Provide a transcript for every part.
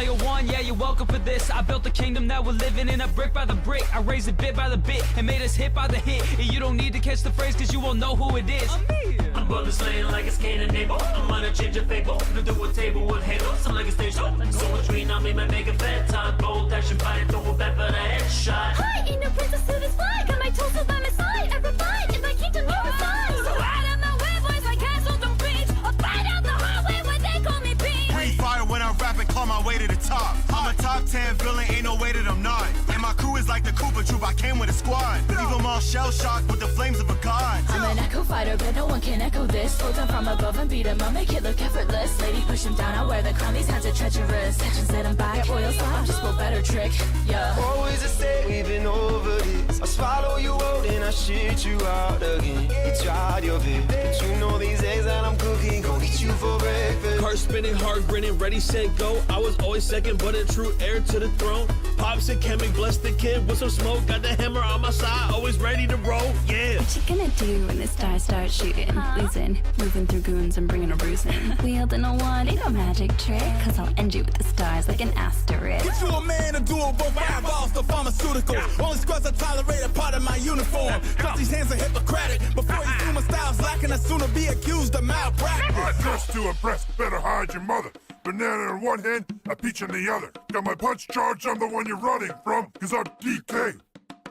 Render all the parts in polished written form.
Player one, yeah, you're welcome for this. I built the kingdom that we're living in, a brick by the brick. I raised it bit by the bit and made us hit by the hit. And you don't need to catch the phrase, cause you won't know who it is. I'm bullet slaying like it's Canaan-able. I'm on a change of fable. To do a table with halo, some like a stage show. So much green on me, might make a fat time. Bold action, fight, throw a bat for the headshot. Hi, ain't no princess to this fly. Got my toasters by my side. I replied, in my kingdom you reside. So out of my way, boys, my castle don't reach. I'll fight out the highway when they call me Pete. Breathe fire when I rap and call my way to the top. I'm a top 10 villain, ain't no way that I'm not. And my crew is like the Cooper Troop, I came with a squad. Leave them all shell-shocked with the flames of a god. I'm an echo fighter, but no one can echo this. Hold them from above and beat 'em up, make it look effortless. Lady, push him down, I wear the crown, these hands are treacherous. Actions let him back, royal slime, I'm just a better trick, yeah. Always a stay, we've been over this. I swallow you out and I shit you out again. You tried your bit, but you know these eggs that I'm cooking gon' eat you for breakfast. Car spinning, hard grinning, ready, set, go. I was always second, but a true heir to the throne. Pops and Kemi blessed the kid with some smoke. Got the hammer on my side, always ready to roll, yeah. What you gonna do when the stars start shooting? Losing, moving through goons and bringing a bruising. Wielding a wand ain't no magic trick, cause I'll end you with the stars like an asterisk. Get you a man to do a both eyeballs to pharmaceutical. Only scrubs I tolerate a part of my uniform. Cause these hands are Hippocratic. Before you do my style's lacking, I sooner be accused of malpractice. I dress to impress, better hide your mother. Banana in one hand, a peach in the other. Got my punch charge, I'm the one you're running from. Cause I'm DK,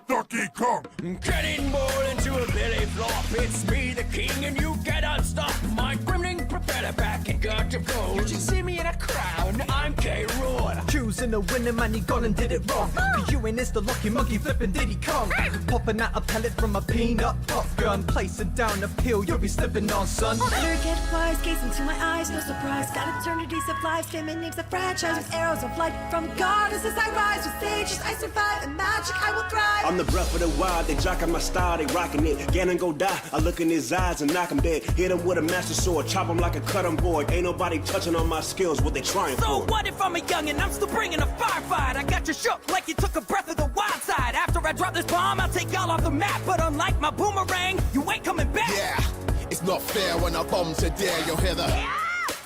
Donkey Kong. Cannonball into a belly flop. It's me, the king, and you get unstopped. My gremlin propeller back and got to go. You just see me in a crown, I'm K-Rool. Choosing the winner, man, you gone and did it wrong. Cause you ain't this the lucky monkey flipping Diddy Kong. Popping out a pellet from a peanut pop gun. Placing down the pill, you'll be slipping on, son. Better get wise, gaze into my eyes, no surprise. Got eternities of life, skimming names of franchise with arrows of light. From goddesses I rise, with stages I survive, and magic I will thrive. I'm the breath of the wild, they jockin' my style, they rockin' it. Ganon go die, I look in his eyes and knock him dead. Hit him with a master sword, chop him like a cutting board. Ain't nobody touching on my skills, what they trying for. So what if I'm a youngin', I'm still bringing a firefight. I got you shook like you took a breath of the wild side. After I drop this bomb, I'll take y'all off the map. But unlike my boomerang, you ain't coming back. Yeah, it's not fair when I bomb to dare. You'll hear the...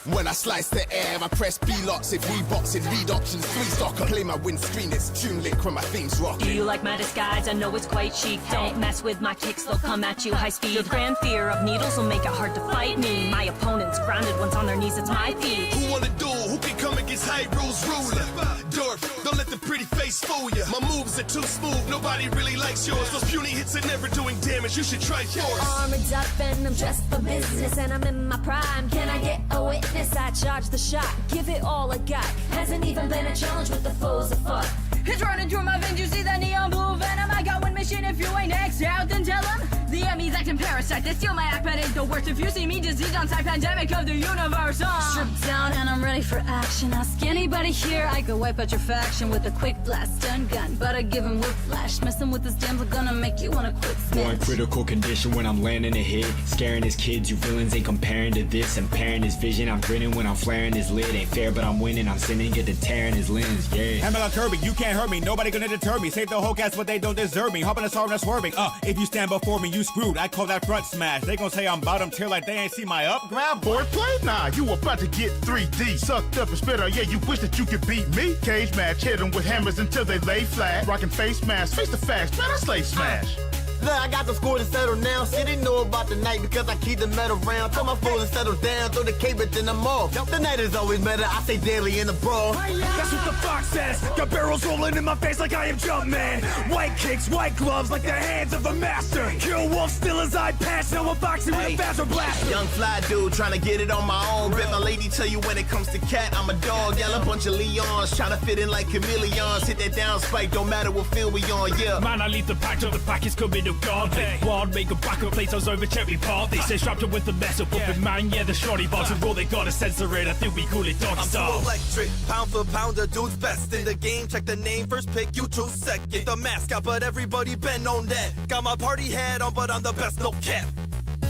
When I slice the air, I press B-locks. If we box it, read options, 3-stocker. Play my windscreen, it's tune lick when my theme's rocking. Do you like my disguise? I know it's quite chic. Don't mess with my kicks, they'll come at you high speed. Your grand fear of needles will make it hard to fight me. My opponent's grounded, once on their knees, it's my feet. Who wanna duel? Who can come against Hyrule's ruler? Dorf, don't let the pretty face fool ya. My moves are too smooth, nobody really likes yours. Those puny hits are never doing damage, you should try force. Armored up and I'm dressed for business and I'm in my prime. Can I get a witness? I charge the shot, give it all I got. Hasn't even been a challenge with the foes of fought. It's running through my veins, you see the neon blue venom. I got one mission, if you ain't X out, then tell them. The enemy's acting parasite, they steal my act, but ain't the worst. If you see me, disease on side, pandemic of the universe, Stripped down and I'm ready for action. Ask anybody here, I could wipe out your faction with a quick blast stun gun. But I give him whiplash, messing with this damsel gonna make you wanna quit More in snitch. critical condition when I'm landing a hit. Scaring his kids, you villains ain't comparing to this. Impairing his vision, I'm grinning when I'm flaring his lid. Ain't fair, but I'm winning, I'm sinning, get to tearing his limbs, yeah. Hammer like Kirby, you can't hurt me, nobody gonna deter me. Save the whole cast, but they don't deserve me. Hopping a star, not swerving. If you stand before me, you screwed. I call that front smash. They gon' say I'm bottom tier like they ain't see my upground. Boy, play nah, you about to get 3D. Sucked up and spit out, yeah, you wish that you could beat me. Cage match, hit them with hammers until they lay flat. Rockin' face mask, face to facts, man, I slay smash. Look, I got the score to settle now. See, they know about the night because I keep the metal round. Tell my fool to settle down, throw the cape then I'm off. The night is always better, I say daily in the brawl. That's what the fox says. Got barrels rolling in my face like I am Jumpman. White kicks, white gloves like the hands of a master. Kill wolf still as I pass. Now I'm boxing with a faster blaster. Young fly dude trying to get it on my own. Bet my lady tell you when it comes to cat, I'm a dog. Yell a bunch of Leons trying to fit in like chameleons. Hit that down spike, don't matter what field we on, yeah. Man, I leave the pack till the pack is coming to guard me. Wild make a backup place, I was over cherry party. Say strapped up with the metal puppet man, yeah, the shorty box. And all they gotta censor it, I think we call it doggy style. I'm so electric, pound for pound, the dude's best in the game. Check the name, first pick, you choose second. The mascot, but everybody been on that. Got my party hat on, but I'm the best, no cap.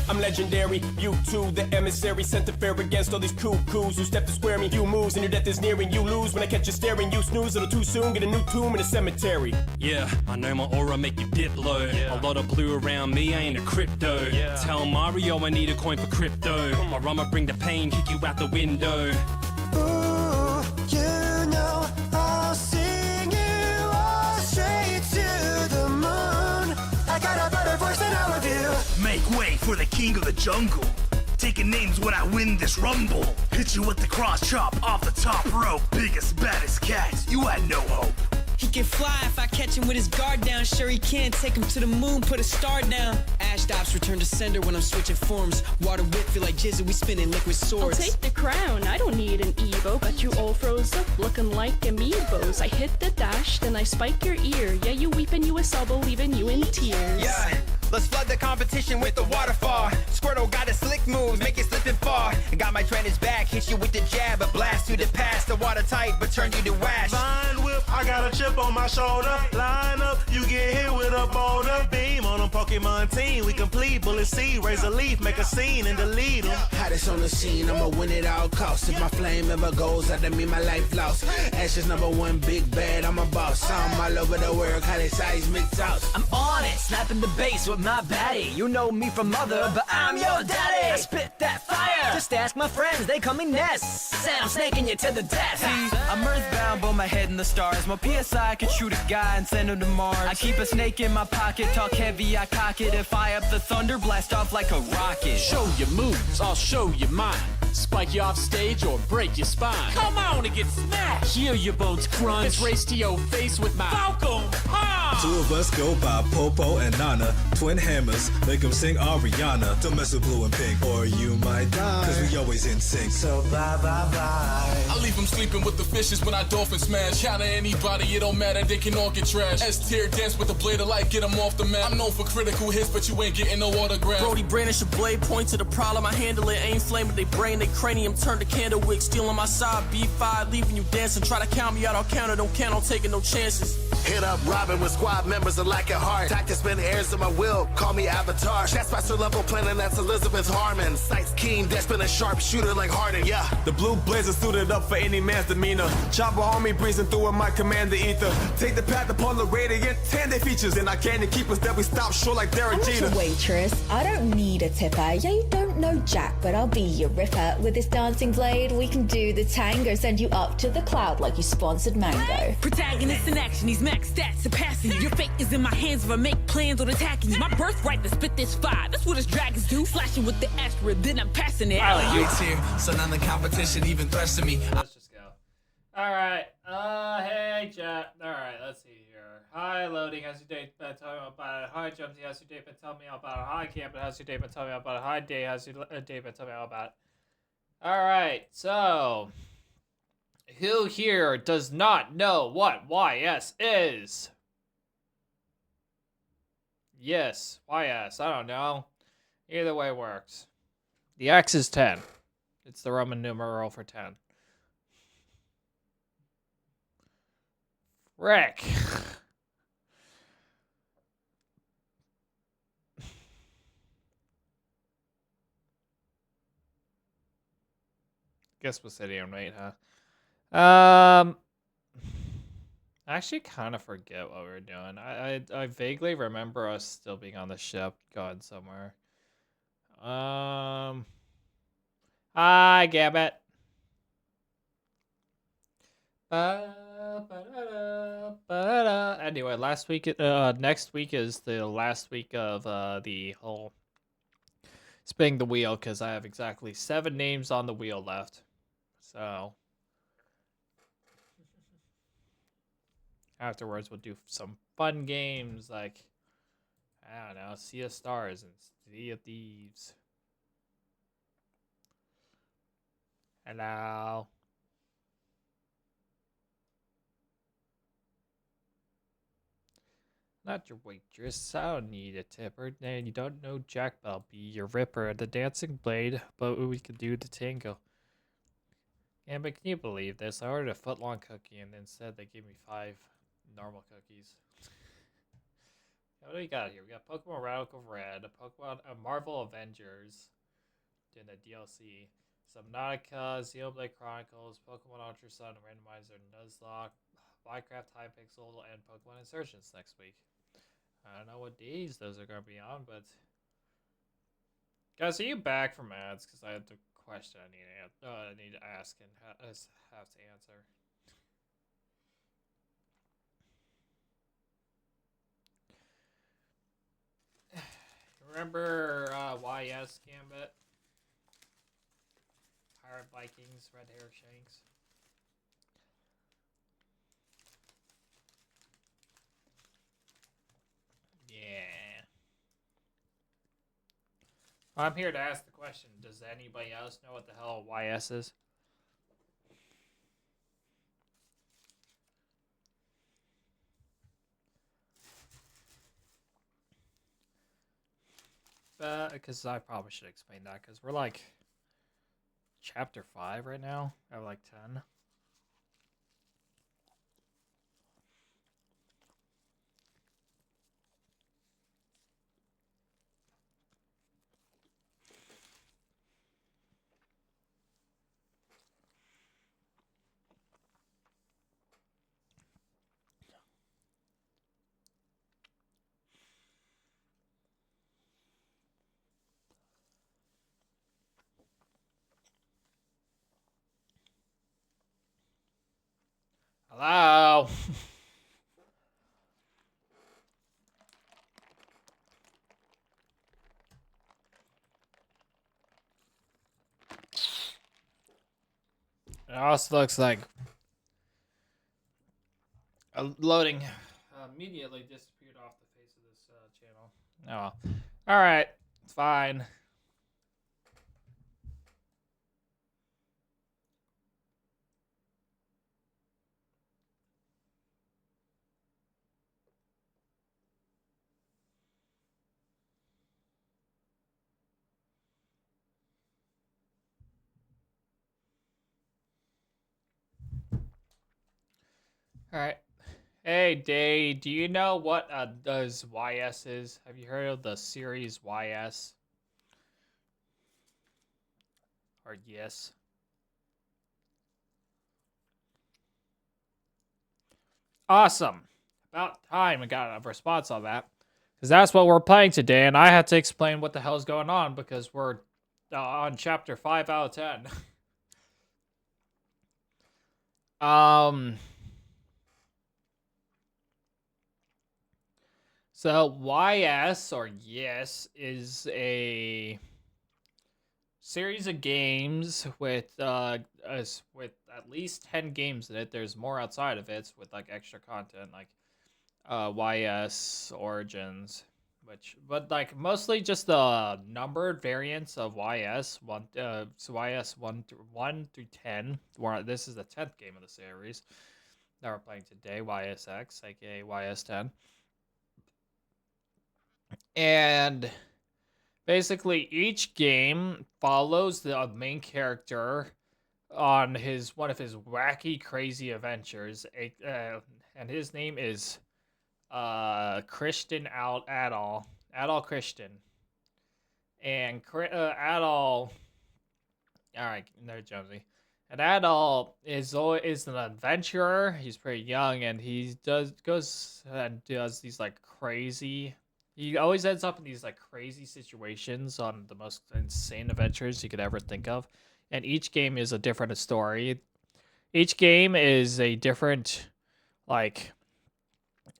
I'm legendary, you too, the emissary. Sent to fair against all these cuckoos who step to square me. You moves and your death is nearing. You lose when I catch you staring. You snooze a little too soon, get a new tomb in a cemetery. Yeah, I know my aura make you dip low. A lot of blue around me, I ain't a crypto. Tell Mario I need a coin for crypto. Or I'ma bring the pain, kick you out the window. Ooh, you know for the king of the jungle. Taking names when I win this rumble. Hit you with the cross chop off the top rope. Biggest, baddest cats, you had no hope. He can fly if I catch him with his guard down. Sure he can, take him to the moon, put a star down. Ash stops, return to sender when I'm switching forms. Water whip, feel like Jizzy, we spinning liquid swords. I'll take the crown, I don't need an Evo. Got you all froze up, looking like amiibos. I hit the dash, then I spike your ear. Yeah, you weep and you a sob, leaving you in tears. Yeah, let's flood the competition with the waterfall. Squirtle got a slick moves, make it slip and fall. I got my trainers back, hit you with the jab, a blast to the past. The water tight, but turn you to ash. Vine whip, I got a chip on my shoulder. Line up, you get hit with a boulder. Beam on them Pokemon team, we complete. Bullet seed, raise a leaf, make a scene and delete them. Hottest on the scene, I'ma win at all costs. If my flame ever goes out, that mean my life lost. Ashes #1, big bad, I'm a boss. I'm all over the world, hottest seismic toss. I'm on it, snapping the bass with my baddie. You know me from mother, but I'm your daddy. I spit that fire, just ask my friends, they call me Ness. And I'm snaking you to the death. See, I'm earthbound, but my head in the stars. My PSI could shoot a guy and send him to Mars. I keep a snake in my pocket, talk heavy, I cock it. If I up the thunder, blast off like a rocket. Show your moves, I'll show you mine. Spike you off stage or break your spine. Come on and get smashed. Hear your bones crunch. Let's race to your face with my Falcon Punch. Two of us go by Popo and Nana. Twin hammers, make them sing Ariana. Don't mess with blue and pink or you might die. Cause we always in sync. So bye bye bye. I leave them sleeping with the fishes when I dolphin smash. Counter anybody, it don't matter, they can all get trashed. S-tier dance with a blade of light, get them off the map. I'm known for critical hits, but you ain't getting no autograph. Brody brandish a blade, point to the problem, I handle it. Aim flame with they brain, they cranium, turn the candle wick. Still on my side, B5, leaving you dancing. Try to count me out, I'll counter, don't count on taking no chances. Hit up Robin with squad members that lack a heart. Tactics spin airs of my will, call me Avatar. Chessmaster level planning, that's Elizabeth Harmon. Sights keen, that's been a sharp shooter like Harden, yeah. The blue blazer suited up for any man's demeanor. Chopper on me, breezing through with my commander ether. Take the path upon the radiant, tan their features. And I can't keep us that we stop short like Derek Jeter. I'm not a waitress, I don't need a tipper. Yeah, you don't know Jack, but I'll be your ripper. With this dancing blade, we can do the tango. Send you up to the cloud like you sponsored Mango. Protagonist in action, he's max stats surpassing you. Your fate is in my hands if I make plans on attacking you. My birthright to spit this fire, that's what us dragons do. Slashing with the Astra, then I'm passing it out. It's here, so none of the competition even threats to me. Let's just go. Alright, hey chat. Alright, let's see here. Hi loading, how's your day been? Tell me about it. Hi Jumpsy, how's your day been? Tell me about it. Hi Campbell, how's your day been? Tell me about it. Hi Day, how's your day been? Tell me about it. Alright, so who here does not know what YS is? Yes, YS, I don't know. Either way works. The X is 10. It's the Roman numeral for 10. Rick. Guess we'll sit here and wait, huh? I actually kind of forget what we were doing. I vaguely remember us still being on the ship going somewhere. Hi, Gambit. Anyway, next week is the last week of the whole spinning the wheel, because I have exactly 7 names on the wheel left. So afterwards, we'll do some fun games like, I don't know, Sea of Stars and Sea of Thieves. Hello. Not your waitress. I don't need a tipper. And you don't know Jack, but I'll be your ripper. The dancing blade, but we could do the tango. Yeah, but can you believe this? I ordered a foot-long cookie, and instead they gave me 5 normal cookies. What do we got here? We got Pokemon Radical Red, a Marvel Avengers, doing the DLC, Subnautica, Xenoblade Chronicles, Pokemon Ultra Sun, Randomizer, Nuzlocke, Minecraft Hypixel, and Pokemon Insurgents next week. I don't know what days those are going to be on, but guys, are you back from ads? Because I have the question I need to ask and have to answer. Remember YS Gambit? Pirate Vikings, red hair Shanks. Yeah. I'm here to ask the question, does anybody else know what the hell YS is? Because I probably should explain that, because we're like chapter 5 right now, or like 10. Hello? It also looks like loading immediately disappeared off the face of this channel. Oh well. Alright, it's fine. Alright. Hey, Day, do you know what does YS is? Have you heard of the series YS? Or yes? Awesome. About time I got a response on that. Because that's what we're playing today, and I had to explain what the hell's going on because we're on chapter 5 out of 10. So YS or Yes is a series of games with with at least 10 games in it. There's more outside of it with like extra content like YS Origins, but like mostly just the numbered variants of YS so YS 1 through 10. Where this is the 10th game of the series that we're playing today, YSX, aka YS10. And basically each game follows the main character on one of his wacky, crazy adventures. And his name is Christian Adol Christian. And Adol, all right, no Jonesy. And Adol is an adventurer. He's pretty young, and he goes and does these like crazy. He always ends up in these like crazy situations on the most insane adventures you could ever think of. And each game is a different story. Each game is a different like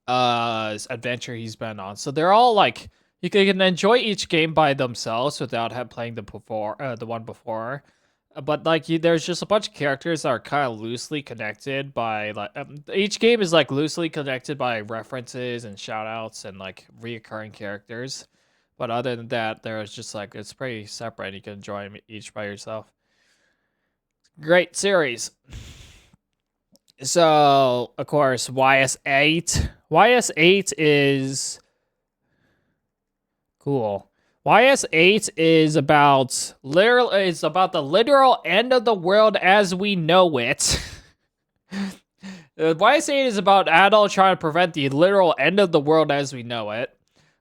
adventure he's been on. So they're all like you can enjoy each game by themselves without playing the one before. But like there's just a bunch of characters that are kind of loosely connected by like each game is like loosely connected by references and shout outs and like reoccurring characters. But other than that, there's just like it's pretty separate. You can enjoy them each by yourself. Great series. So of course YS8. YS8 is cool. YS8 is about the literal end of the world as we know it. YS8 is about Adol trying to prevent the literal end of the world as we know it.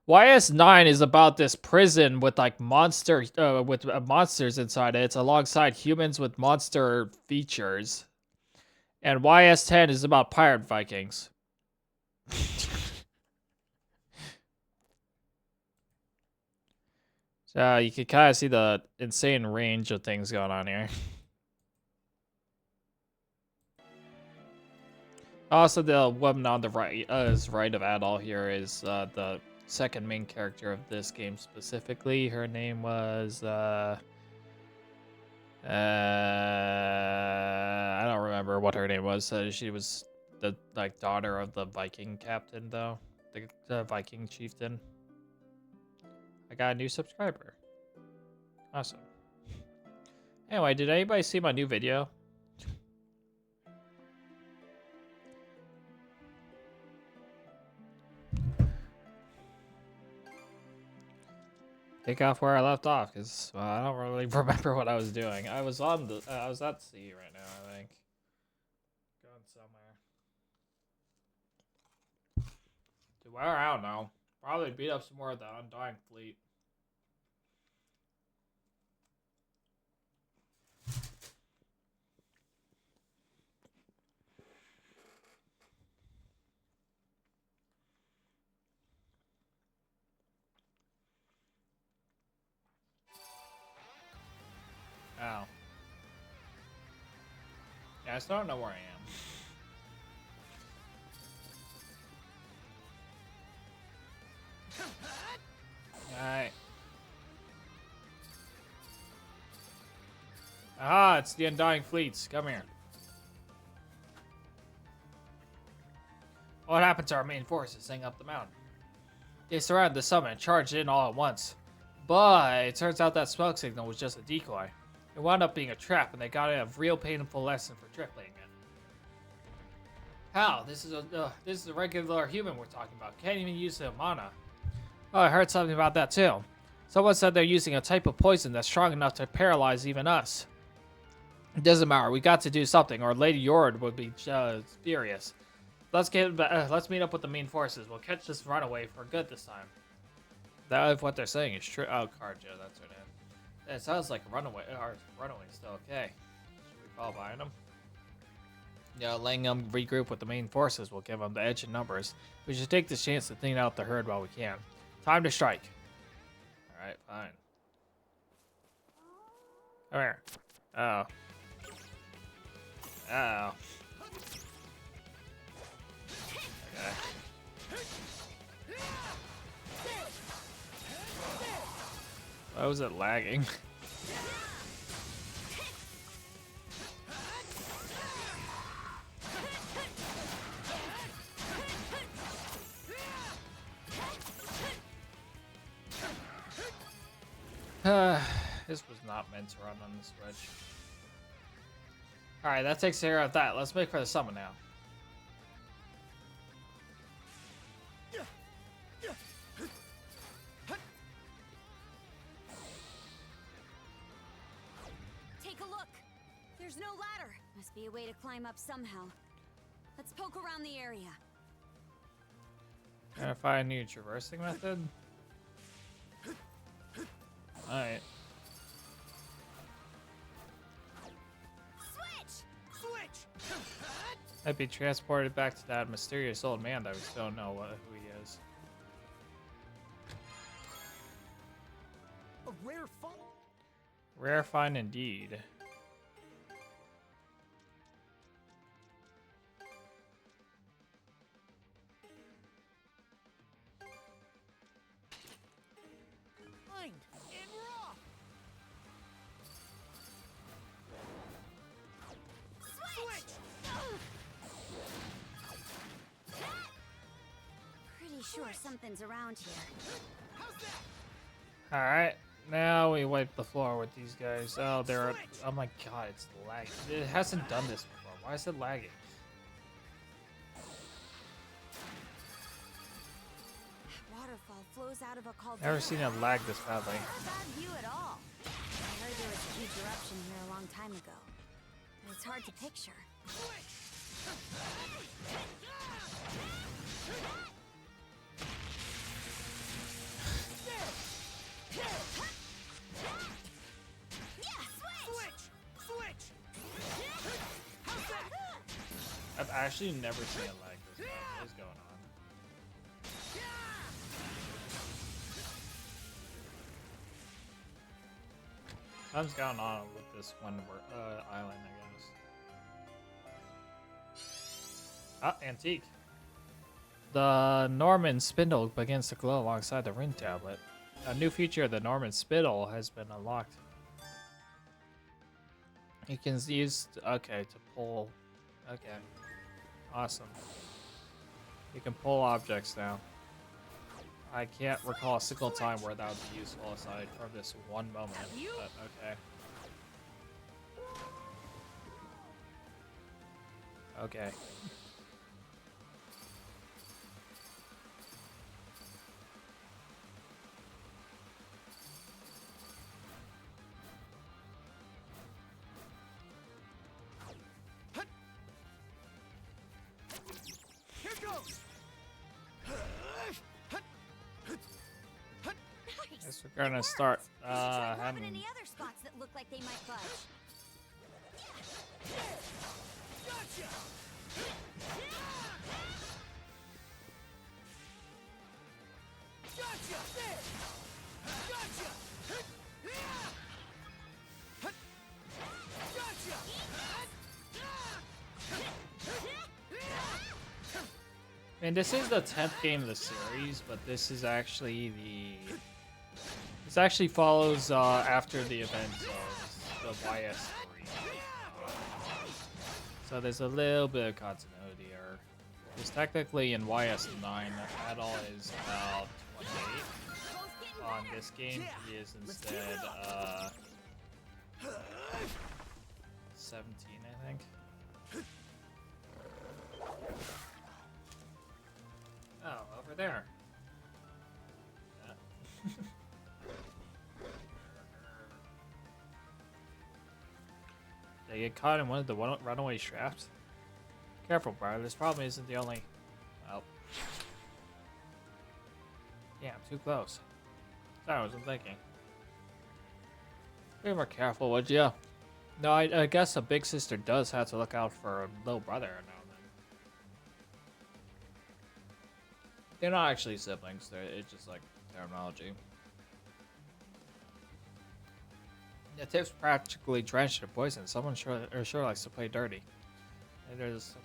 YS9 is about this prison with like monsters inside it. It's alongside humans with monster features. And YS10 is about pirate Vikings. So you can kind of see the insane range of things going on here. Also, the woman on the right, right of Adol here is the second main character of this game specifically. Her name was I don't remember what her name was. She was the daughter of the Viking captain, though, the Viking chieftain. I got a new subscriber. Awesome. Anyway, did anybody see my new video? Pick off where I left off, because I don't really remember what I was doing. I was on the I was at sea right now, I think. Going somewhere. To where? I don't know. Probably beat up some more of the Undying Fleet. Oh. Yeah, I still don't know where I am. Alright. Ah, it's the Undying Fleets. Come here. What happened to our main forces heading up the mountain? They surrounded the summit and charged in all at once. But it turns out that smoke signal was just a decoy. It wound up being a trap, and they got a real painful lesson for tripling it. How? This is a regular human we're talking about. Can't even use the mana. Oh, I heard something about that too. Someone said they're using a type of poison that's strong enough to paralyze even us. It doesn't matter. We got to do something, or Lady Yord would be furious. Let's meet up with the main forces. We'll catch this runaway for good this time. That if what they're saying is true. Oh, Karja, that's her name. It sounds like runaway's still okay. Should we fall behind them? Yeah, letting them regroup with the main forces will give them the edge in numbers. We should take this chance to thin out the herd while we can. Time to strike. Alright, fine. Come here. Oh. Oh. Okay. Why was it lagging? This was not meant to run on the Switch. Alright, that takes care of that. Let's make for the summit now. Take a look. There's no ladder. Must be a way to climb up somehow. Let's poke around the area. Can I find a new traversing method? Alright. Switch! I'd be transported back to that mysterious old man that we still don't know who he is. A rare find. Rare find indeed. Find and we're off. Switch! Pretty sure something's around here. How's that? Alright, now we wipe the floor with these guys. Oh, they're. Oh my god, it's lagging. It hasn't done this before. Why is it lagging? Waterfall flows out of a cauldron. Never seen it lag this badly. Not a bad view at all. I heard there was a huge eruption here a long time ago. But it's hard to picture. I've actually never seen it lag this bad. What is going on? Something's going on with this one island, I guess. Ah, antique. The Norman spindle begins to glow alongside the ring tablet. A new feature of the Norman spindle has been unlocked. You can use to pull. Okay, awesome. You can pull objects now. I can't recall a single time where that would be useful aside from this one moment, but okay. Okay. Here goes. Guess we're gonna start Try having. any other spots that look like they might budge. Gotcha. Gotcha. There. Gotcha. Gotcha. And this is the 10th game of the series, but this is actually the. This actually follows after the events of the YS3. So there's a little bit of continuity here. Because technically in YS9, Adol is about 28. On this game, he is instead 17, I think. Oh, over there. They get caught in one of the runaway traps. Careful, bro. This problem isn't the only. Well. Yeah, I'm too close. Sorry, I wasn't thinking. Be more careful, would you? No, I guess a big sister does have to look out for a little brother now and then. They're not actually siblings. It's just like terminology. The tip's practically drenched in poison. Someone sure likes to play dirty. And there's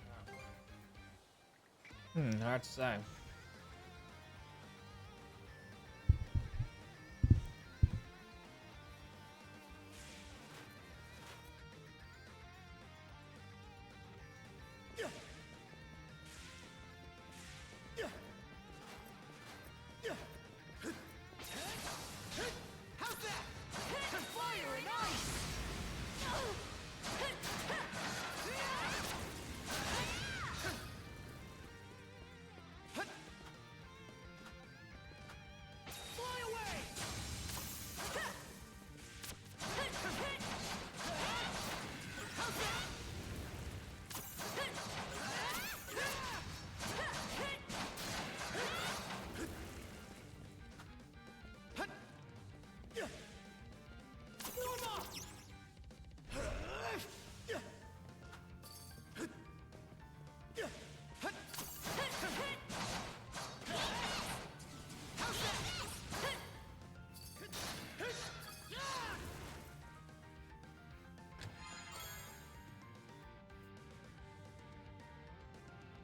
hard to say.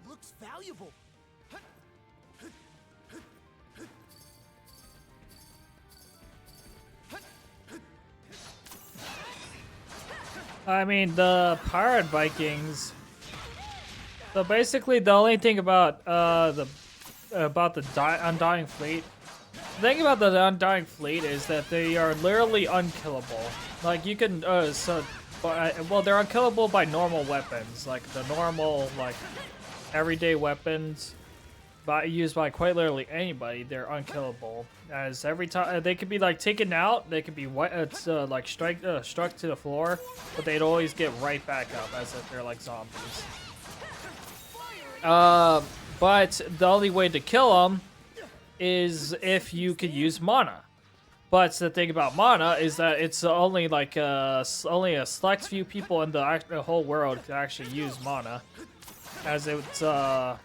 Looks valuable. I mean, the Pirate Vikings. So basically, the only thing about the Undying Fleet. The thing about the Undying Fleet is that they are literally unkillable. Like you can, well, they're unkillable by normal weapons, like the normal, like everyday weapons, used by quite literally anybody. They're unkillable. As every time they could be like taken out, they could be like struck to the floor, but they'd always get right back up as if they're like zombies. But the only way to kill them is if you could use mana. But the thing about mana is that it's only like only a select few people in the whole world can actually use mana, as it's a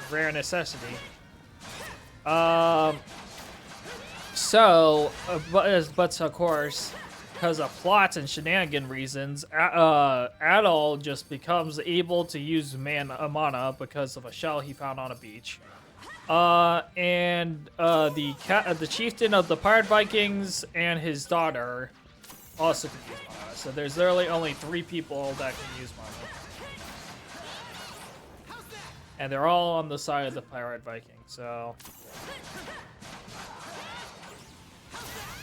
rare necessity. But of course, because of plots and shenanigan reasons, Adol just becomes able to use mana because of a shell he found on a beach. And the chieftain of the pirate Vikings and his daughter also can use mana. So there's literally only 3 people that can use mana. And they're all on the side of the pirate Viking, so...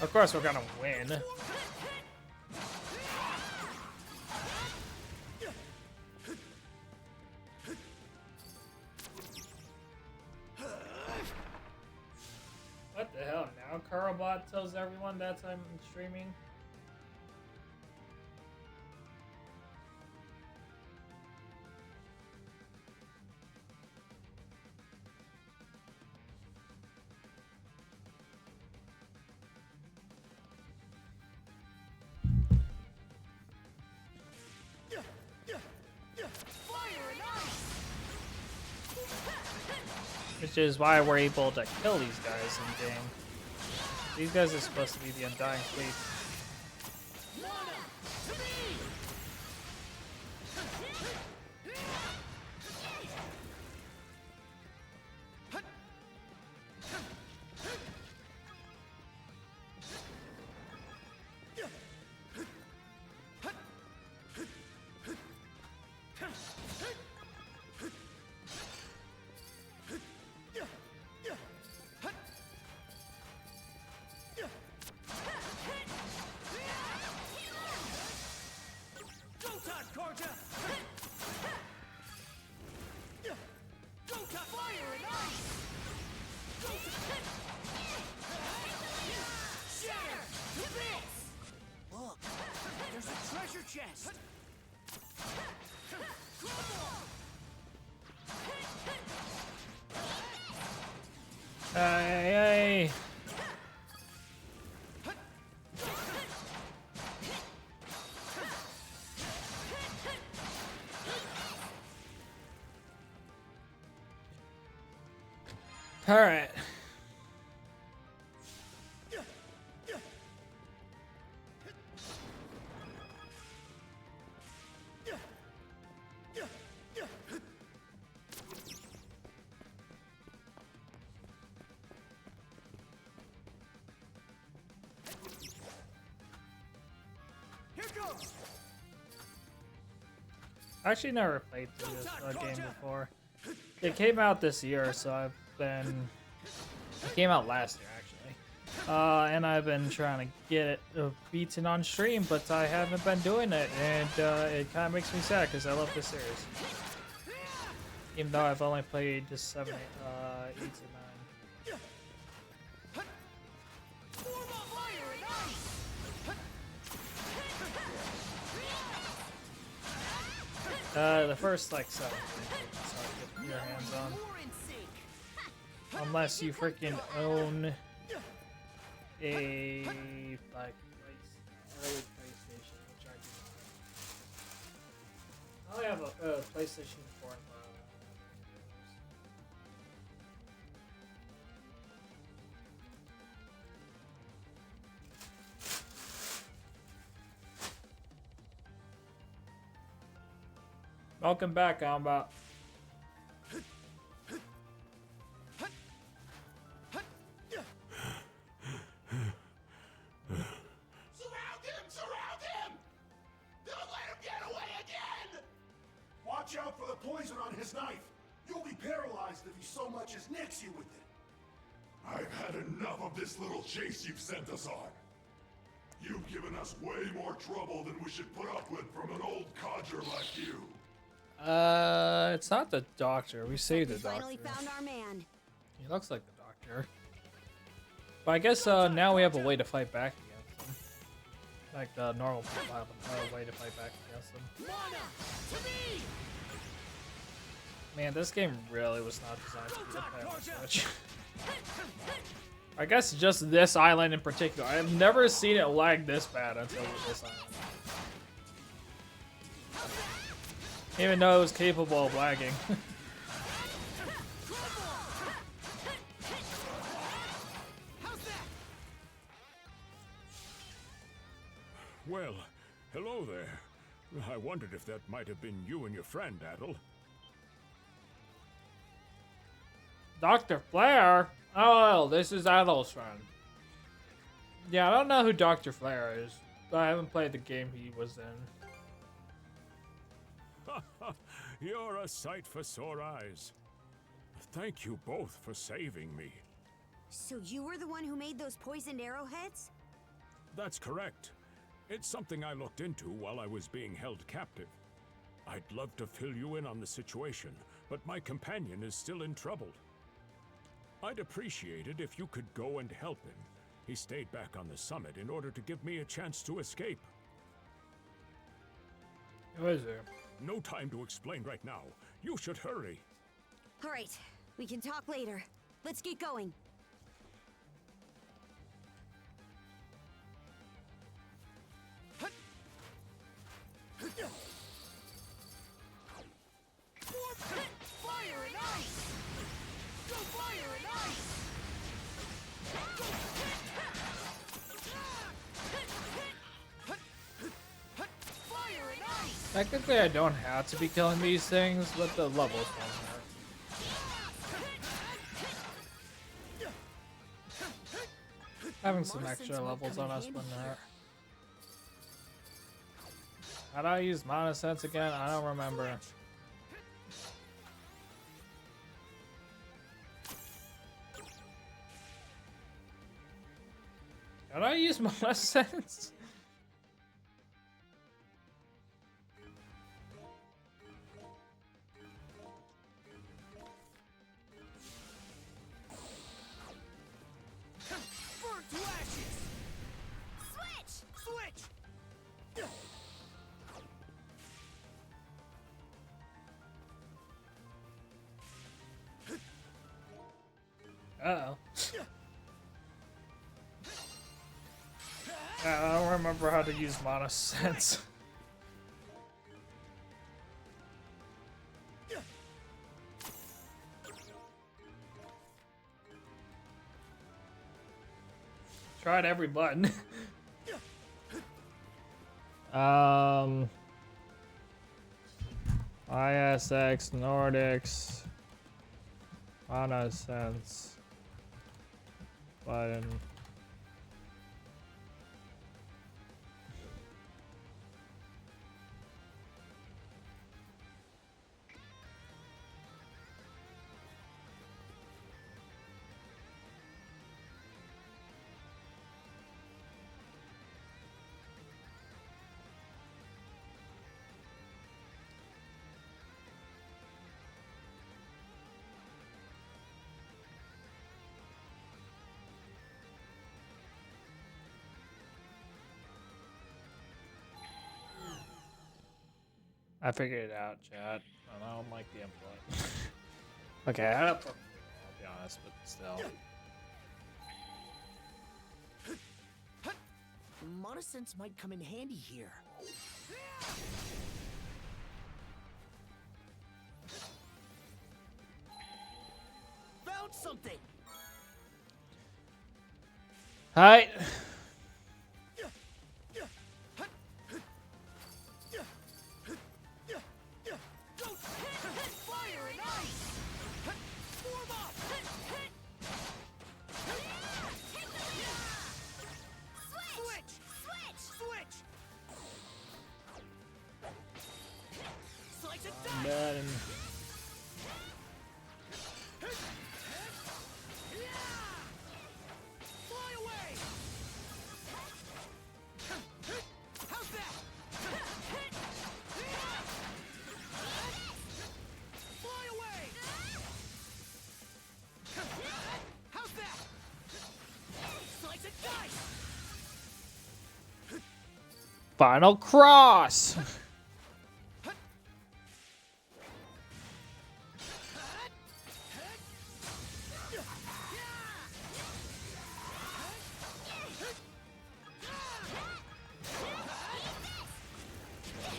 Of course we're gonna win. What the hell? Now Carlbot tells everyone that I'm streaming? Which is why we're able to kill these guys in game. These guys are supposed to be the Undying Fleet. Look, there's a treasure chest. Hey. All right. Here goes. I actually never played through this game before. It came out this year, so I've been... It came out last year, actually. And I've been trying to get it beaten on stream, but I haven't been doing it, and it kind of makes me sad, because I love this series. Even though I've only played just 7, 8 to 9. The first, like, 7 so get your hands on. Unless you freaking own a, like, early PlayStation, which I do not. I only have a PlayStation 4 and 5. Welcome back, Combat. Surround him! Don't let him get away again! Watch out for the poison on his knife. You'll be paralyzed if he so much as nicks you with it. I've had enough of this little chase you've sent us on. You've given us way more trouble than we should put up with from an old codger like you. It's not the doctor. We saved the doctor. Finally found our man. He looks like the doctor. But I guess now we have a way to fight back against him. Like the normal people have a way to fight back against them. Man, this game really was not designed to be a pirate switch. I guess just this island in particular. I've never seen it lag this bad until this island. Even though it was capable of lagging. Well, hello there. I wondered if that might have been you and your friend, Adel. Dr. Flair? Oh, this is Adol's friend. Yeah, I don't know who Dr. Flair is. I haven't played the game he was in. You're a sight for sore eyes. Thank you both for saving me. So you were the one who made those poisoned arrowheads? That's correct. It's something I looked into while I was being held captive. I'd love to fill you in on the situation, but my companion is still in trouble. I'd appreciate it if you could go and help him. He stayed back on the summit in order to give me a chance to escape. Who is there? No time to explain right now. You should hurry. All right, we can talk later. Let's get going. Fire and ice! Go fire and ice! Fire and ice! Technically, I don't have to be killing these things, but the levels don't hurt. Having some extra levels on us wouldn't hurt. How do I use Mana Sense again? I don't remember. How do I use Mana Sense? Burn to ashes! Switch! Switch! Uh-oh. I don't remember how to use Mana Sense. Tried every button. ISX, Nordics, Mana Sense, button. I figured it out, chat. I don't like the input. Okay, I had it for I'll be honest, but still. Mana Sense might come in handy here. Found something! Hi. Fire and ice! Form up! Switch! Switch! Switch! Slice and dice! Button. Fly away! How's that? Fly away! How's that? Slice and dice! Final cross.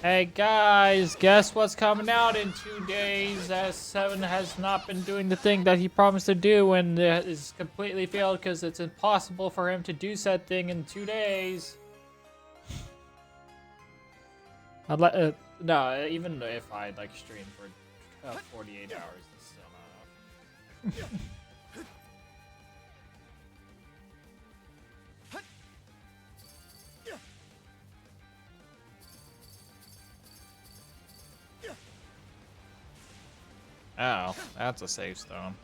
Hey guys, guess what's coming out in 2 days? S7 has not been doing the thing that he promised to do and is completely failed because it's impossible for him to do said thing in 2 days. No, even if I like stream for 48 hours, it's still not enough. Oh, that's a safe stone.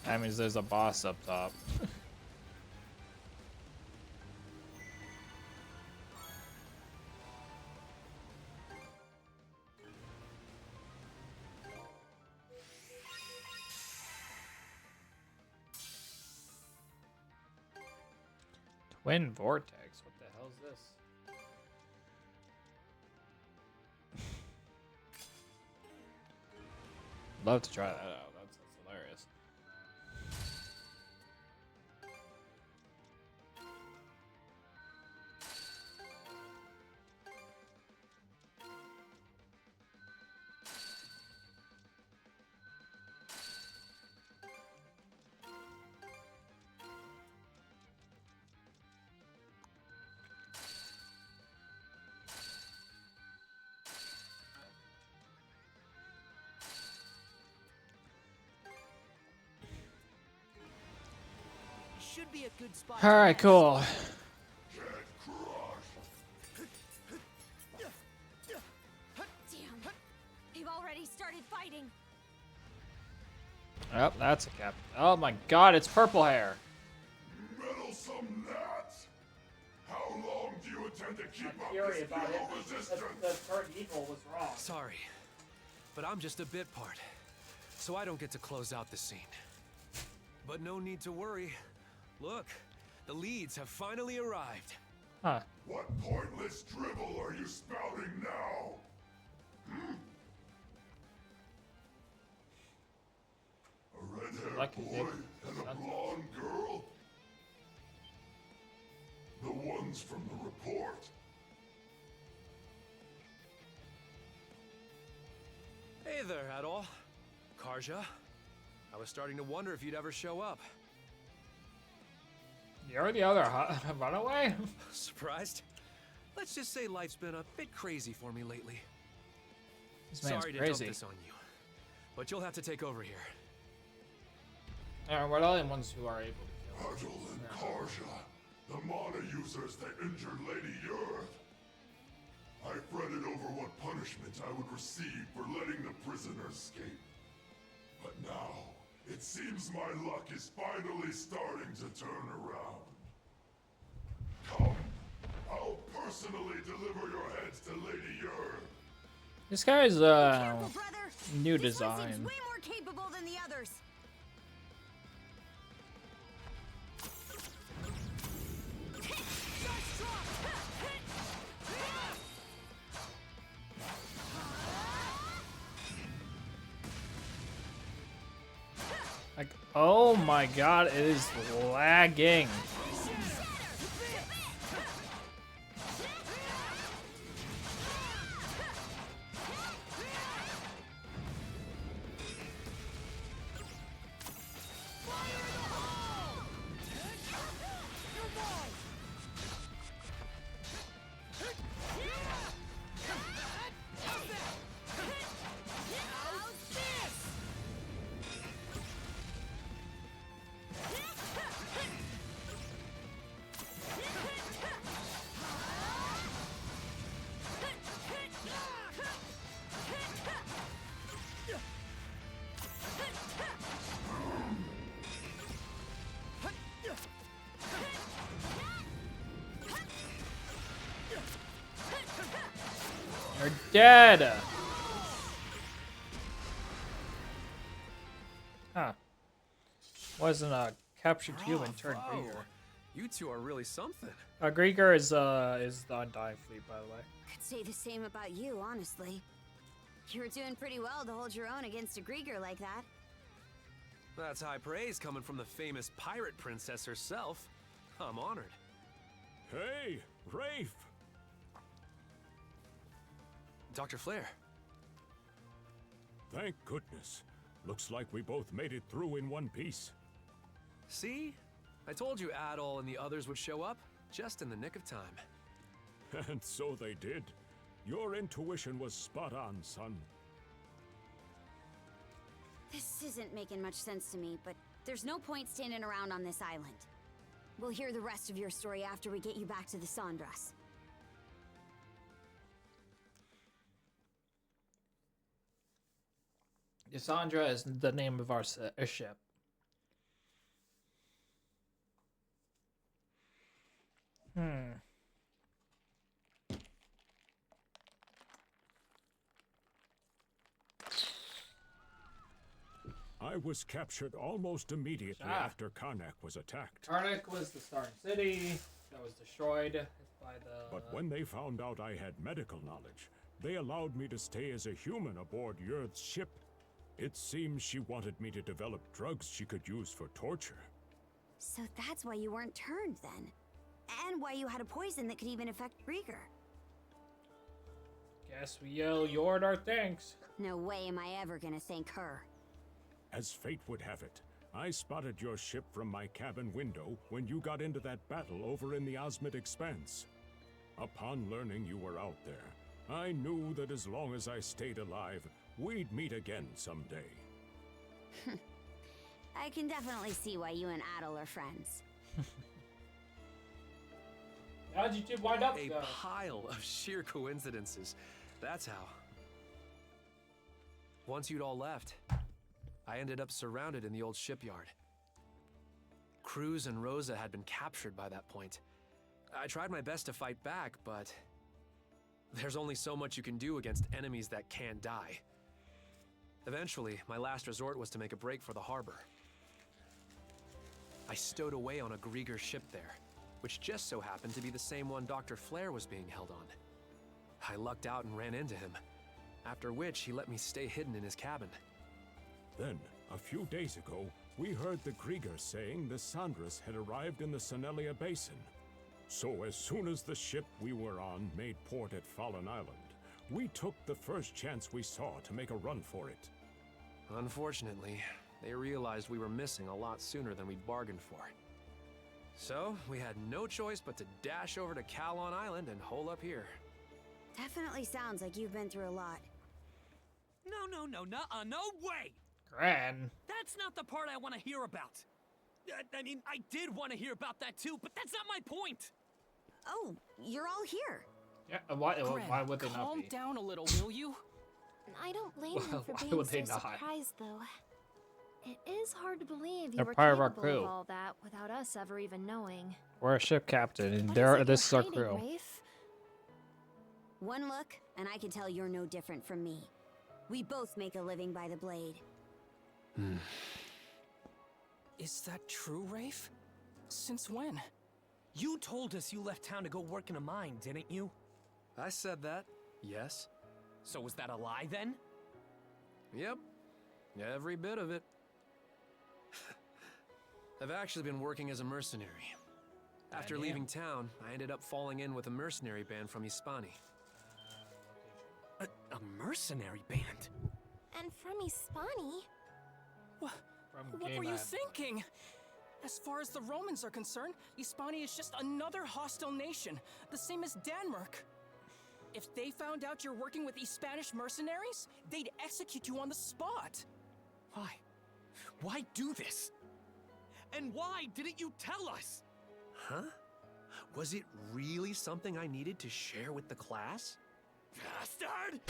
That means there's a boss up top. Twin Vortex, what the hell is this? Love to try that out. That's hilarious. Should be a good spot. All right, cool. Damn. They've already started fighting. Yep, that's a cap. Oh my god, it's purple hair. Meddlesome gnats! How long do you intend to keep up Fury this about feeble it. resistance? The turn evil was wrong. Sorry, but I'm just a bit part, so I don't get to close out the scene. But no need to worry. Look, the leads have finally arrived. Huh. What pointless dribble are you spouting now? A red-haired Lucky boy Dick. and a blonde girl? The ones from the report. Hey there, Adol. Karja. I was starting to wonder if you'd ever show up. You're the other runaway? Surprised? Let's just say life's been a bit crazy for me lately. This man's Sorry to crazy. dump this on you, but you'll have to take over here. We're the only ones who are able to kill. Adol and Karja, the mana users that injured Lady Earth. I fretted over what punishment I would receive for letting the prisoner escape. But now, it seems my luck is finally starting to turn around. Come, I'll personally deliver your heads to Lady Earth. This guy's Careful, brother. new This one design. seems way more capable than the others. Like, oh my god, it is lagging. You're dead. Huh. Wasn't a captured human turned Grieger. You two are really something. Grieger is the Undying Fleet, by the way. Could say the same about you, honestly. You were doing pretty well to hold your own against a Grieger like that. That's high praise coming from the famous pirate princess herself. I'm honored. Hey, Rafe! Dr. Flair. Thank goodness. Looks like we both made it through in one piece. See? I told you Adol and the others would show up, just in the nick of time. And so they did. Your intuition was spot on, son. This isn't making much sense to me, but there's no point standing around on this island. We'll hear the rest of your story after we get you back to the Sandras. Cassandra is the name of our ship. I was captured almost immediately after Karnak was attacked. Karnak was the starting city that was destroyed by the... But when they found out I had medical knowledge, they allowed me to stay as a human aboard Yurth's ship. It seems she wanted me to develop drugs she could use for torture. So that's why you weren't turned then. And why you had a poison that could even affect Rieger. Guess we owe Yord our thanks. No way am I ever gonna thank her. As fate would have it, I spotted your ship from my cabin window when you got into that battle over in the Osmid Expanse. Upon learning you were out there, I knew that as long as I stayed alive, we'd meet again someday. I can definitely see why you and Adel are friends. How'd you two wind up? A pile of sheer coincidences. That's how. Once you'd all left, I ended up surrounded in the old shipyard. Cruz and Rosa had been captured by that point. I tried my best to fight back, but there's only so much you can do against enemies that can't die. Eventually, my last resort was to make a break for the harbor. I stowed away on a Grieger ship there, which just so happened to be the same one Dr. Flair was being held on. I lucked out and ran into him, after which he let me stay hidden in his cabin. Then, a few days ago, we heard the Grieger saying the Sandras had arrived in the Sonelia Basin. So as soon as the ship we were on made port at Fallen Island, we took the first chance we saw to make a run for it. Unfortunately, they realized we were missing a lot sooner than we'd bargained for. So, we had no choice but to dash over to Calon Island and hole up here. Definitely sounds like you've been through a lot. No, nuh-uh, no way! Gran. That's not the part I want to hear about. I mean, I did want to hear about that too, but that's not my point! Oh, you're all here. Yeah, why would they not calm be? down a little, will you? I don't blame them for Why being would so they not? surprised, though. It is hard to believe you They're were part of our capable crew. of all that without us ever even knowing. We're a ship captain, and What this is our hiding, crew. Rafe? One look, and I can tell you're no different from me. We both make a living by the blade. Is that true, Rafe? Since when? You told us you left town to go work in a mine, didn't you? I said that, yes. So was that a lie then? Yep, every bit of it. I've actually been working as a mercenary. After leaving town, I ended up falling in with a mercenary band from Hispani. A mercenary band? And from Hispani? What were you thinking? As far as the Romans are concerned, Hispania is just another hostile nation, the same as Denmark. If they found out you're working with East Spanish mercenaries, they'd execute you on the spot. Why? Why do this? And why didn't you tell us? Huh? Was it really something I needed to share with the class? Bastard!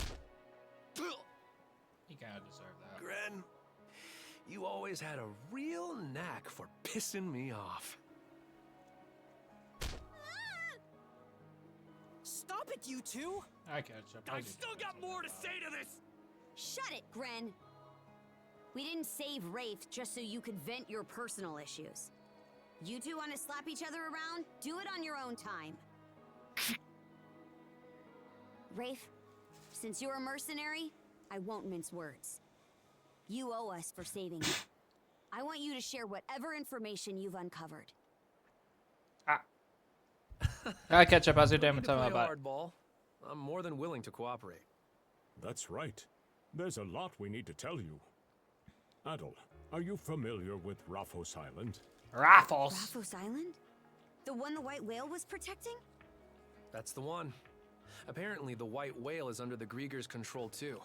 You gotta deserve that. Gren, you always had a real knack for pissing me off. Stop it, you two! I catch up. I've still got more to say to this! Shut it, Gren! We didn't save Rafe just so you could vent your personal issues. You two want to slap each other around? Do it on your own time. Rafe, since you're a mercenary, I won't mince words. You owe us for saving him. I want you to share whatever information you've uncovered. I catch up. How's your day? Need to Tell me play about it. hardball. I'm more than willing to cooperate. That's right. There's a lot we need to tell you. Adel, are you familiar with Raphos Island? Raphos? Raphos Island? The one the white whale was protecting? That's the one. Apparently, the white whale is under the Grieger's control too.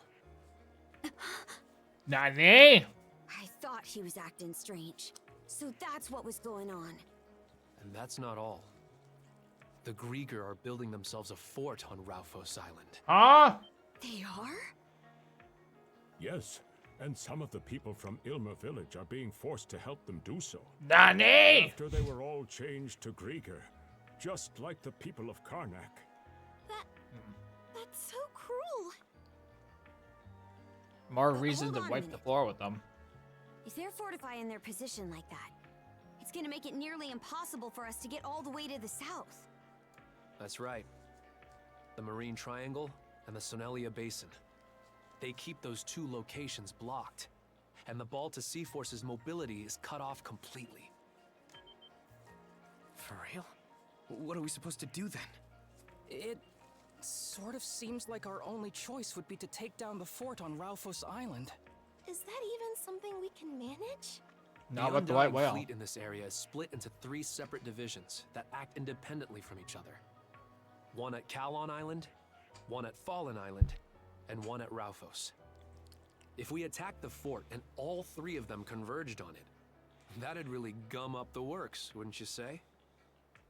Nani? I thought he was acting strange. So that's what was going on. And that's not all. The Grieger are building themselves a fort on Raufos Island. Huh? They are? Yes, and some of the people from Ilma village are being forced to help them do so. Nani? After they were all changed to Grieger, just like the people of Karnak. That's so cruel. More reason to wipe the floor with them. If they're fortifying their position like that, it's gonna make it nearly impossible for us to get all the way to the south. That's right. The Marine Triangle and the Sonelia Basin. They keep those two locations blocked. And the Balta Sea Force's mobility is cut off completely. For real? What are we supposed to do then? It sort of seems like our only choice would be to take down the fort on Raufos Island. Is that even something we can manage? Not with the white whale. The fleet in this area is split into 3 separate divisions that act independently from each other. One at Kalon Island, one at Fallen Island, and one at Raufos. If we attacked the fort and all 3 of them converged on it, that'd really gum up the works, wouldn't you say?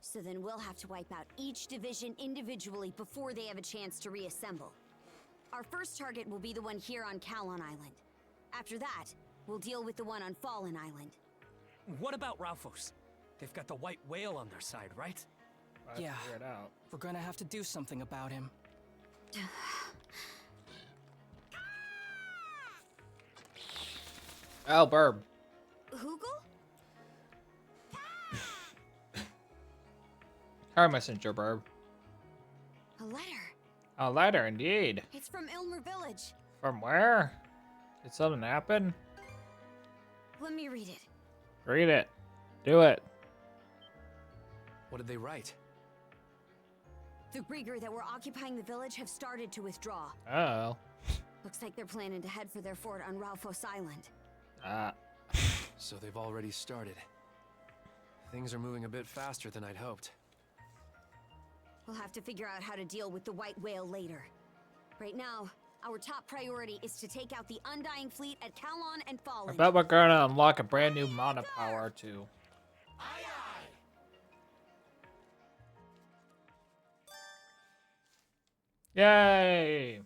So then we'll have to wipe out each division individually before they have a chance to reassemble. Our first target will be the one here on Kalon Island. After that, we'll deal with the one on Fallen Island. What about Raufos? They've got the white whale on their side, right? Yeah, we're gonna have to do something about him. Oh, Burb. Hoogle? Her messenger, Burb. A letter. A letter, indeed. It's from Ilmer Village. From where? Did something happen? Let me read it. Read it. Do it. What did they write? The Grieger that were occupying the village have started to withdraw. Oh. Looks like they're planning to head for their fort on Raufos Island. So they've already started. Things are moving a bit faster than I'd hoped. We'll have to figure out how to deal with the white whale later. Right now, our top priority is to take out the Undying Fleet at Kalon and I Fallen. bet we're gonna unlock a brand new mana power too. Yay!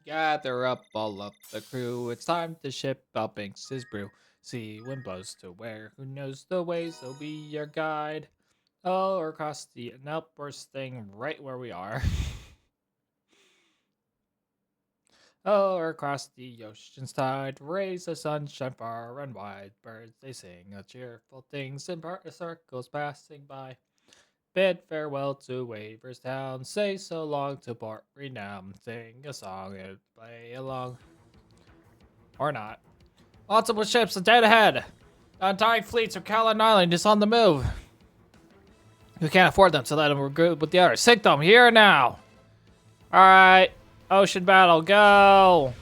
Gather up all of the crew. It's time to ship out Binks' brew. See wind blows to where. Who knows the ways? They'll be your guide. Oh, or across the nope, we're staying right where we are. Oh, or across the ocean's tide, rays of sunshine far and wide. Birds they sing of cheerful things in circles passing by. Bid farewell to Waver's Town, say so long to Port Renown. Sing a song and play along. Or not. Multiple ships are dead ahead. The undying fleets of Kalon Island is on the move. We can't afford them, so let them regroup with the others. Sink them here and now. Alright. Ocean battle, go!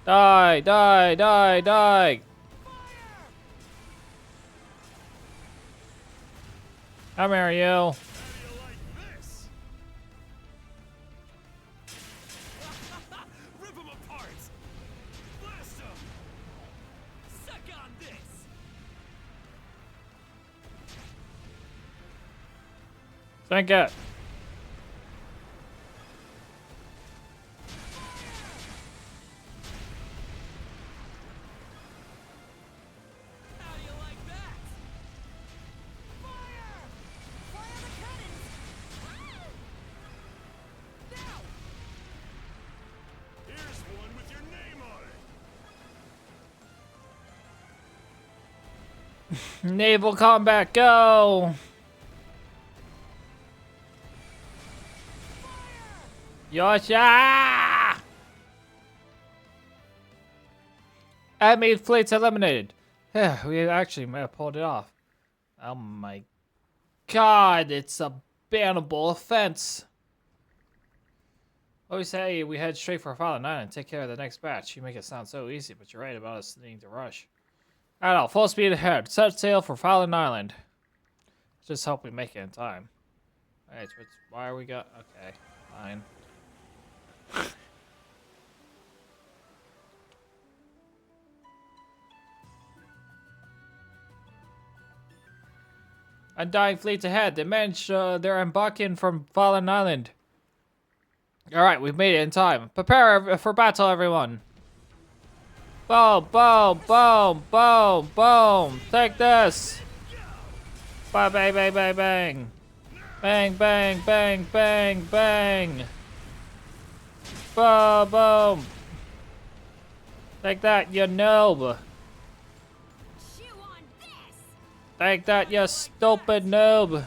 Die, die, die, die! Come here, you. Rip them apart! Blast them! Suck on this! Sink it. Here's one with your name on it. Naval combat, go! Yosha! Enemy fleets eliminated. Yeah, we actually may have pulled it off. Oh my god, it's a bannable offense. Always say we head straight for Fallen Island and take care of the next batch. You make it sound so easy, but you're right about us needing to rush. Alright, full speed ahead. Set sail for Fallen Island. Just hope we make it in time. Alright, so why are we got? Okay, fine. Undying fleets ahead. The men, they're embarking from Fallen Island. Alright, we've made it in time. Prepare for battle, everyone. Boom, boom, boom, boom, boom. Take this. Bang, bang, bang, bang, bang. Bang, bang, bang, bang, bang. Boom, boom. Take that, you noob. Take that, you stupid noob.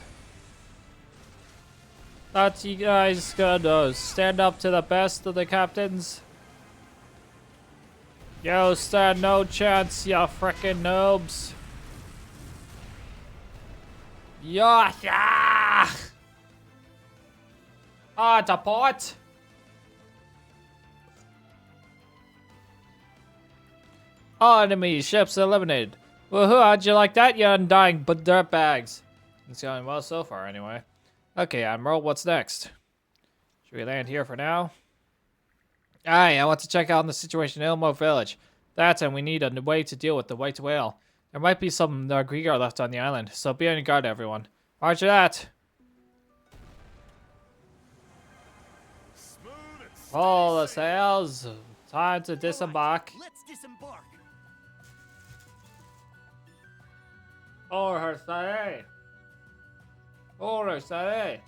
Thought you guys gonna stand up to the best of the captains? Yo, stand no chance, you frickin' noobs. Yeah. Ah, it's a port. All enemy ships eliminated. Woohoo, how'd you like that, you undying dirtbags? It's going well so far, anyway. Okay, Admiral, what's next? Should we land here for now? Aye, I want to check out the situation in Ilmo Village. That's and we need a way to deal with the white whale. There might be some Griegar left on the island, so be on your guard, everyone. Roger that. All the sails. Time to disembark. Let's disembark. Order, say. Order, say.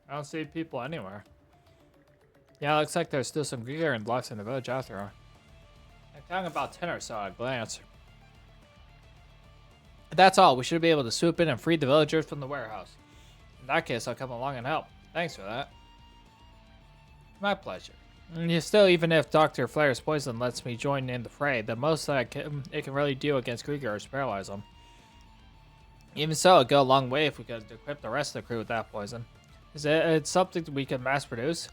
I don't see people anywhere. Yeah, looks like there's still some Griegar and blocks in the village after all. I'm counting about 10 or so at a glance. That's all. We should be able to swoop in and free the villagers from the warehouse. In that case, I'll come along and help. Thanks for that. My pleasure. Still, even if Dr. Flair's poison lets me join in the fray, the most that it can really do against Griegar is paralyze them. Even so, it'd go a long way if we could equip the rest of the crew with that poison. It's something we can mass produce.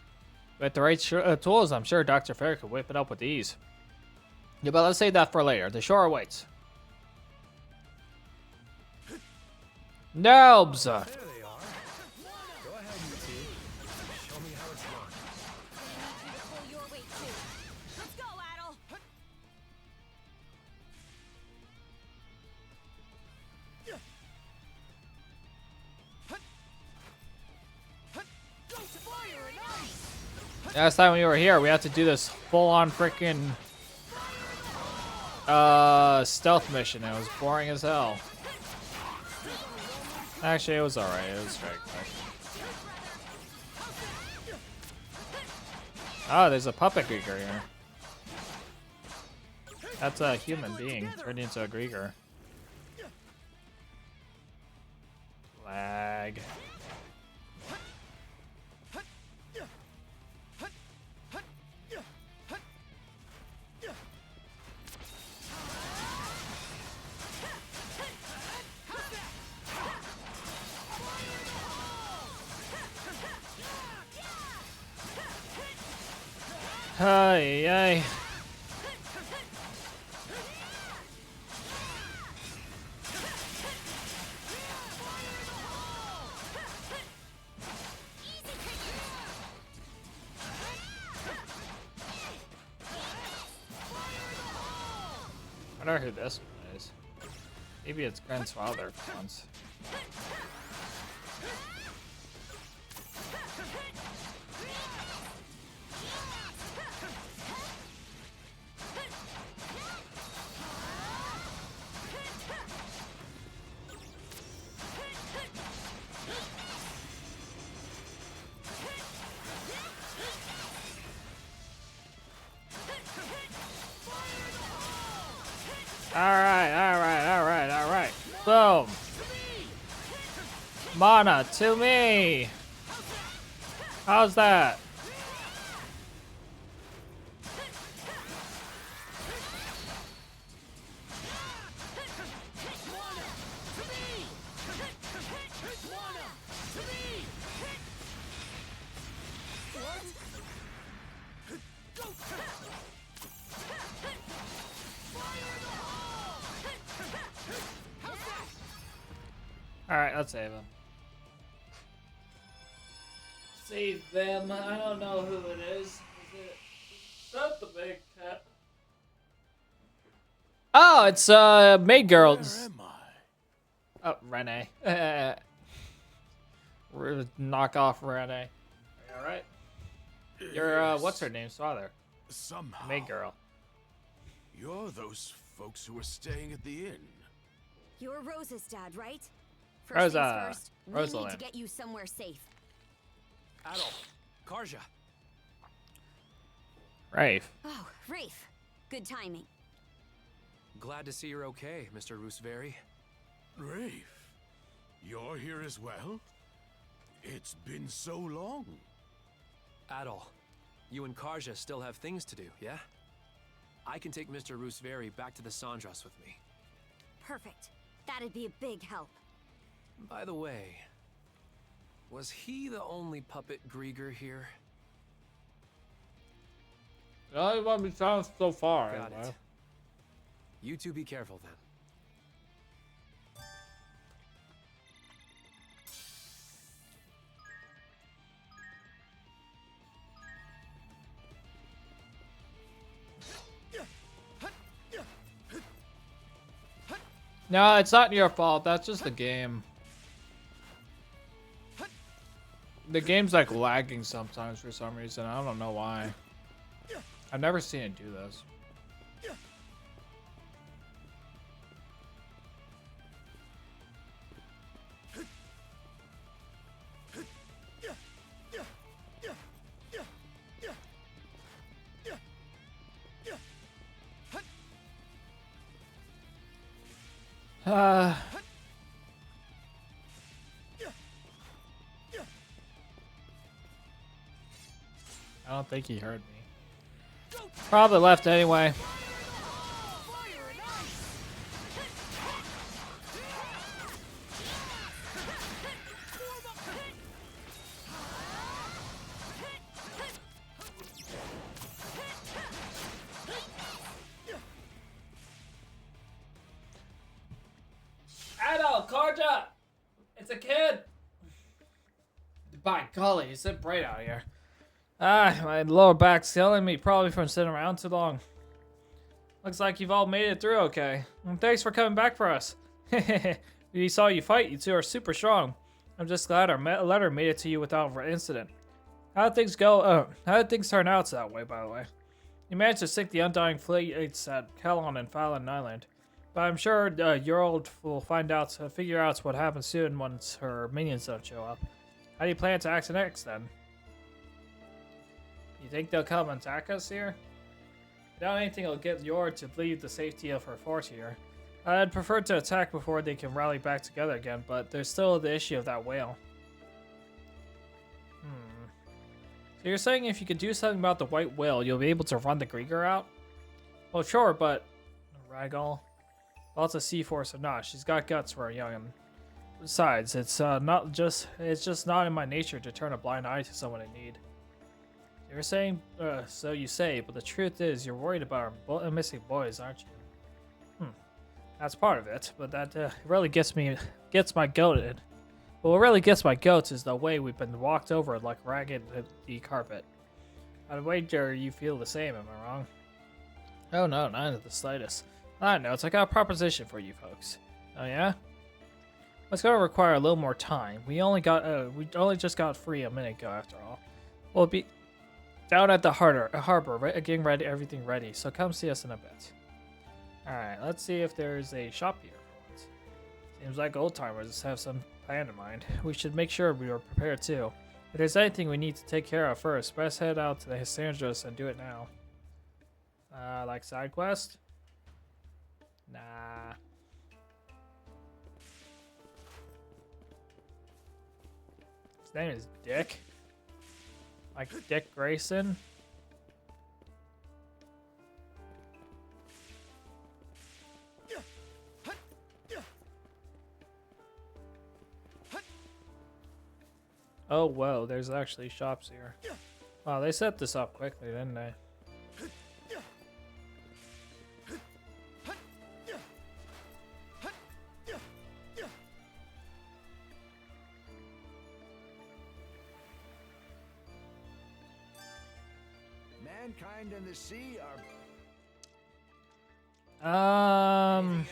With the right tools, I'm sure Dr. Flair could whip it up with ease. Yeah, but let's save that for later. The shore awaits. Noobs! There they are. Go ahead, you two. Show me how it's done. Pull your weight too. Let's go, Adel. Last time we were here, we had to do this full-on freaking stealth mission. It was boring as hell. Actually, it was alright. It was straight. Oh, there's a puppet Griegar here. That's a human being turned into a Griegar. Lag. Hey, hey. I wonder who this one is. Maybe it's Gren's father for once. Alright. Boom. Mana to me. How's that? Alright, let's save him. Save them. I don't know who it is. Is it not the big cat? Oh, it's Maid Girls. Where am I? Oh, Renee. We're knock off Renee. Alright. You're what's her name's father? Somehow. Maid Girl. You're those folks who are staying at the inn. You're Rosa's dad, right? First things first, we need to Rosalind. get you somewhere safe. Adolf, Karja. Rafe. Oh, Rafe. Good timing. Glad to see you're okay, Mr. Roosevary. Rafe, you're here as well? It's been so long. Adol, you and Karja still have things to do, yeah? I can take Mr. Roosevary back to the Sandras with me. Perfect. That'd be a big help. By the way, was he the only puppet Grieger here? Well, it won't be found so far. Got it. You two be careful then. No, it's not your fault. That's just the game. The game's like lagging sometimes for some reason. I don't know why. I've never seen it do this. I don't think he heard me. Probably left anyway. Adult, Karja! It's a kid! By golly, it's so bright out here. Ah, my lower back's killing me, probably from sitting around too long. Looks like you've all made it through okay. And thanks for coming back for us. We saw you fight, you two are super strong. I'm just glad our letter made it to you without incident. How did things go? How did things turn out that way, by the way? You managed to sink the Undying Fleets at Calon and Fallon Island. But I'm sure your old will figure out what happens soon once her minions don't show up. How do you plan to act next, then? You think they'll come and attack us here? I doubt anything will get Yor to leave the safety of her fort here. I'd prefer to attack before they can rally back together again, but there's still the issue of that whale. So you're saying if you could do something about the white whale, you'll be able to run the Grieger out? Well, sure, but... Ragdoll? Well, it's a C-Force or not. She's got guts for a youngin'. Besides, it's just not in my nature to turn a blind eye to someone in need. You're saying, so you say, but the truth is you're worried about our missing boys, aren't you? That's part of it, but that really gets my goat. But what really gets my goats is the way we've been walked over like ragged the carpet. I'd wager you feel the same, am I wrong? Oh no, not in the slightest. I know, I got a proposition for you folks. Oh yeah? It's gonna require a little more time. We only just got free a minute ago after all. We'll be down at the harbor, getting ready, everything ready, so come see us in a bit. Alright, let's see if there's a shop here for once. Seems like old timers have some plan in mind. We should make sure we are prepared too. If there's anything we need to take care of first, best head out to the Hysandros and do it now. Like side quest? Nah. His name is Dick. Like Dick Grayson. Oh, whoa, there's actually shops here. Wow, they set this up quickly, didn't they? Mankind and the sea are... Um.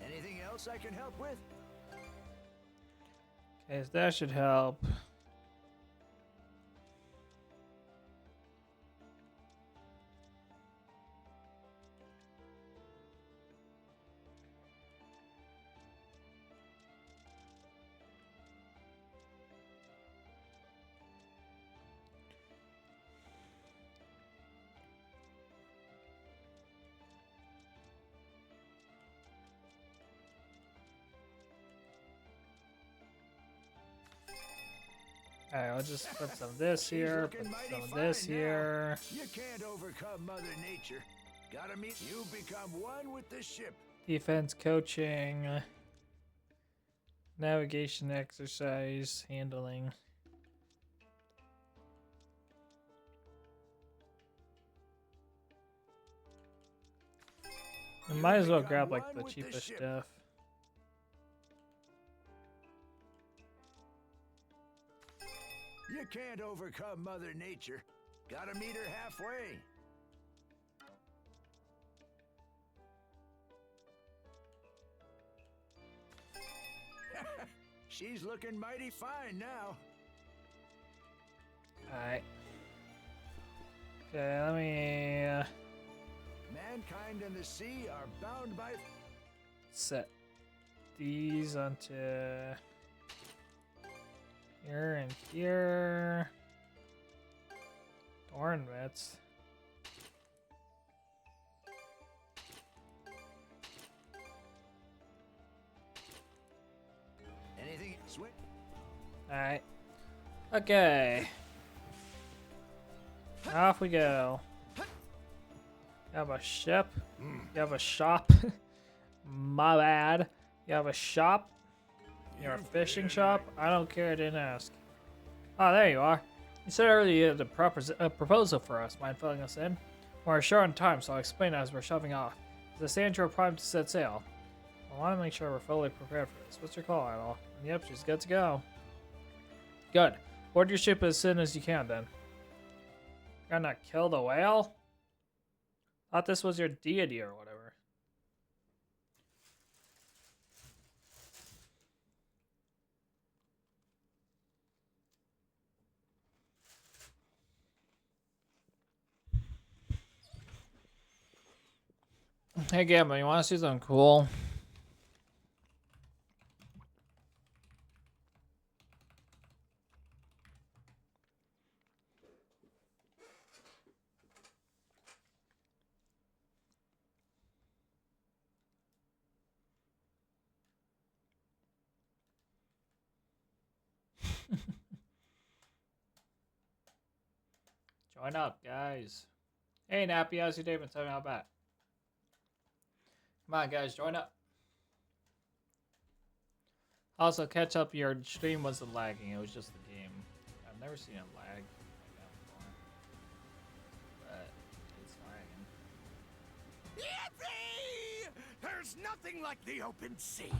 Anything else I can help with? Okay, so that should help. Alright, I'll just put some of this here, put some of this here. You can't overcome Mother Nature. Gotta meet you, become one with the ship. Defense coaching, navigation exercise, handling. I might as well grab like the cheapest stuff. You can't overcome Mother Nature. Gotta meet her halfway. She's looking mighty fine now. Alright. Okay, let me Mankind and the sea are bound by... set these onto here and here. Darn mitts. Anything sweet? Alright. Okay. Off we go. You have a ship. You have a shop. My bad. You have a shop. You're a fishing shop. I don't care. I didn't ask. Oh, there you are. You said earlier you had a proposal for us. Mind filling us in? We're short on time, so I'll explain as we're shoving off. Is the Sandro primed to set sail? I want to make sure we're fully prepared for this. What's your call, Idol? Yep, she's good to go. Good. Board your ship as soon as you can, then. Gonna kill the whale? Thought this was your deity or whatever. Hey Gambler, you want to see something cool? Join up, guys. Hey Nappy, how's your day been? Tell me how about. Come on, guys, join up. Also, catch up. Your stream wasn't lagging. It was just the game. I've never seen it lag like that before, but it's lagging. Yippee! There's nothing like the open sea.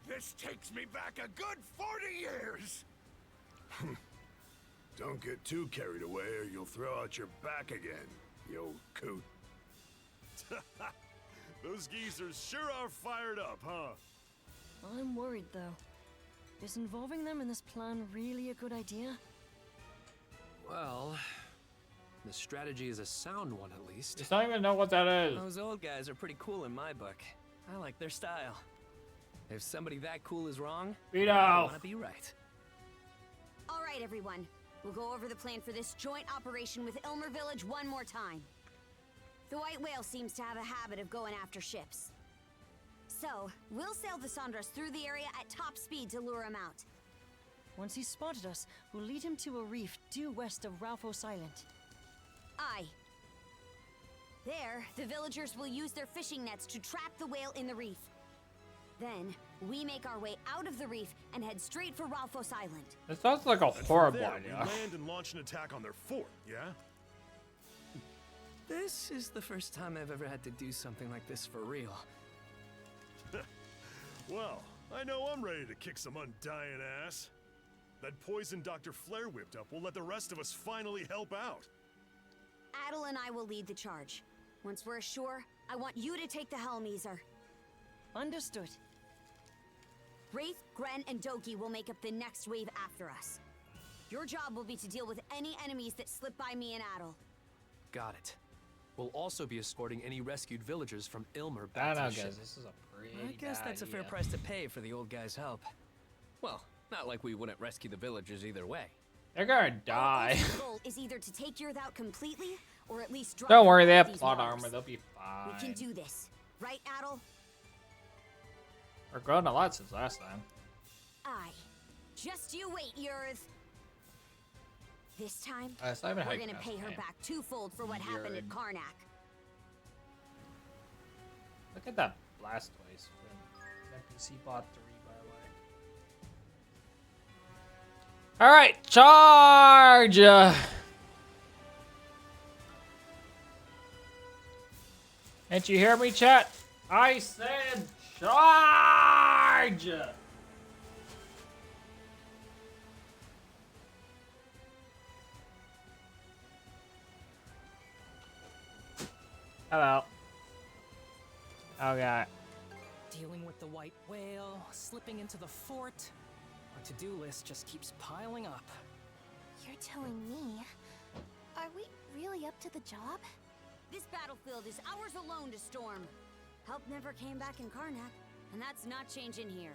This takes me back a good 40 years. Don't get too carried away or you'll throw out your back again, you old coot. Those geezers sure are fired up, huh? I'm worried, though. Is involving them in this plan really a good idea? Well, the strategy is a sound one at least. Just don't even know what that is. Those old guys are pretty cool in my book. I like their style. If somebody that cool is wrong, Vito. I want to be right. All right, everyone. We'll go over the plan for this joint operation with Ilmer Village one more time. The White Whale seems to have a habit of going after ships. So, we'll sail the Sandras through the area at top speed to lure him out. Once he's spotted us, we'll lead him to a reef due west of Ralphos Island. Aye. There, the villagers will use their fishing nets to trap the whale in the reef. Then, we make our way out of the reef and head straight for Ralphos Island. It sounds like a horrible We idea. land and launch an attack on their fort, yeah? This is the first time I've ever had to do something like this for real. Well, I know I'm ready to kick some undying ass. That poison Dr. Flare whipped up will let the rest of us finally help out. Adel and I will lead the charge. Once we're ashore, I want you to take the helm, Ezer. Understood. Wraith, Gren, and Doki will make up the next wave after us. Your job will be to deal with any enemies that slip by me and Adel. Got it. We'll also be escorting any rescued villagers from Ilmer back to the ship. Guys, this is a pretty I guess that's a fair price to pay for the old guy's help. Well, not like we wouldn't rescue the villagers either way. They're gonna die. Our goal is either to take yours out completely, or at least drop. Don't worry, they have these plot marks. armor. They'll be fine. We can do this, right, Adel? We're growing a lot since last time. Aye. Just you wait, yours. This time, Simon, we're gonna pay her back twofold for what happened at Karnak. Look at that Blastoise. NPC bot 3, by the way. Alright, charge! Can't you hear me, chat? I said charge! Hello. Okay. Dealing with the white whale, slipping into the fort. Our to-do list just keeps piling up. You're telling me? Are we really up to the job? This battlefield is ours alone to storm. Help never came back in Karnak, and that's not changing here.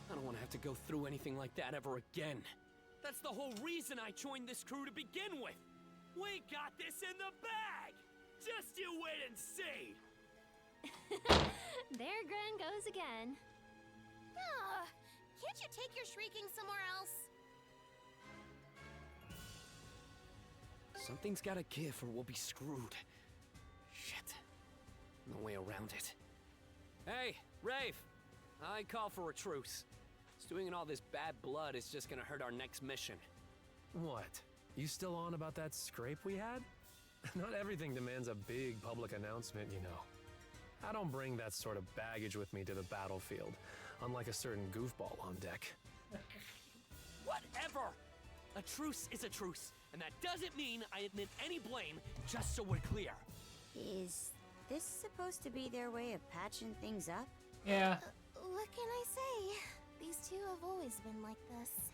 I don't want to have to go through anything like that ever again. That's the whole reason I joined this crew to begin with. We got this in the bag! Just you wait and see! There Gren goes again. Can't you take your shrieking somewhere else? Something's gotta give or we'll be screwed. Shit. No way around it. Hey, Rafe! I call for a truce. Stewing all this bad blood is just gonna hurt our next mission. What? You still on about that scrape we had? Not everything demands a big public announcement, you know. I don't bring that sort of baggage with me to the battlefield, unlike a certain goofball on deck. Whatever! A truce is a truce, and that doesn't mean I admit any blame, just so we're clear. Is this supposed to be their way of patching things up? Yeah. What can I say? These two have always been like this.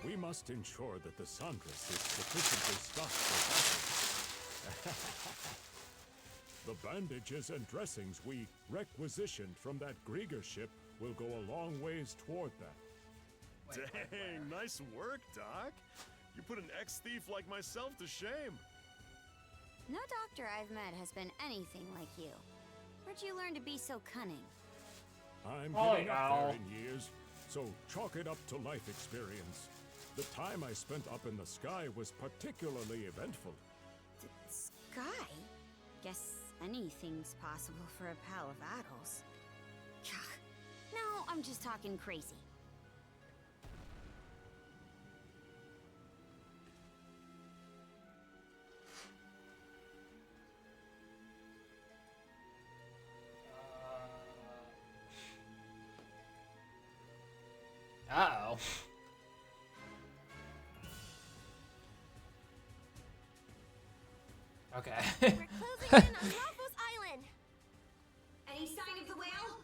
We must ensure that the Sandras is sufficiently stocked for battle. The bandages and dressings we requisitioned from that Grieger ship will go a long ways toward that. Dang, nice work, Doc. You put an ex-thief like myself to shame. No doctor I've met has been anything like you. Where'd you learn to be so cunning? I'm getting up there in years, so chalk it up to life experience. The time I spent up in the sky was particularly eventful. Sky? Guess anything's possible for a pal of Adel's. No, I'm just talking crazy. Uh-oh. Okay. We're closing in on Ralphos Island. Any sign of the whale?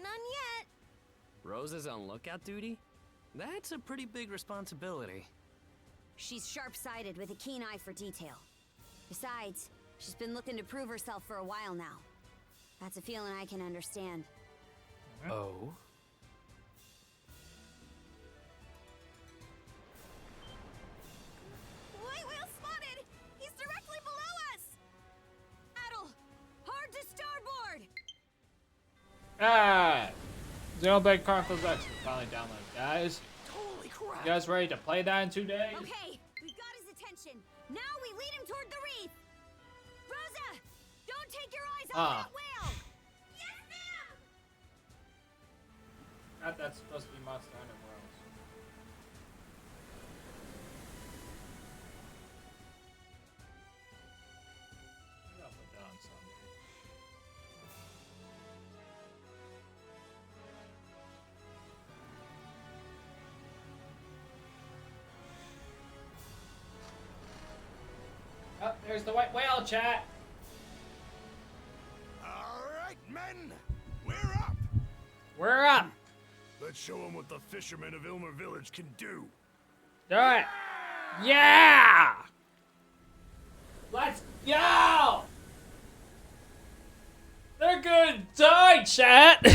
None yet. Rosa's on lookout duty? That's a pretty big responsibility. She's sharp-sighted with a keen eye for detail. Besides, she's been looking to prove herself for a while now. That's a feeling I can understand. Oh? White whale spotted! He's directly below us! Adel, hard to starboard! Ah! Xenoblade Chronicles X is finally downloaded, guys. Holy crap! You guys ready to play that in 2 days? Okay, we've got his attention. Now we lead him toward the reef. Rosa, don't take your eyes off that whale. Yes, ma'am. That's supposed to be Monster Hunter Worlds. There's the white whale, chat. All right, men, we're up. We're up. Let's show them what the fishermen of Ilmer Village can do. Do it. Yeah. Let's go. They're gonna die, chat.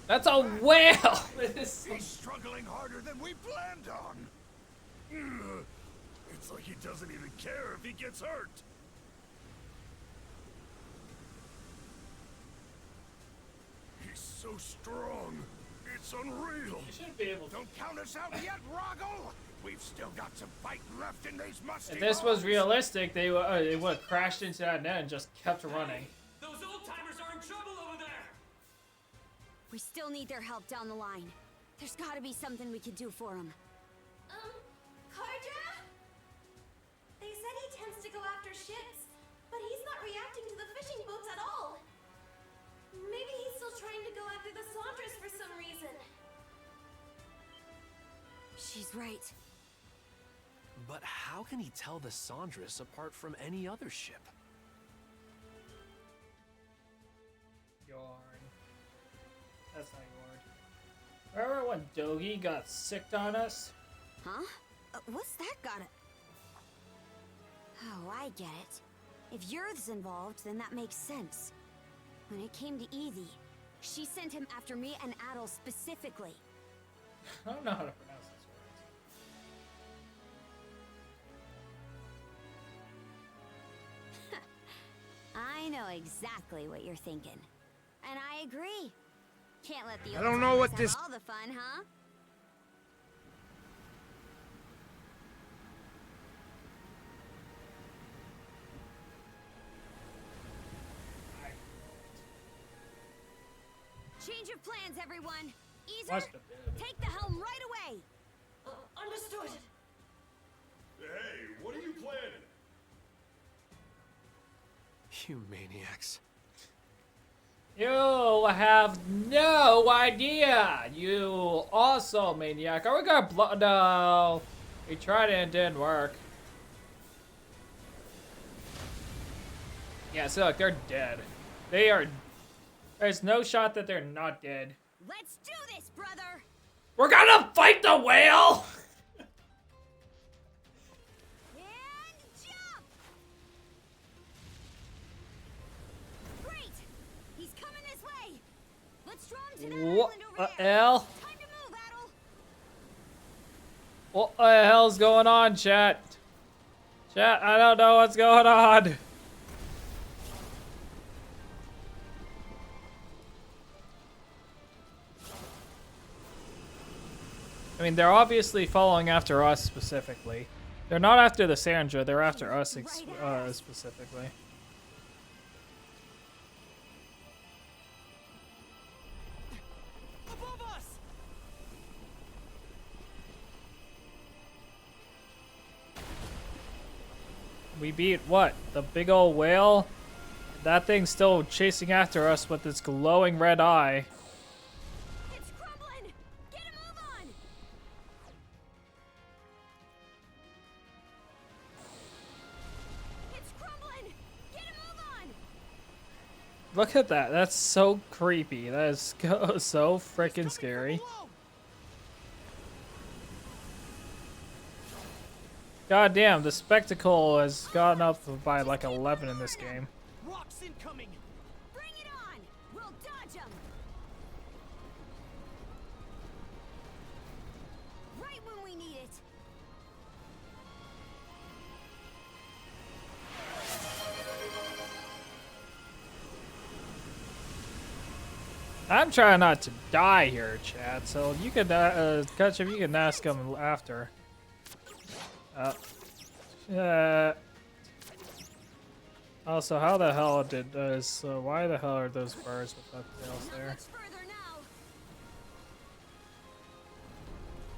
That's a whale. He's struggling harder than we planned on. It's like he doesn't even care if he gets hurt. He's so strong. It's unreal. You should be able to. Don't count us out yet, Roggle. We've still got some fight left in these musty If this was bones. realistic, they would have crashed into that net and just kept running. Those old-timers are in trouble over there! We still need their help down the line. There's gotta be something we could do for them. Karja? They said he tends to go after ships, but he's not reacting to the fishing boats at all. Maybe he's still trying to go after the Saunders for some reason. She's right. But how can he tell the Saunders apart from any other ship? Yarn. That's not yarn. Remember when Dogi got sicked on us? Huh? What's that got it? Oh, I get it. If Yurth's involved, then that makes sense. When it came to Evie, she sent him after me and Adel specifically. I don't know how to pronounce this word. I know exactly what you're thinking. And I agree. Can't let the I don't know what old-timers this- have all the fun, huh? Change of plans, everyone. Easer, take the helm right away. Understood. Hey, what are you planning? You maniacs. You have no idea. You also maniac. Are we gonna No. We tried it and it didn't work. Yeah, so look, they're dead. They are. There's no shot that they're not dead. Let's do this, brother. We're gonna fight the whale! And jump! Great! He's coming this way. Let's draw him to that What island over the there. hell? Time to move, Adel. What the hell's going on, chat? Chat, I don't know what's going on. I mean, they're obviously following after us specifically. They're not after the Sandra, they're after us specifically. Above us! We beat what? The big old whale? That thing's still chasing after us with its glowing red eye. It's crumbling. Get a move on. It's crumbling. Get a move on. Look at that. That's so creepy. That is so freaking scary. God damn, the spectacle has gotten up by like 11 in this game. Rocks incoming. Bring it on. We'll dodge him. Right when we need it. I'm trying not to die here, chat. So you can, Ketchup, you can ask him after. Also, how the hell did why the hell are those birds with tails there?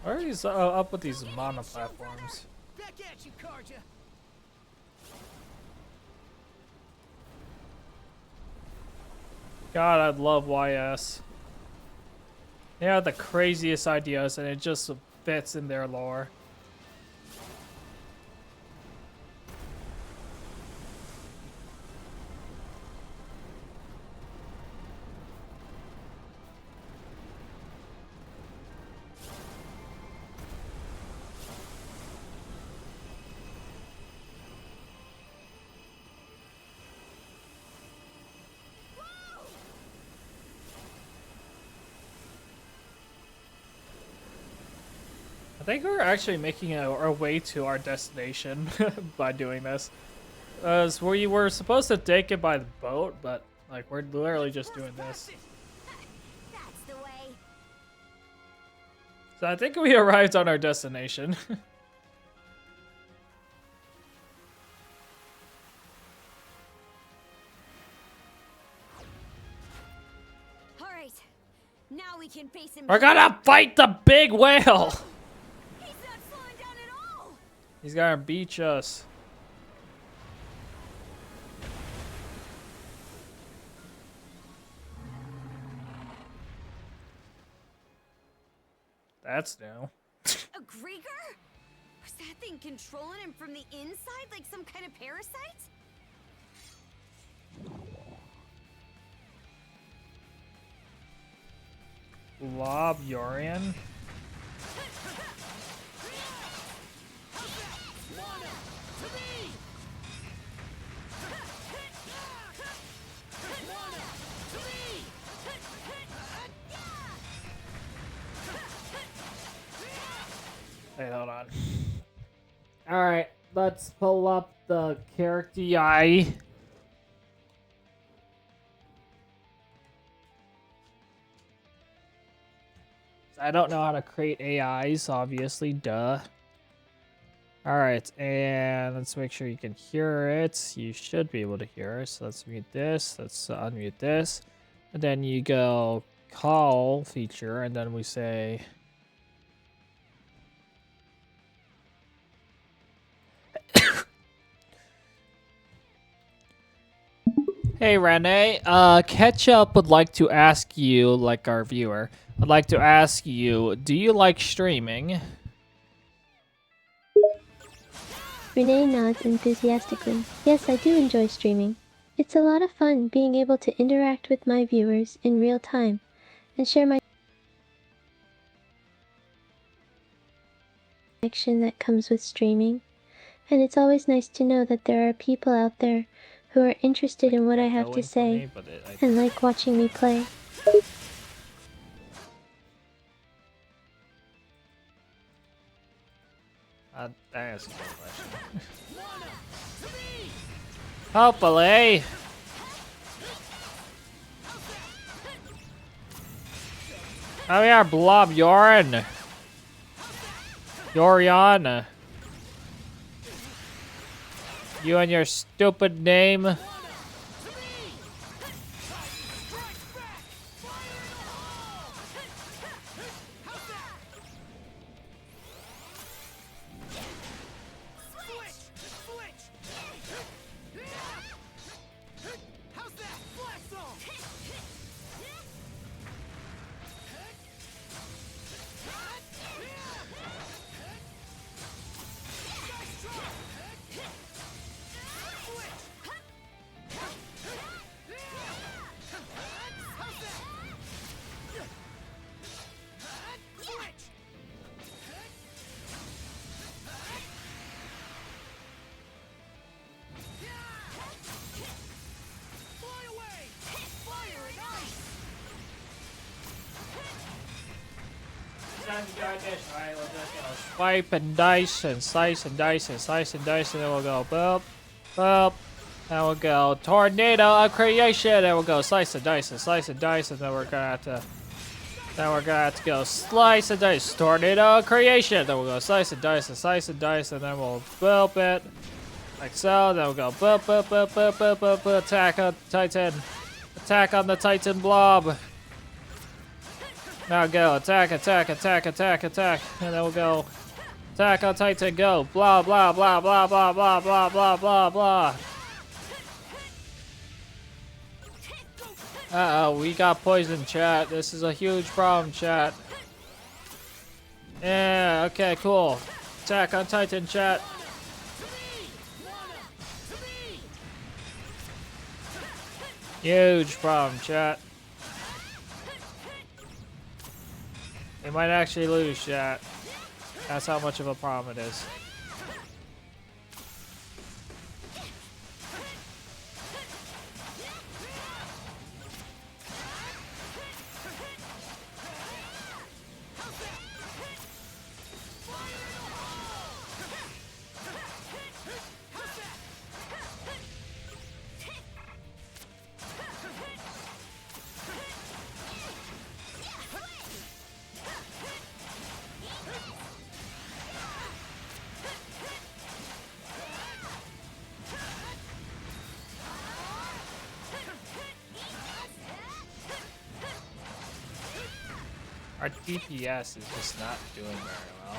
Why are these up with these mono platforms? Back at you, Karja. God, I'd love YS. They have the craziest ideas, and it just fits in their lore. I think we're actually making our way to our destination by doing this. As we were supposed to take it by the boat, but like we're literally just doing this. That's the way. So I think we arrived on our destination. All right, now we can face him. We're gonna fight the big whale. He's not slowing down at all. He's gonna beach us. That's new. A Grieger? Was that thing controlling him from the inside like some kind of parasite? Lob Yorian. Wait, hold on. Alright, let's pull up the character UI. I don't know how to create AIs, obviously, duh. Alright, and let's make sure you can hear it. You should be able to hear it. So let's mute this, let's unmute this. And then you go call feature, and then we say... Hey Renee, Ketchup would like to ask you, like our viewer, I'd like to ask you, do you like streaming? Renee nods enthusiastically. Yes, I do enjoy streaming. It's a lot of fun being able to interact with my viewers in real time and share my connection that comes with streaming. And it's always nice to know that there are people out there who are interested in what I have to say and like watching me play. That is a good question. Hopefully. Oh yeah, Blob Yorin. Yoriana. You and your stupid name. Alright, we'll just go swipe and dice and slice and dice and slice and dice, and then we'll go boop, boop. Then we'll go tornado of creation, and we'll go slice and dice and slice and dice, and then we're gonna have to go slice and dice, tornado of creation. Then we'll go slice and dice and slice and dice, and then we'll boop it like so. Then we'll go boop, boop, boop, boop, boop, boop, boop. Attack on Titan, attack on the Titan blob. Now go, attack, attack, attack, attack, attack, and then we'll go, attack on Titan, go, blah, blah, blah, blah, blah, blah, blah, blah, blah, blah. Uh-oh, we got poison, chat. This is a huge problem, chat. Yeah, okay, cool. Attack on Titan, chat. Huge problem, chat. They might actually lose, chat. That's how much of a problem it is. Our DPS is just not doing very well.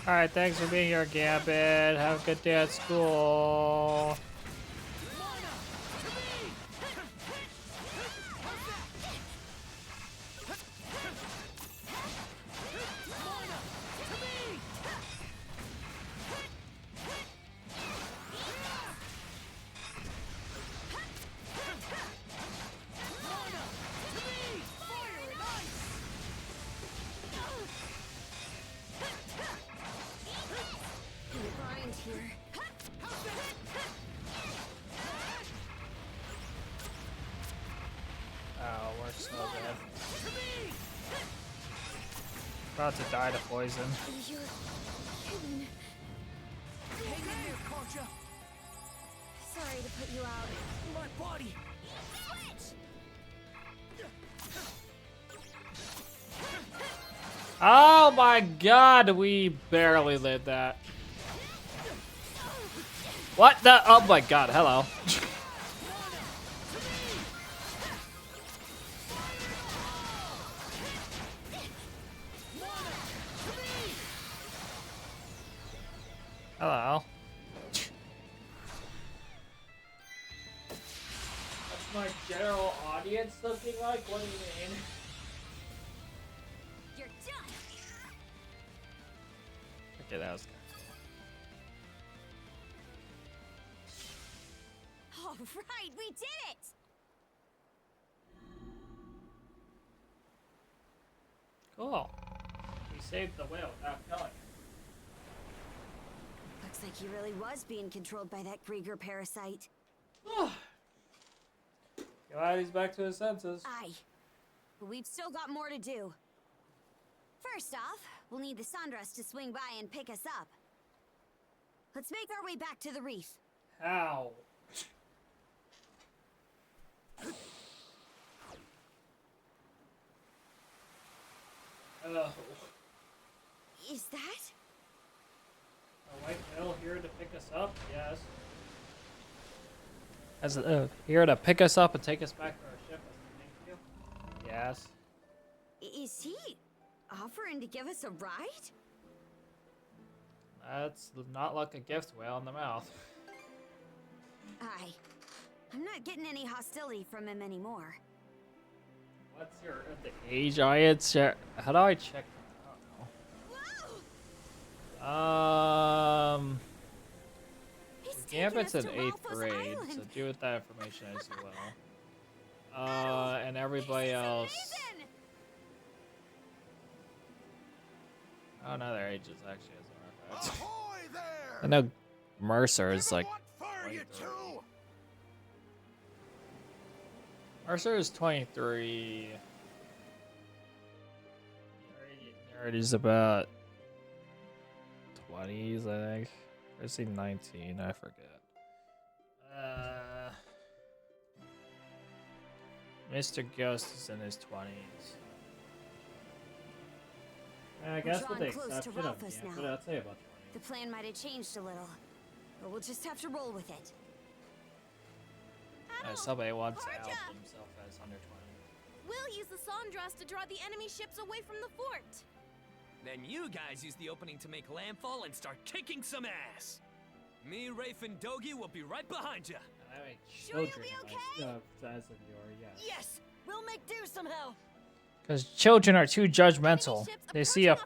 Alright, thanks for being here, Gambit. Have a good day at school. Oh, we're so bad. About to die to poison. You're kidding. Hang in there, Concha. Sorry to put you out. My body. Switch! Oh my god, we barely lived that. What the? Oh my god, hello. Hello. What's my general audience looking like? What do you mean? You're done! Okay, that was good. All right, we did it! Cool. We saved the whale without killing it. Looks like he really was being controlled by that Krieger parasite. Glad he's back to his senses. Aye. But we've still got more to do. First off, we'll need the Sandras to swing by and pick us up. Let's make our way back to the reef. How? Oh. Is that? A white whale here to pick us up? Yes. As here to pick us up and take us back to our ship. Thank you. Yes. Is he offering to give us a ride? That's not like a gift whale in the mouth. Aye. I'm not getting any hostility from him anymore. What's your the age giants? How do I check that? I don't know. Gambit's in 8th grade, so do with that information as you will. And everybody else. I don't know their ages actually, as a matter of fact. I know Mercer is like. 23. Mercer is 23. Nerd is about 20s, I think. Or is he 19? I forget. Mr. Ghost is in his 20s. I guess with the exception of but I'd say about 20. The plan might have changed a little, but we'll just have to roll with it. Somebody wants to out himself as under 20. We'll use the Sondras to draw the enemy ships away from the fort. Then you guys use the opening to make landfall and start kicking some ass. Me, Rafe, and Dogi will be right behind you. Sure you'll be okay? Yes, we'll make do somehow. Because children are too judgmental. They see a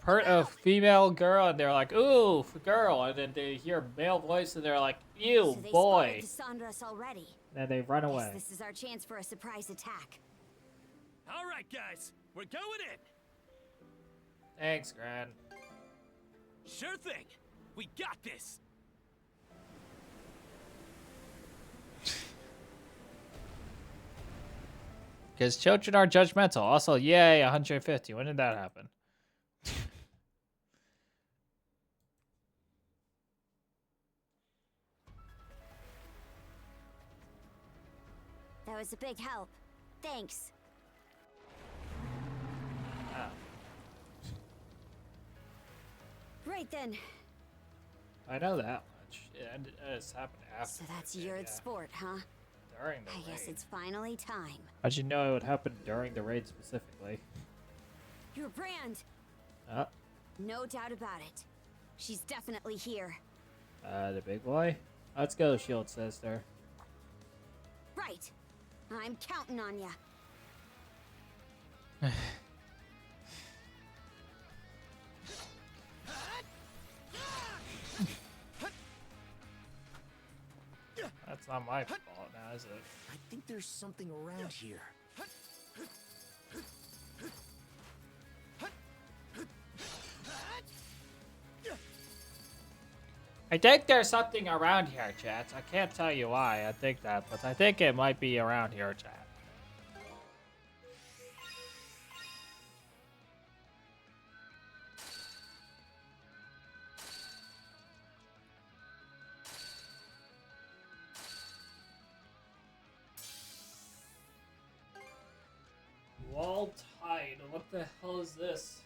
female girl and they're like, ooh, girl. And then they hear a male voice and they're like, ew, So boy. they spotted the Sondras already. Then they run away. Guess this is our chance for a surprise attack. All right, guys, we're going in. Thanks, Gran. Sure thing. We got this. Because children are judgmental. Also, yay, 150. When did that happen? That was a big help. Thanks. Oh. Right then. I know that much. It's happened after. So that's Yurd's sport, huh? During the I guess raid. it's finally time. How'd you know it would happen during the raid specifically? Your brand. No doubt about it. She's definitely here. The big boy? Let's go, Shield Sister. Right. I'm counting on ya. That's not my fault now, is it? I think there's something around here. I think there's something around here, chat. I can't tell you why I think that, but I think it might be around here, chat. Wall Tide. What the hell is this?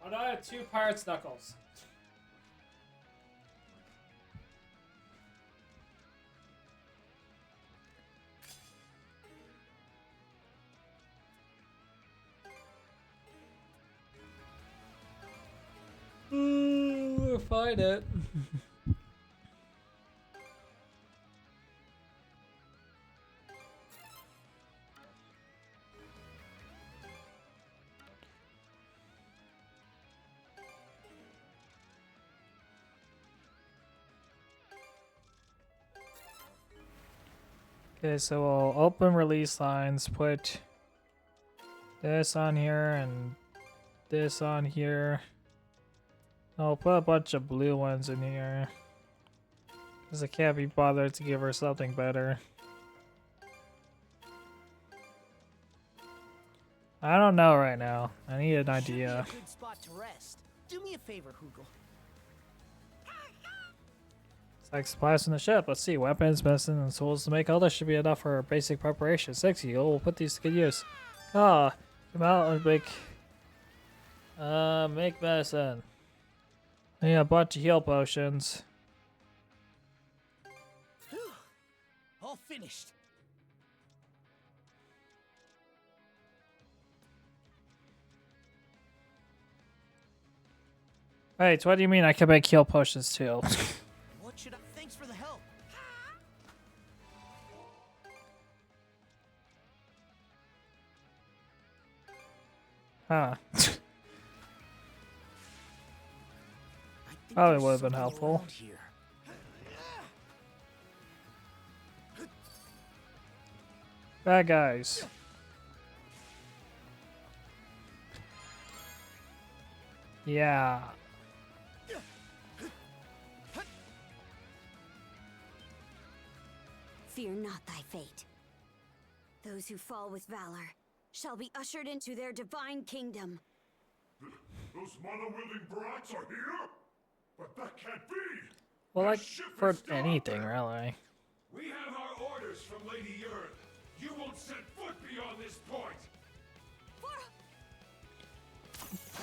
Oh no, I have 2 Pirate's Knuckles. We'll find it. Okay, so we'll open release lines, put this on here and this on here. I'll put a bunch of blue ones in here. Because I can't be bothered to give her something better. I don't know right now. I need an idea. Good spot to rest. Do me a favor, Hoogle. It's like supplies from the ship. Let's see. Weapons, medicine, and tools to make all this should be enough for basic preparation. 60. Oh, we'll put these to good use. Ah, come out and make medicine. I need a bunch of heal potions. All finished. Wait, what do you mean I can make heal potions too? What should I? Thanks for the help. Huh. Probably would have been helpful. Bad guys. Yeah. Fear not thy fate. Those who fall with valor shall be ushered into their divine kingdom. Those mono-wielding brats are here? But that can't be! Well, That like, ship for is still out anything, there. really. We have our orders from Lady Earth. You won't set foot beyond this point.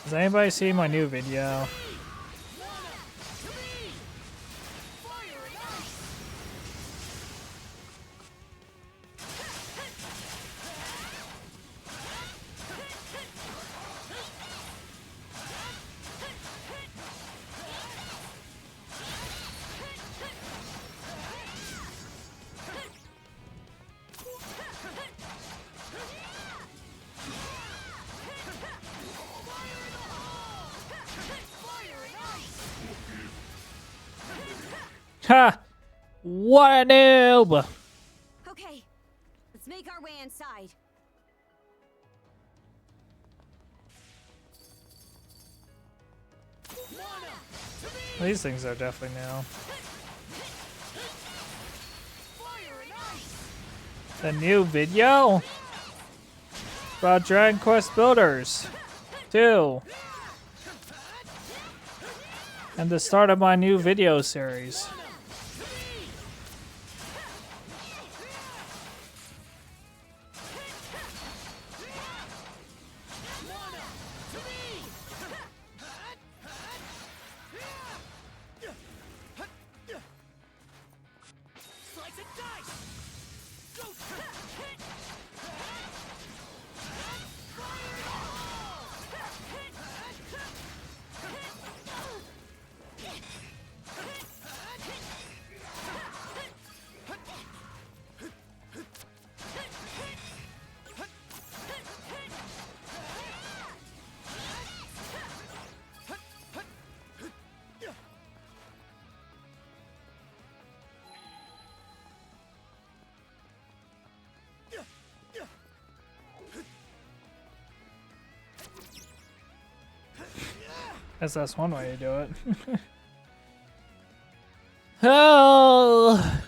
Has anybody seen my new video? Ha! What a noob! Okay, let's make our way inside. These things are definitely new. The new video about Dragon Quest Builders 2. And the start of my new video series. Guess that's one way to do it. Oh!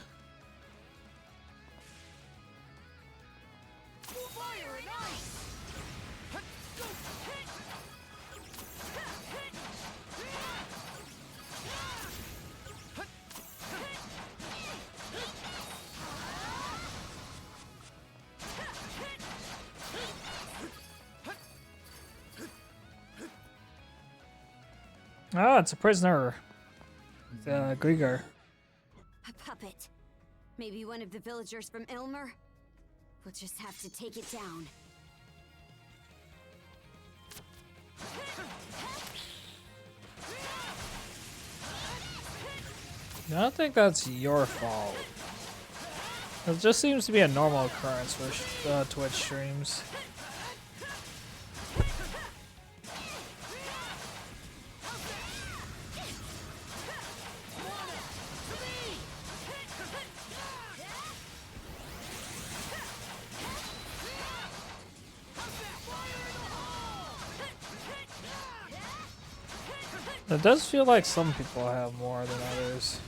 Oh, it's a prisoner. It's Grieger. A puppet. Maybe one of the villagers from Ilmer? We'll just have to take it down. I don't think that's your fault. It just seems to be a normal occurrence for Twitch streams. It does feel like some people have more than others.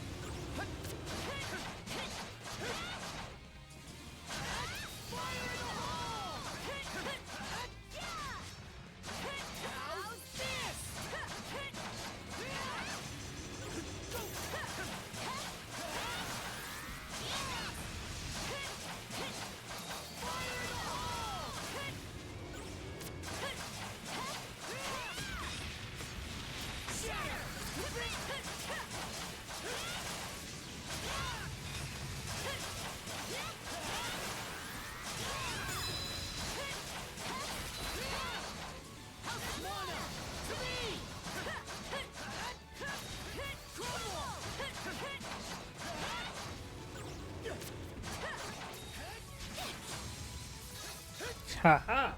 Haha.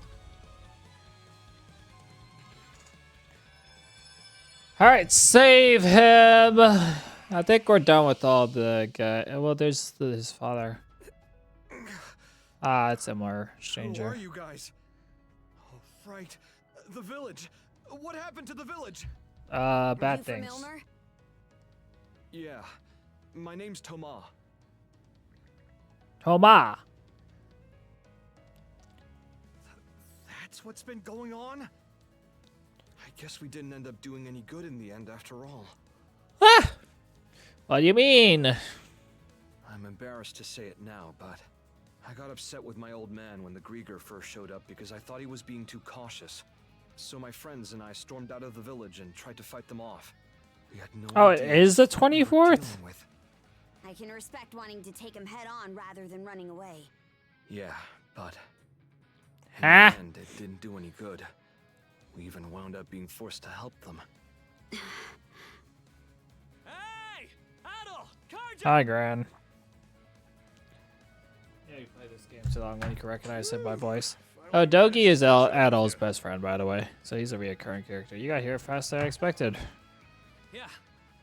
All right, save him. I think we're done with all the guy. Well, there's his father. Ah, it's a more stranger. Who are you guys? Oh, right. The village. What happened to the village? Bad things. Yeah. My name's Thomas. Toma. that's what's been going on? I guess we didn't end up doing any good in the end after all. Ah! What do you mean? I'm embarrassed to say it now, but I got upset with my old man when the Grieger first showed up because I thought he was being too cautious. So my friends and I stormed out of the village and tried to fight them off. We had no Oh, it idea is the what we were 24th? dealing with. I can respect wanting to take him head on rather than running away. Yeah, but in Huh? the end, it didn't do any good. We even wound up being forced to help them. Hi, Gran. Yeah, you played this game so long when you can recognize him by voice. Oh, Dogi is Adol's best friend, by the way. So he's a reoccurring character. You got here faster than I expected. Yeah,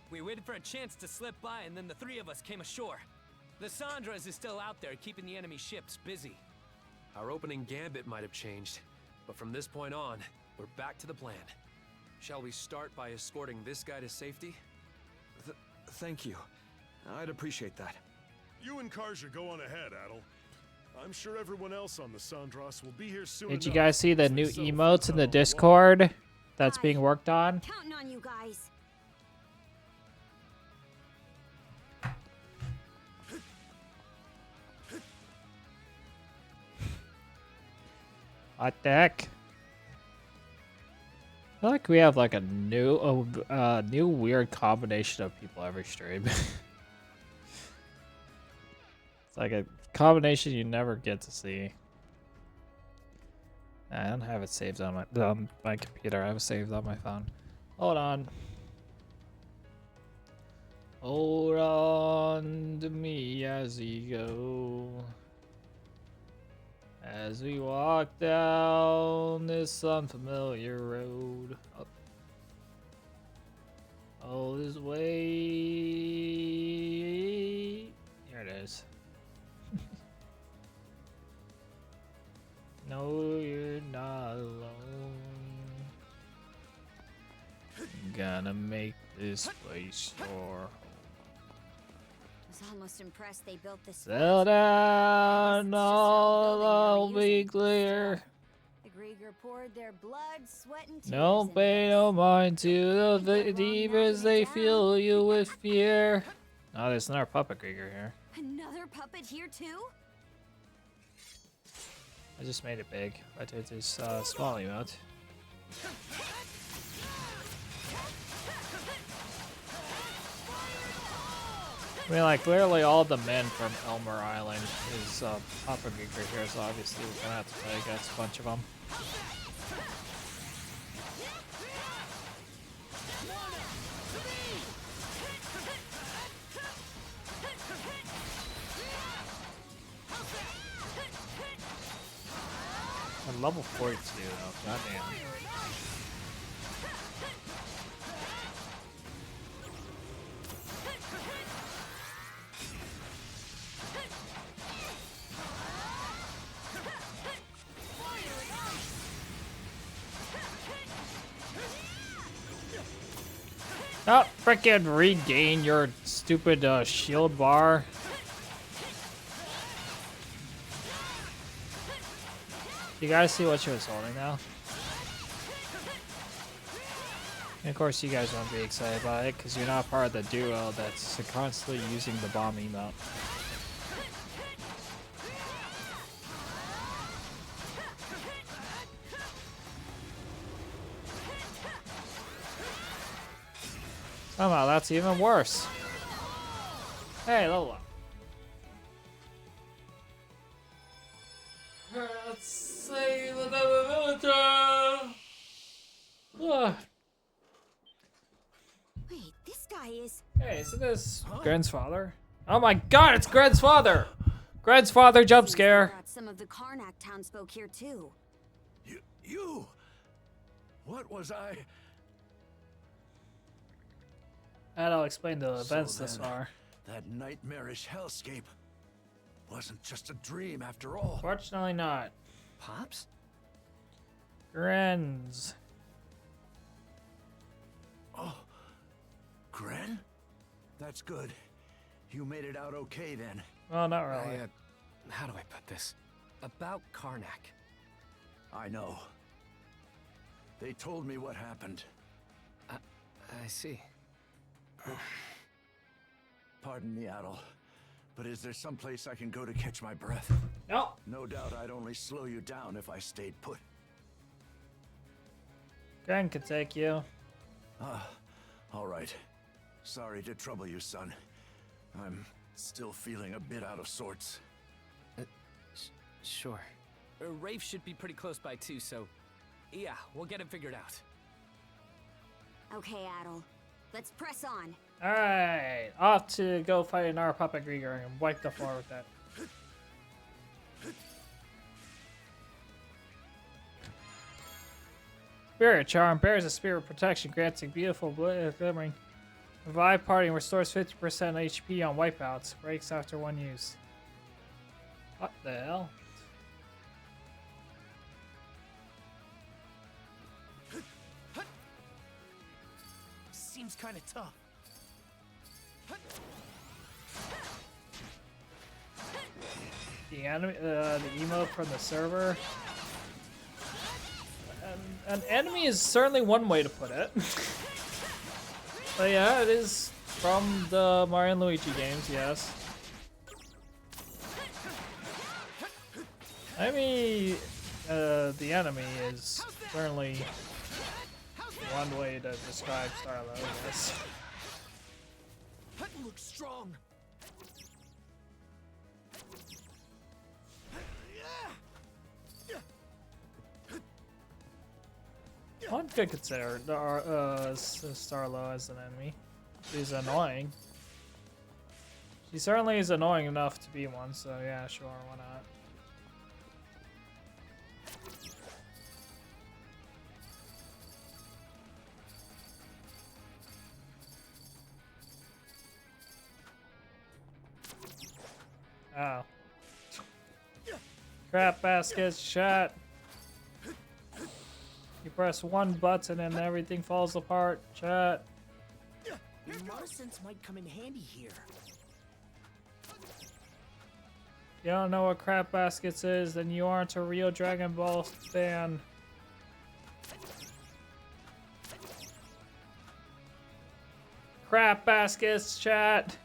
we waited for a chance to slip by, and then the three of us came ashore. The Sandras is still out there, keeping the enemy ships busy. Our opening gambit might have changed, but from this point on, we're back to the plan. Shall we start by escorting this guy to safety? Thank you. I'd appreciate that. You and Karja go on ahead, Adel. I'm sure everyone else on the Sandras will be here soon. Did you enough, guys see the as they new settle emotes things in out the on the wall. Discord that's being worked on? Counting on you guys. What the heck? I feel like we have like a new weird combination of people every stream. It's like a combination you never get to see. I don't have it saved on my computer. I have it saved on my phone. Hold on. Hold on to me as we go. As we walk down this unfamiliar road. Oh, this way. Here it is. No, you're not alone. Gonna make this place your home. I was almost impressed they built this. Settle down, all will be clear. The Grieger poured their blood, sweat, and tears. No pay no mind to the demons, they fill you with fear. Oh, there's another puppet Grieger here. Another puppet here too? I just made it big. I did this small emote. I mean, like, literally all the men from Elmer Island is puppet Grieger here, so obviously we're gonna have to play against a bunch of them. I'm level 42 though, goddamn. Oh, frickin' regain your stupid shield bar. You guys see what she was holding now? And of course you guys won't be excited about it because you're not part of the duo that's constantly using the bomb emote. Somehow that's even worse. Hey, Lola. Let's save another villager. Wait, this guy is. Hey, isn't this Gren's father? Oh my god, it's Gren's father! Gren's father jump scare. Brought some of the Karnak townsfolk here too. You? What was I? And I'll explain the So events this then, far. That nightmarish hellscape wasn't just a dream after all. Fortunately not. Pops? Gren's. Oh, Gren? That's good. You made it out okay then. Well, not really. How do I put this? About Karnak. I know. They told me what happened. I see. Pardon me, Adol, but is there some place I can go to catch my breath? No. No doubt I'd only slow you down if I stayed put. Gren could take you. All right. Sorry to trouble you, son. I'm still feeling a bit out of sorts. Sure. Rafe should be pretty close by too, so yeah, we'll get him figured out. Okay, Adol. Let's press on. Alright, off to go fight an Papa Grieger and wipe the floor with that. Spirit Charm bears a spirit protection, granting beautiful glimmering. Revive party and restores 50% HP on wipeouts. Breaks after one use. What the hell? Seems kind of tough. The enemy, the emote from the server. An enemy is certainly one way to put it. But yeah, it is from the Mario and Luigi games, yes. I mean, the enemy is certainly one way to describe Starlo, yes. Looks strong. One could consider Starlo as an enemy. She's annoying. She certainly is annoying enough to be one, so yeah, sure, why not? Oh. Crap baskets shot. You press one button and everything falls apart. Chat. Your Marsense might come in handy here. You don't know what crap baskets is, then you aren't a real Dragon Ball fan. Crap baskets, chat.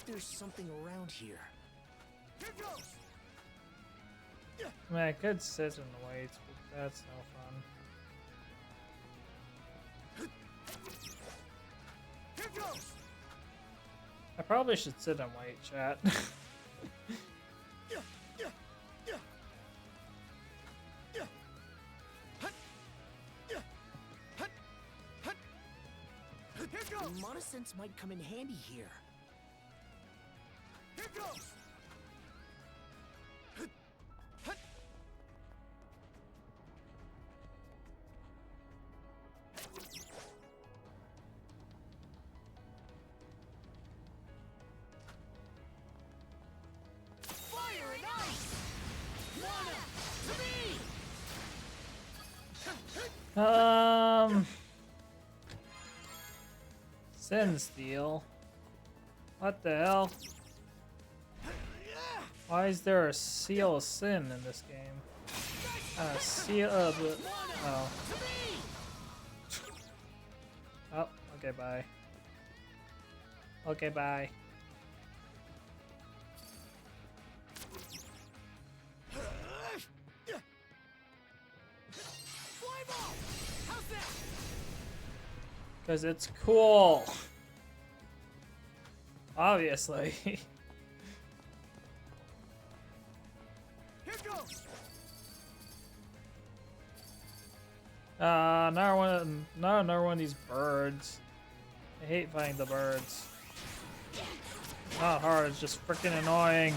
There's something around here. Here goes. I mean, I could sit and wait, but that's no fun. Here goes. I probably should sit and wait, chat. Monosense might come in handy here. Here goes! Fire and ice! Mana, to me! Sin Steel. What the hell? Why is there a seal of sin in this game? Seal of oh. Oh, okay, bye. Okay, bye. Because it's cool. Obviously. Here goes. Another one of these birds. I hate fighting the birds. Not hard, it's just freaking annoying.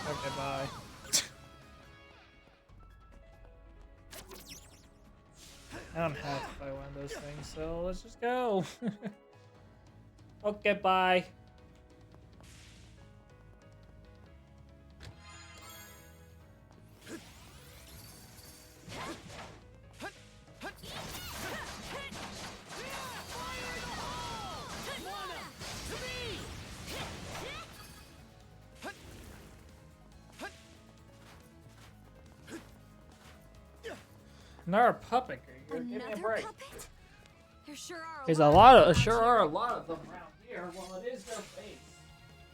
Okay, bye. I don't have to buy one of those things, so let's just go. Okay, bye. Another puppet. Give me a break. Puppet? There sure are There's a lot of them around here. Well, it is their base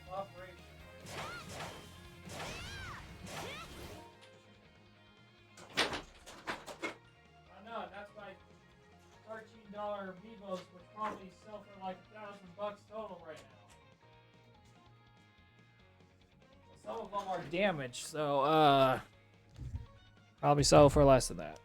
of operation. I know, that's why $13 Amiibos would probably sell for like $1,000 total right now. Some of them are damaged, so probably sell for less than that.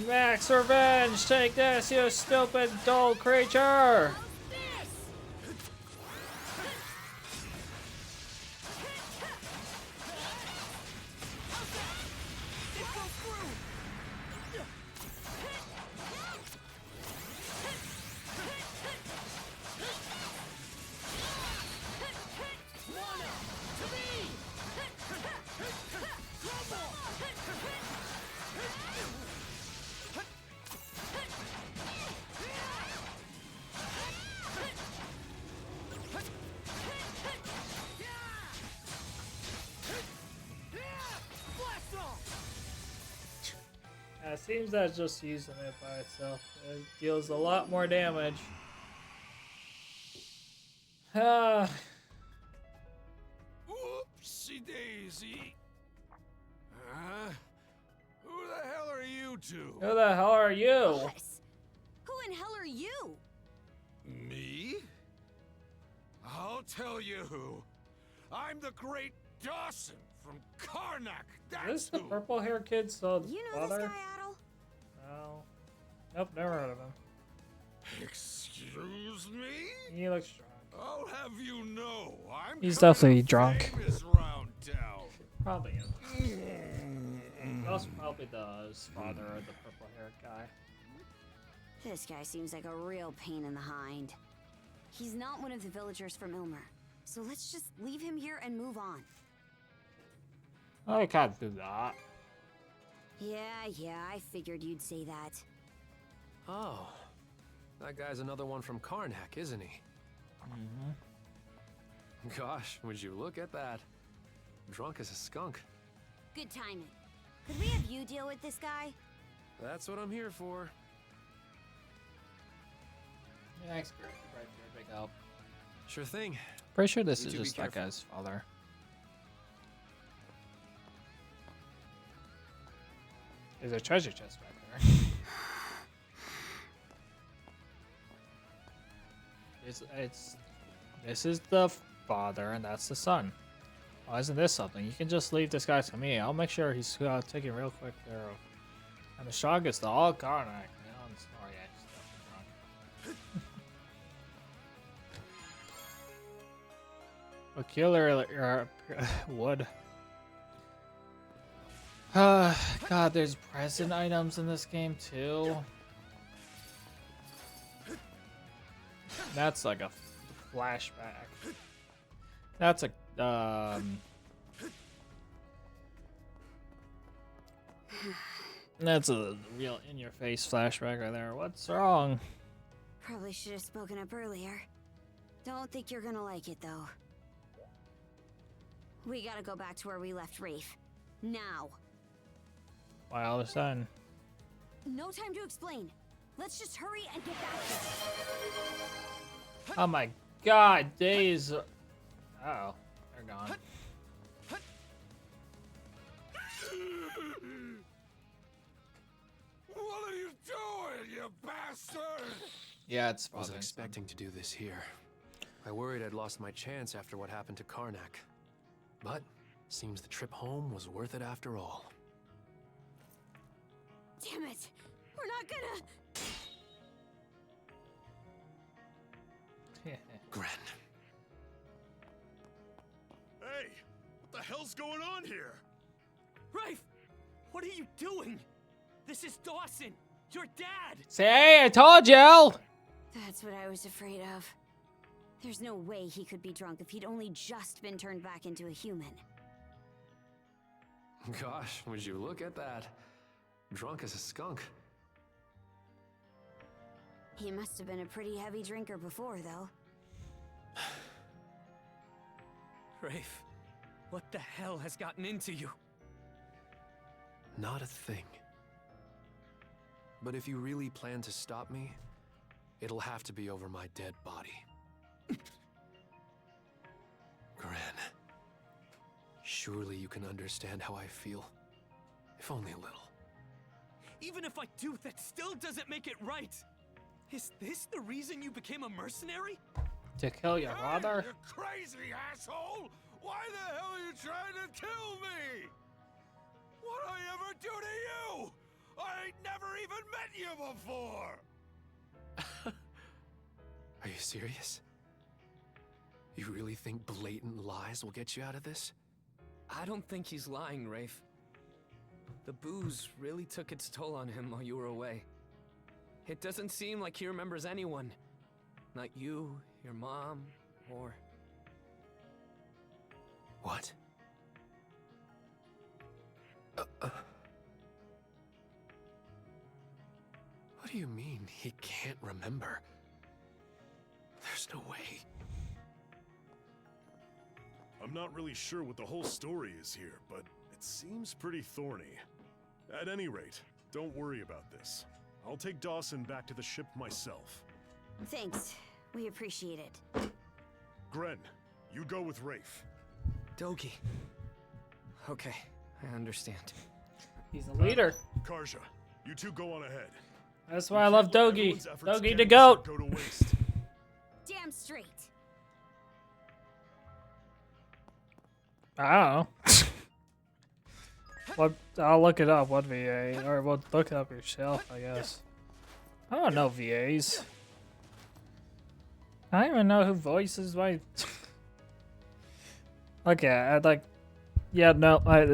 Max Revenge, take this, you stupid dull creature! It seems that just using it by itself it deals a lot more damage. Whoopsie daisy. Who the hell are you two? Who the hell are you? Us? Who in hell are you? Me? I'll tell you who. I'm the great Dawson from Karnak. Is this the purple hair kid so the You know father? this guy, Adel? No. Nope, never heard of him. Excuse me? He looks drunk. I'll have you know, He's definitely drunk. round town. Probably is. That's probably the father of the purple haired guy. This guy seems like a real pain in the hind. He's not one of the villagers from Ilmer, so let's just leave him here and move on. I can't do that. Yeah, I figured you'd say that. Oh, that guy's another one from Karnak, isn't he? Gosh, would you look at that. Drunk as a skunk. Good timing. Could we have you deal with this guy? That's what I'm here for. Thanks, Greg. Right there, big help. Sure thing. Pretty sure this You is two be just that careful. guy's father. There's a treasure chest back there. This is the father and that's the son. Why isn't this something? You can just leave this guy to me. I'll make sure he's taken real quick care of. And the strongest of all Karnak. I'm sorry, I just got drunk. Peculiar wood. God, there's present items in this game too. That's like a flashback. That's a that's a real in-your-face flashback right there. What's wrong? Probably should have spoken up earlier. Don't think you're gonna like it, though. We gotta go back to where we left Rafe. Now. Why all of a sudden? No time to explain. Let's just hurry and get back there. Oh my god, days. Uh-oh, they're gone. What are you doing, you bastard? Yeah, it's I wasn't expecting to do this here. I worried I'd lost my chance after what happened to Karnak. But seems the trip home was worth it after all. Damn it! We're not gonna... Gren. Hey, what the hell's going on here? Rafe! What are you doing? This is Dawson, your dad! Say, hey, I told you! That's what I was afraid of. There's no way he could be drunk if he'd only just been turned back into a human. Gosh, would you look at that? Drunk as a skunk. He must have been a pretty heavy drinker before, though. Rafe, what the hell has gotten into you? Not a thing. But if you really plan to stop me, it'll have to be over my dead body. Gran, surely you can understand how I feel. If only a little. Even if I do, that still doesn't make it right. Is this the reason you became a mercenary? To kill your father? You crazy asshole! Why the hell are you trying to kill me? What'd I ever do to you? I ain't never even met you before! Are you serious? You really think blatant lies will get you out of this? I don't think he's lying, Rafe. The booze really took its toll on him while you were away. It doesn't seem like he remembers anyone. Not you, your mom, or... What? What do you mean he can't remember? There's no way. I'm not really sure what the whole story is here, but it seems pretty thorny. At any rate, don't worry about this. I'll take Dawson back to the ship myself. Thanks. We appreciate it. Gren, you go with Rafe. Dogi. Okay, I understand. He's the leader. Karja, you two go on ahead. That's why I love Dogi. Dogi the goat. Go to waste. Damn straight. I don't know. What? I'll look it up. What VA? Or we'll look it up yourself, I guess. I don't know VAs. I don't even know who voices my. Okay, I'd like. Yeah, no, I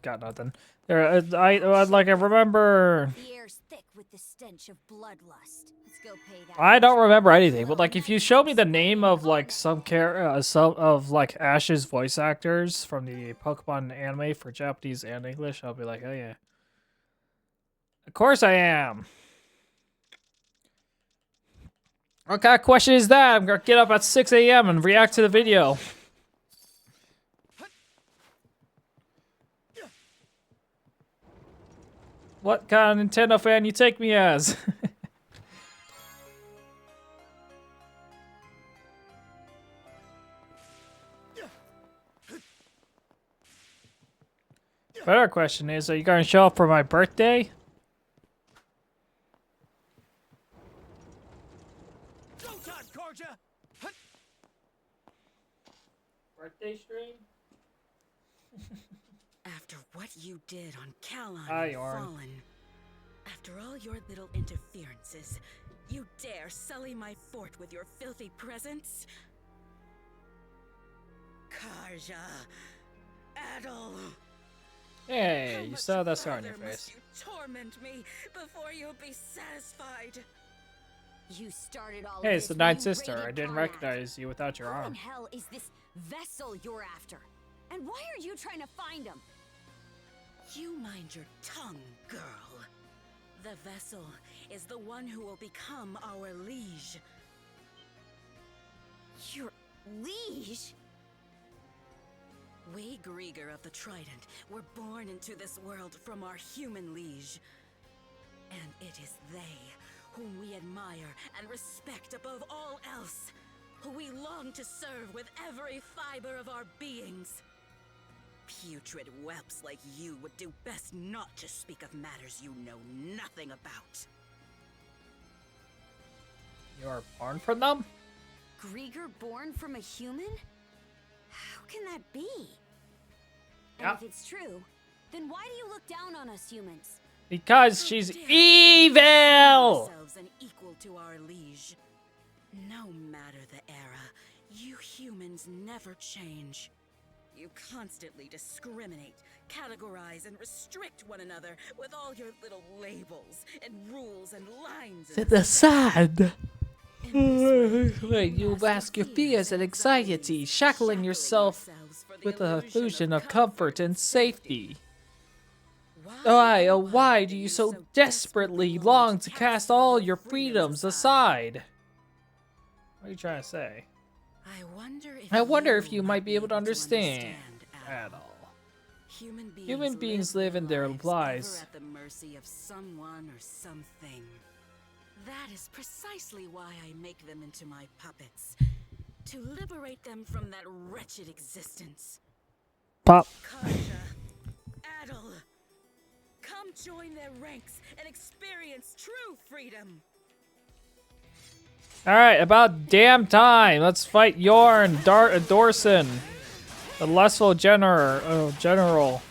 got nothing. There, I remember. The air's thick with the stench of bloodlust. Let's go pay that. I don't remember anything, but like if you show me the name of like some of like Ash's voice actors from the Pokemon anime for Japanese and English, I'll be like, oh yeah. Of course I am. What kind of question is that? I'm gonna get up at 6 a.m. and react to the video. What kind of Nintendo fan you take me as? Better question is, are you going to show up for my birthday? Go time, Karja! Birthday stream? After what you did on Kalon Hi, and Orin. Fallen, after all your little interferences, you dare sully my fort with your filthy presence? Karja, Adol. Hey, you saw that scar on your Further face. must you torment me before you'll be satisfied? You started all Hey, of it's the this Night when you Sister. I raided didn't Karnak. recognize you without your Who in arm. hell is this vessel you're after? And why are you trying to find him? You mind your tongue, girl. The vessel is the one who will become our liege. Your liege? We Grieger of the Trident were born into this world from our human liege. And it is they whom we admire and respect above all else, who we long to serve with every fiber of our beings. Putrid whelps like you would do best not to speak of matters you know nothing about. You are born from them? Grieger born from a human? How can that be? And Yep. if it's true, then why do you look down on us humans? Because she's evil! Ourselves and equal to our liege. No matter the era, you humans never change. You constantly discriminate, categorize, and restrict one another with all your little labels and rules and lines. To the side. You mask your fears and anxiety, shackling yourself with the illusion of comfort and safety. Why, oh why do you so desperately long to cast all your freedoms aside? What are you trying to say? I wonder if you might be able to understand at all. Human beings live in their lives. Ever at the mercy of someone or something. That is precisely why I make them into my puppets. To liberate them from that wretched existence. Pop. Karja, Adel, come join their ranks and experience true freedom. Alright, about damn time. Let's fight Yorn, Dorson, the lustful general.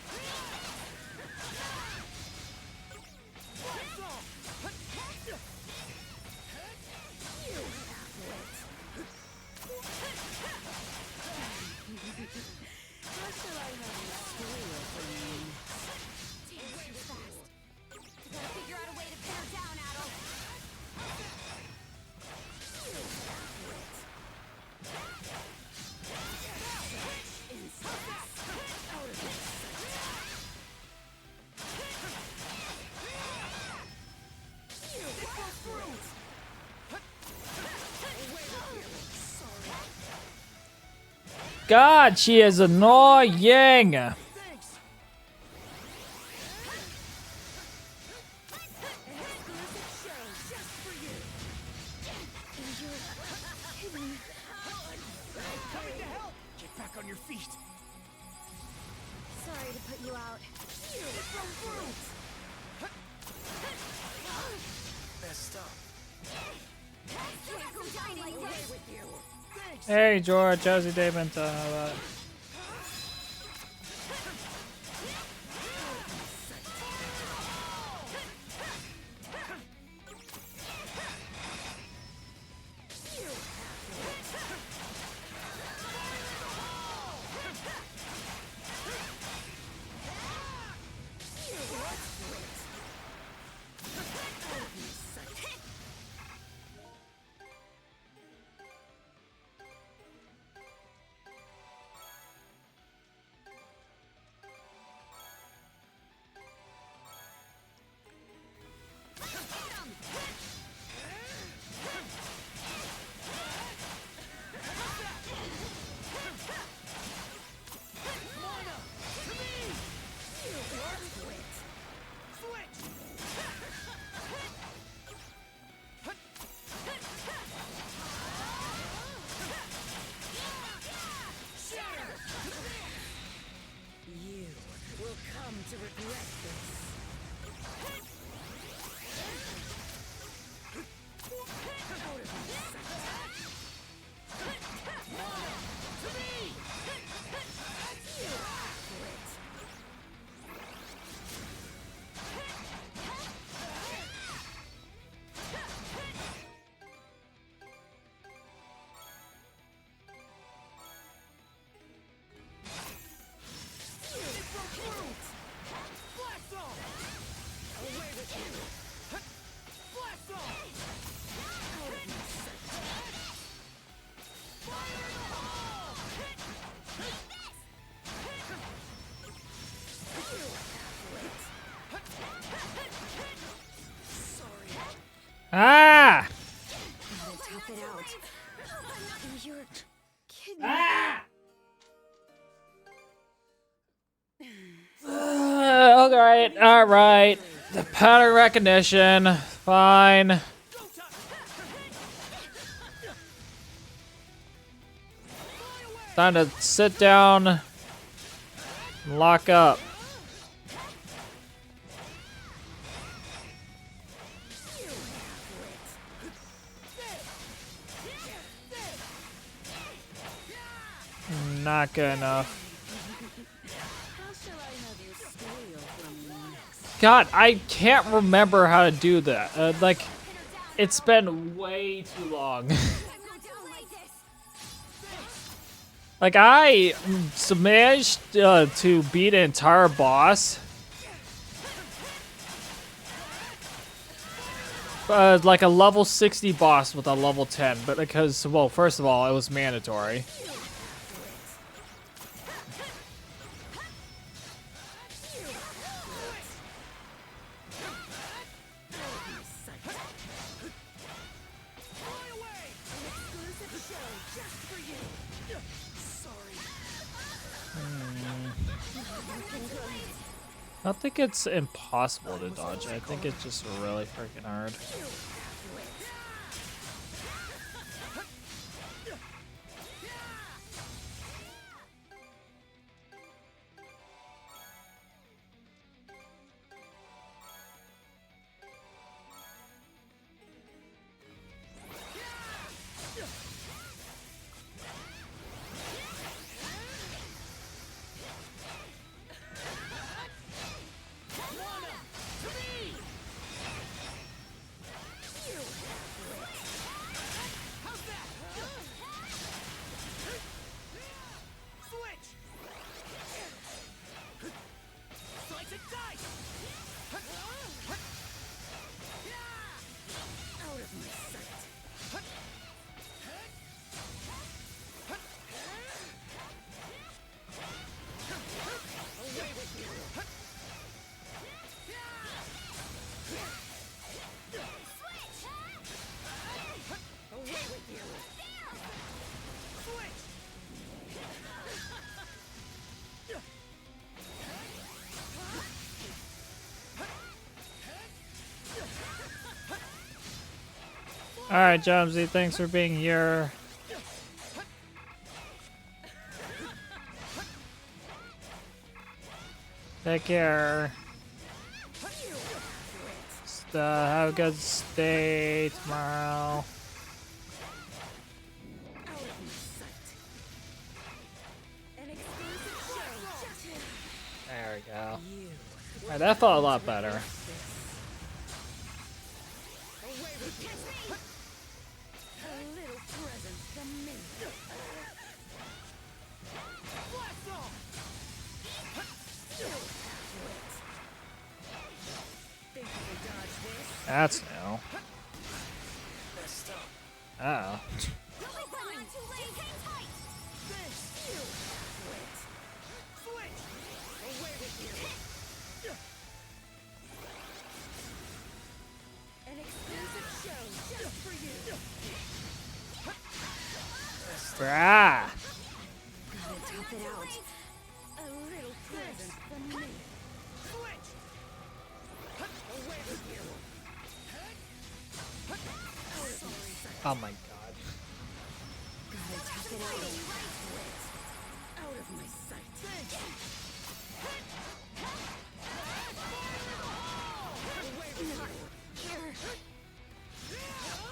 God, she is annoying. Get back on your feet. Sorry to put you out. Messed up. Hey, George, how's your day been? You will come to regret this. Ah! Gotta tough it out. You're kidding. Ah! Alright, alright. The pattern recognition. Fine. Time to sit down and lock up. Not good enough. God, I can't remember how to do that. Like, it's been way too long. Like, I managed to beat an entire boss. Like a level 60 boss with a level 10, but because, well, first of all, it was mandatory. I don't think it's impossible to dodge. I think it's just really freaking hard. Alright, Jomsy, thanks for being here. Take care. Just, have a good stay tomorrow. There we go. Alright, that felt a lot better. That's new. Uh-oh. Ah. Gotta tough it out. A little present from me. Oh my god. Gotta tough it out. Out of my sight.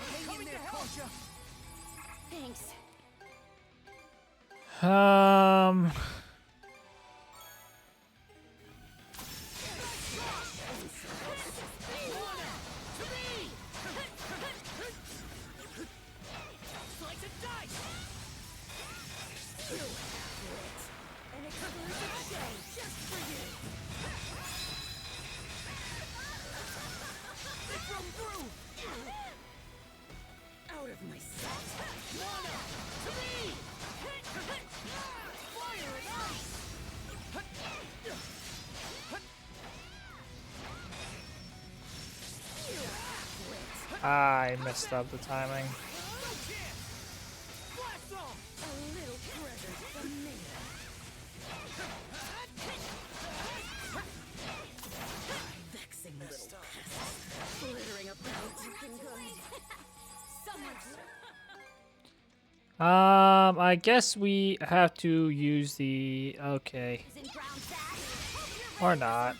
Hang in there, Concha. Thanks. Out of my sight. Fire it I messed up the timing. Vexing little pests, littering about looking good. I guess we have to use the okay. Or not.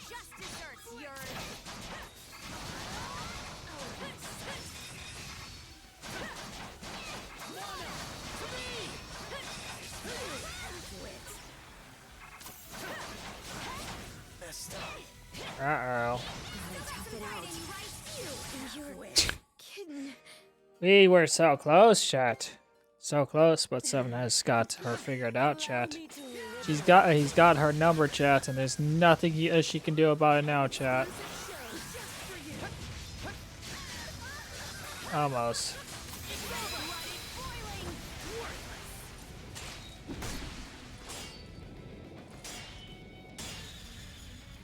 Uh-oh. We were so close, chat. So close, but Seven has got her figured out, chat. He's got her number, chat, and there's nothing she can do about it now, chat. Almost.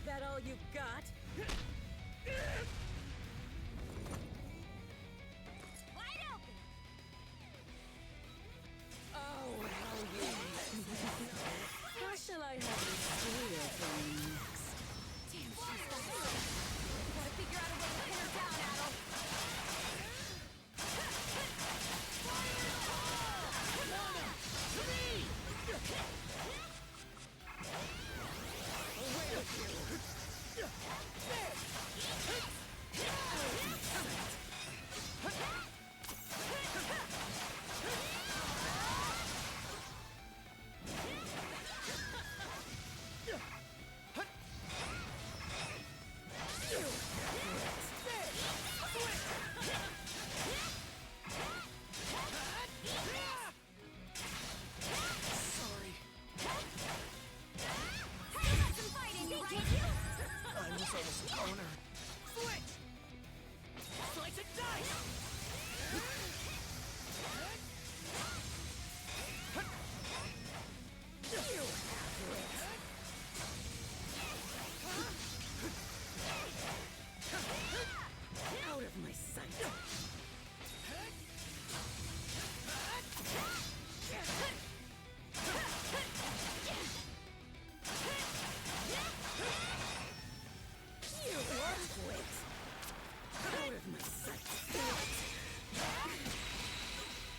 That all you've got? How shall I have you steal from next? Damn, she's got it. Gotta figure out a way to pin her down, Adel. Out of my sight.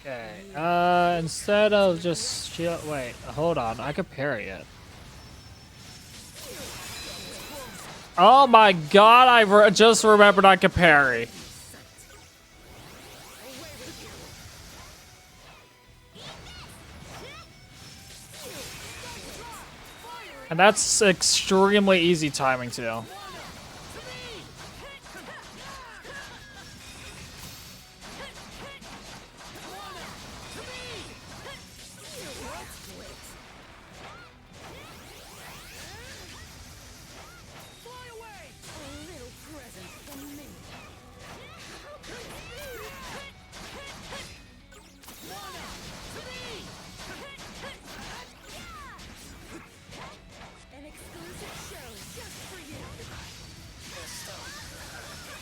Okay, instead of just shield, wait, hold on, I could parry it. Oh my god, I just remembered I could parry. And that's extremely easy timing too.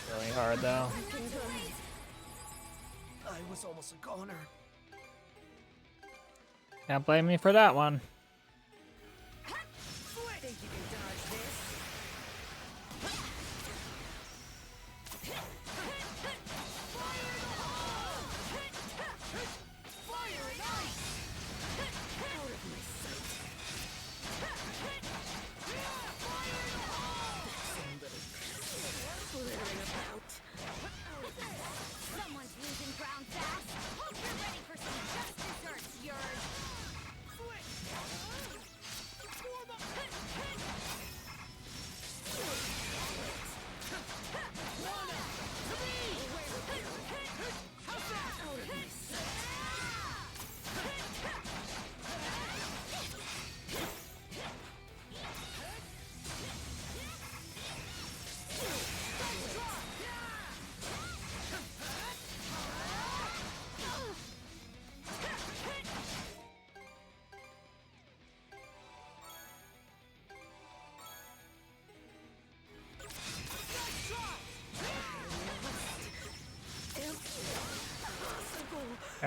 Really hard though. I was almost a goner. Can't blame me for that one. Someone's losing ground fast. Hope you're ready for some just desserts, Yurd.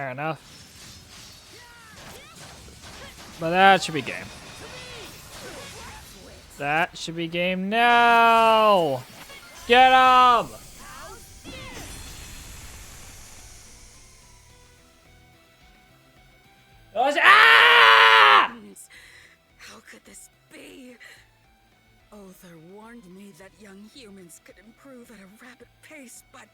Fair enough. But that should be game. That should be game now! Get him! Ah! How could this be? Other warned me that young humans could improve at a rapid pace, but...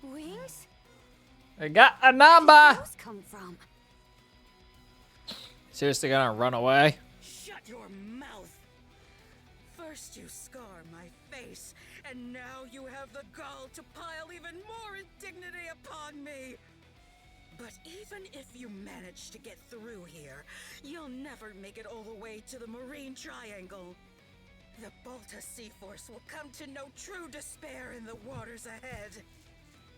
Wings? I got a number! Where did those come from? Seriously gonna run away? Shut your mouth! First you scar my face, and now you have the gall to pile even more indignity upon me! But even if you manage to get through here, you'll never make it all the way to the Marine Triangle. The Balta Sea Force will come to know true despair in the waters ahead.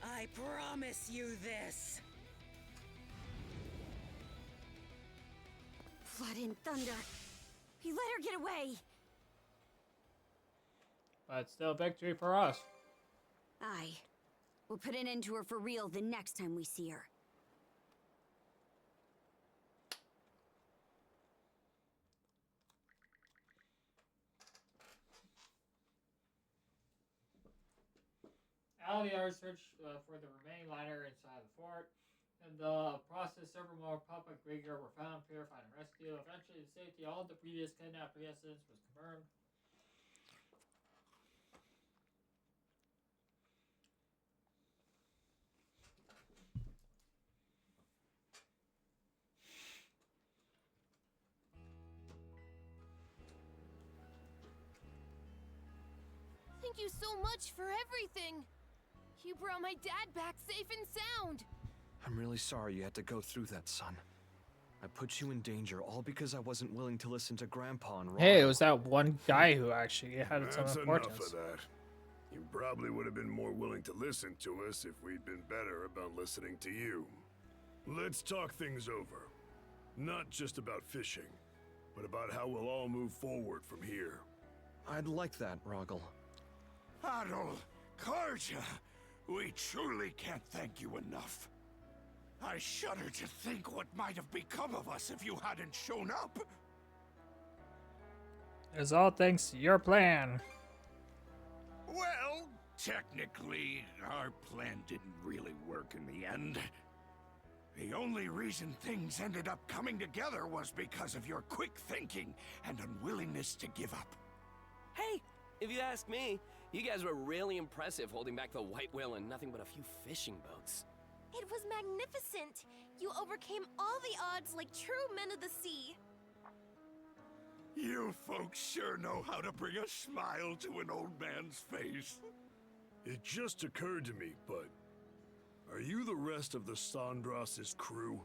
I promise you this. Blood and thunder. He let her get away. But still victory for us. Aye. We'll put an end to her for real the next time we see her. LDR search for the remaining liner inside the fort. In the process, several more public rigor were found, purified, and rescued. Eventually, the safety of all the previous kidnapped residents was confirmed. Thank you so much for everything. You brought my dad back safe and sound. I'm really sorry you had to go through that, son. I put you in danger all because I wasn't willing to listen to Grandpa and Ron. Hey, it was that one guy who actually had some That's importance. enough of that. You probably would have been more willing to listen to us if we'd been better about listening to you. Let's talk things over. Not just about fishing, but about how we'll all move forward from here. I'd like that, Rogel. Adol, Karja, we truly can't thank you enough. I shudder to think what might have become of us if you hadn't shown up. It's all thanks to your plan. Well, technically, our plan didn't really work in the end. The only reason things ended up coming together was because of your quick thinking and unwillingness to give up. Hey, if you ask me, you guys were really impressive holding back the white whale and nothing but a few fishing boats. It was magnificent. You overcame all the odds like true men of the sea. You folks sure know how to bring a smile to an old man's face. It just occurred to me, but are you the rest of the Sandras's crew?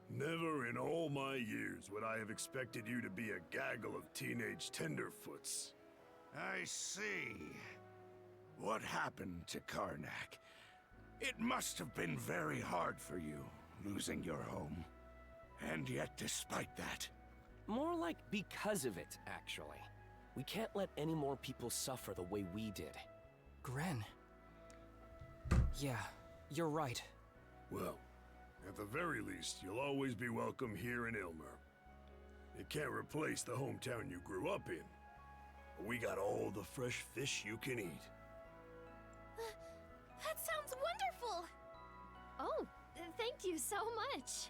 Never in all my years would I have expected you to be a gaggle of teenage tenderfoots. I see. What happened to Karnak? It must have been very hard for you, losing your home. And yet, despite that... More like because of it, actually. We can't let any more people suffer the way we did. Gren. Yeah, you're right. Well, at the very least, you'll always be welcome here in Ilmer. It can't replace the hometown you grew up in. But we got all the fresh fish you can eat. That sounds wonderful! Oh, thank you so much.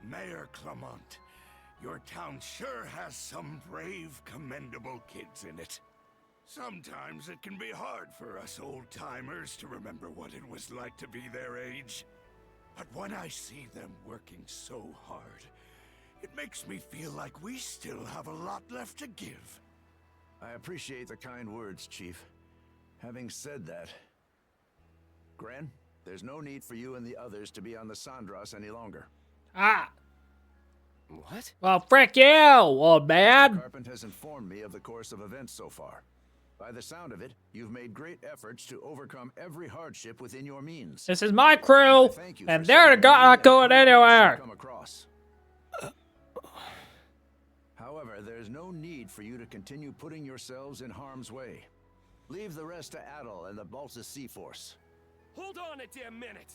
Mayor Clement, your town sure has some brave, commendable kids in it. Sometimes it can be hard for us old-timers to remember what it was like to be their age. But when I see them working so hard, it makes me feel like we still have a lot left to give. I appreciate the kind words, Chief. Having said that, Gren, there's no need for you and the others to be on the Sandras any longer. Ah! What? Well, frick you, old man! Carpent has informed me of the course of events so far. By the sound of it, you've made great efforts to overcome every hardship within your means. This is my crew, and they're not going anywhere! Come across. However, there's no need for you to continue putting yourselves in harm's way. Leave the rest to Adel and the Balta Sea Force. Hold on a damn minute!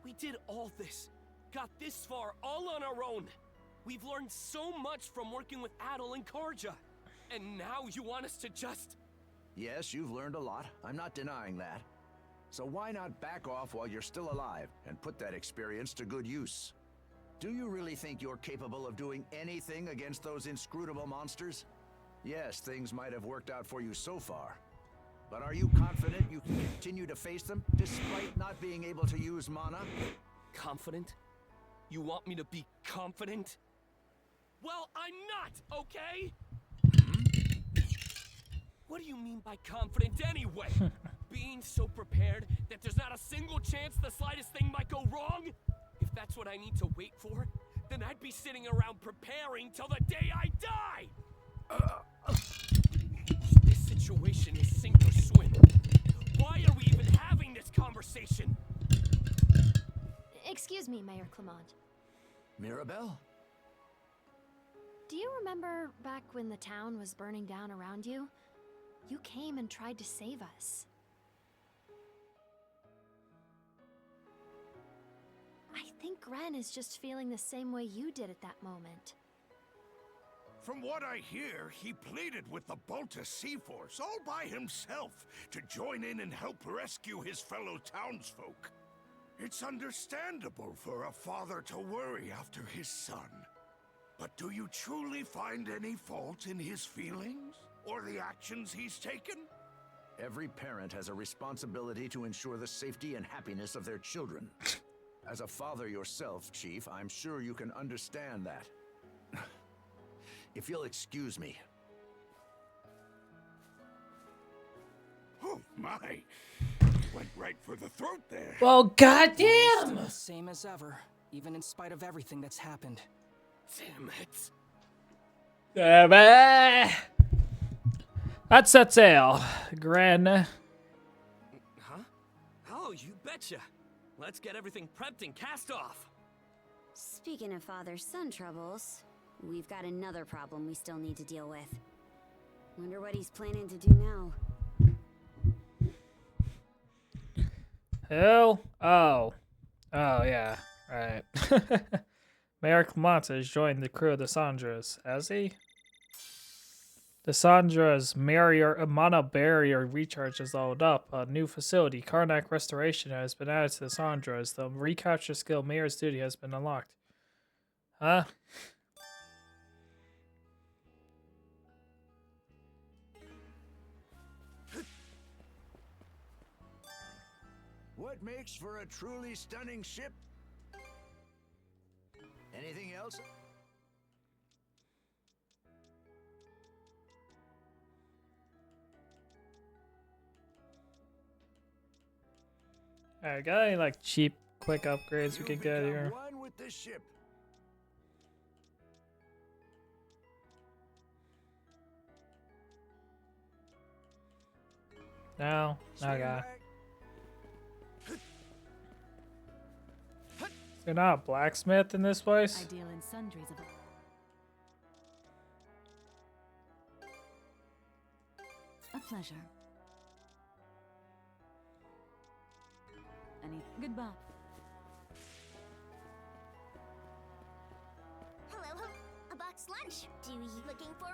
We did all this, got this far all on our own. We've learned so much from working with Adel and Karja. And now you want us to just... Yes, you've learned a lot. I'm not denying that. So why not back off while you're still alive and put that experience to good use? Do you really think you're capable of doing anything against those inscrutable monsters? Yes, things might have worked out for you so far. But are you confident you can continue to face them, despite not being able to use mana? Confident? You want me to be confident? Well, I'm not, okay? What do you mean by confident anyway? Being so prepared that there's not a single chance the slightest thing might go wrong? If that's what I need to wait for, then I'd be sitting around preparing till the day I die! This situation is sink or swim. Why are we even having this conversation? Excuse me, Mayor Clement. Mirabelle? Do you remember back when the town was burning down around you? You came and tried to save us. I think Gren is just feeling the same way you did at that moment. From what I hear, he pleaded with the Balta Sea Force all by himself to join in and help rescue his fellow townsfolk. It's understandable for a father to worry after his son. But do you truly find any fault in his feelings? Or the actions he's taken? Every parent has a responsibility to ensure the safety and happiness of their children. As a father yourself, Chief, I'm sure you can understand that. If you'll excuse me. Oh my! Went right for the throat there. Well, goddamn! Still the same as ever, even in spite of everything that's happened. Damn it. That sets sail, Gren. Huh? Oh, you betcha. Let's get everything prepped and cast off. Speaking of father-son troubles, we've got another problem we still need to deal with. Wonder what he's planning to do now. Who? Oh, yeah, right. Mayor Clement has joined the crew of the Sandras, has he? The Sandra's mana barrier recharge is leveled up. A new facility, Karnak Restoration, has been added to the Sandras. The recapture skill Mayor's Duty has been unlocked. Huh? What makes for a truly stunning ship? Anything else? Alright, got any like cheap, quick upgrades we can get here? One with the ship. No, okay. Is there not a blacksmith in this place? I deal in sundries of a pleasure. Goodbye. Hello, a box lunch. Do you looking for?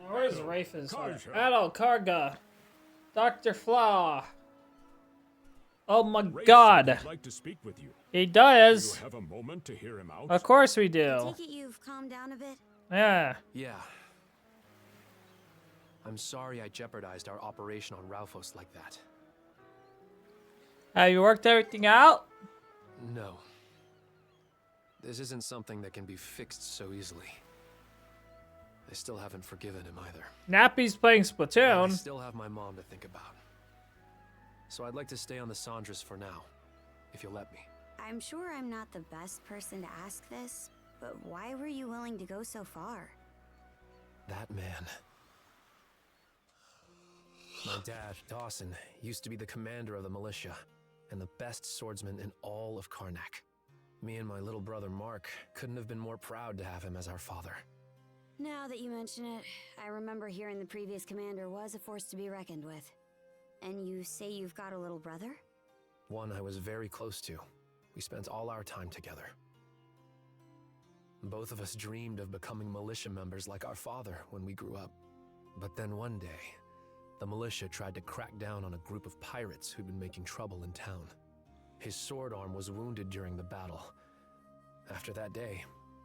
Now where's Rafa's? Karja. Adel, Karga, Dr. Flaw. Oh my Rafe God! would like to speak with you. He does. Do you have a moment to hear him out? Of course we I do. take it you've calmed down a bit? Yeah. Yeah. I'm sorry I jeopardized our operation on Ralphos like that. Have you worked everything out? No. This isn't something that can be fixed so easily. I still haven't forgiven him either. Nappy's playing But I Splatoon. still have my mom to think about. So I'd like to stay on the Sandras for now, if you'll let me. I'm sure I'm not the best person to ask this, but why were you willing to go so far? That man. My dad, Dawson, used to be the commander of the militia. and the best swordsman in all of Karnak. Me and my little brother Mark couldn't have been more proud to have him as our father. Now that you mention it, I remember hearing the previous commander was a force to be reckoned with. And you say you've got a little brother? One I was very close to. We spent all our time together. Both of us dreamed of becoming militia members like our father when we grew up. But then one day, the militia tried to crack down on a group of pirates who'd been making trouble in town. His sword arm was wounded during the battle. After that day,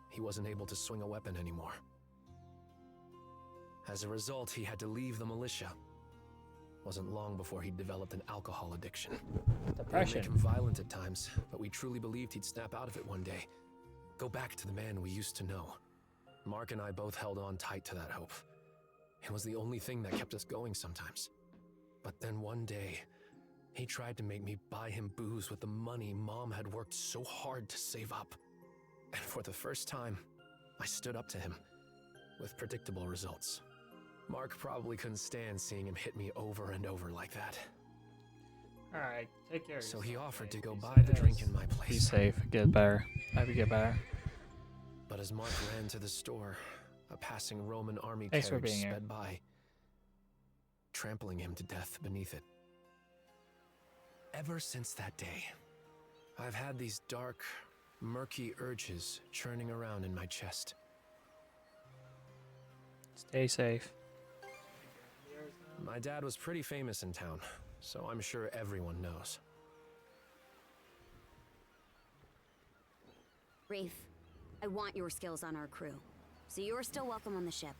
he wasn't able to swing a weapon anymore. As a result, he had to leave the militia. Wasn't long before he developed an alcohol addiction. Depression. It made him violent at times, but we truly believed he'd snap out of it one day. Go back to the man we used to know. Mark and I both held on tight to that hope. It was the only thing that kept us going sometimes. But then one day, he tried to make me buy him booze with the money Mom had worked so hard to save up. And for the first time, I stood up to him, with predictable results. Mark probably couldn't stand seeing him hit me over and over like that. Alright, take care of So yourself, he offered to mate. go Be buy safe. the drink in my place. Be safe. Get better. Maybe get better. But as Mark ran to the store, a passing Roman army Thanks for carriage being here. sped by, trampling him to death beneath it. Ever since that day, I've had these dark, murky urges churning around in my chest. Stay safe. My dad was pretty famous in town, so I'm sure everyone knows. Reef, I want your skills on our crew, so you're still welcome on the ship.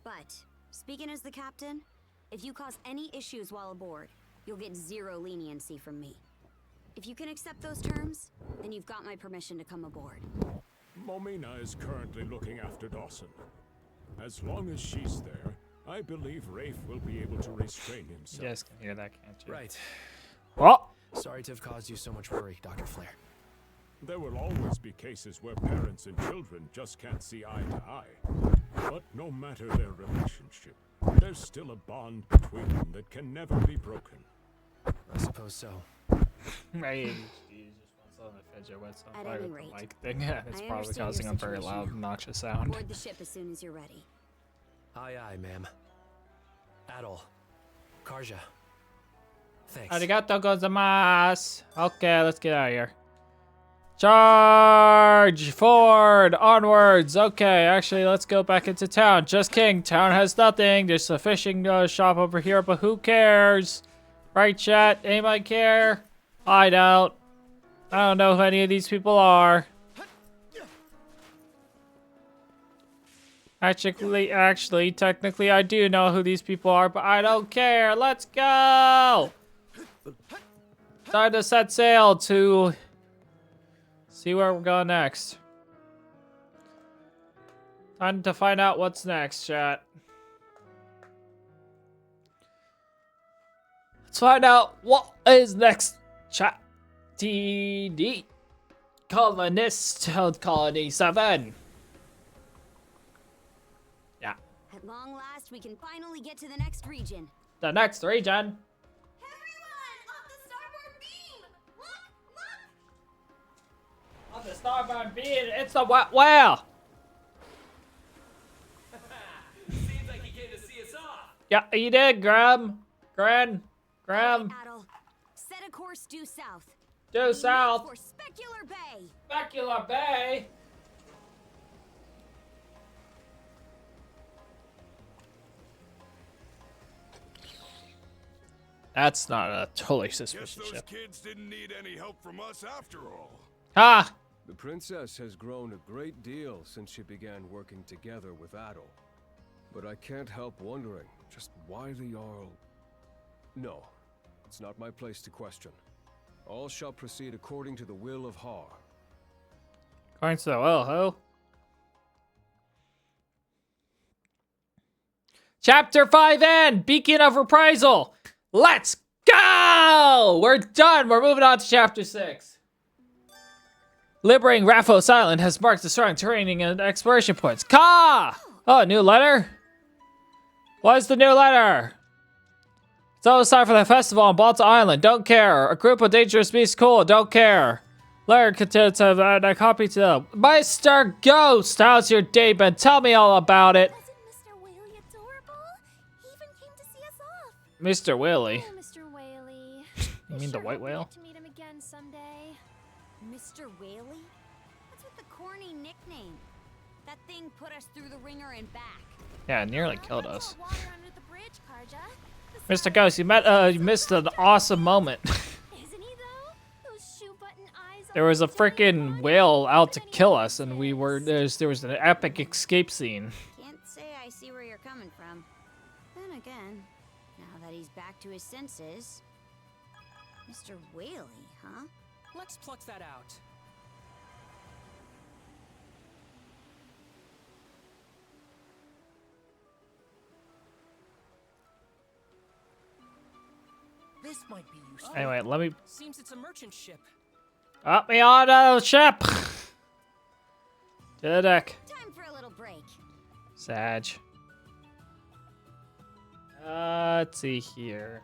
But, speaking as the captain, if you cause any issues while aboard, you'll get zero leniency from me. If you can accept those terms, then you've got my permission to come aboard. Momina is currently looking after Dawson. As long as she's there, I believe Rafe will be able to restrain himself. You guys can hear that, can't you? Right. What? Sorry to have caused you so much worry, Dr. Flare. There will always be cases where parents and children just can't see eye to eye. But no matter their relationship, there's still a bond between them that can never be broken. I suppose so. My ADHD just wants on the fidget with some At part any of the rate, mic thing. It's I probably understand your causing a very situation loud, now. obnoxious sound. Board the ship as soon as you're ready. Aye, aye, ma'am. Adol. Karja. Thanks. Arigato gozaimasu. Okay, let's get out of here. Charge forward, onwards. Okay, actually, let's go back into town. Just kidding. Town has nothing. There's a fishing shop over here, but who cares? Right, chat? Anybody care? I don't. I don't know who any of these people are. Actually, technically, I do know who these people are, but I don't care. Let's go! Time to set sail to see where we're going next. Time to find out what's next, chat. Let's find out what is next, chat. TD. Colonist of Colony 7. Yeah. At long last, we can finally get to the next region. The next region. On the starboard beam, it's the wet whale. Seems like he came to see us off. Yeah, he did, Graham. Graham. Adel, set a course due south. Due south. For Specular Bay. Specular Bay. That's not a totally Guess suspicious those ship. kids didn't need any help from us after all. Ah! The princess has grown a great deal since she began working together with Adol. But I can't help wondering just why the Jarl... No, it's not my place to question. All shall proceed according to the will of Har. According to the will, who? Chapter 5N, Beacon of Reprisal. Let's go! We're done. We're moving on to Chapter 6. Liberating Raphos Island has marked the strong training and exploration points. Ka! Oh, new letter? What is the new letter? It's almost time for the festival on Balta Island. Don't care. A group of dangerous beasts. Cool. Don't care. Later contents have a copy to them. Mr. Ghost, how's your day been? Tell me all about it. Mr. Whaley. Oh, Mr. Whaley. You mean the white whale? To meet him again someday. Mr. Whaley? What's with the corny nickname? That thing put us through the ringer and back. Yeah, it nearly killed us. Water under the bridge, Karja. Mr. Ghost, you missed an awesome moment. Isn't he though? Those shoe button eyes. There was a freaking whale out to kill us, and there was an epic escape scene. Can't say I see where you're coming from. Then again, now that he's back to his senses, Mr. Whaley, huh? Let's pluck that out. This might be useful. Anyway, let me Seems it's a merchant ship. up me on the ship. To the deck. Time for a little break. Sag. Let's see here.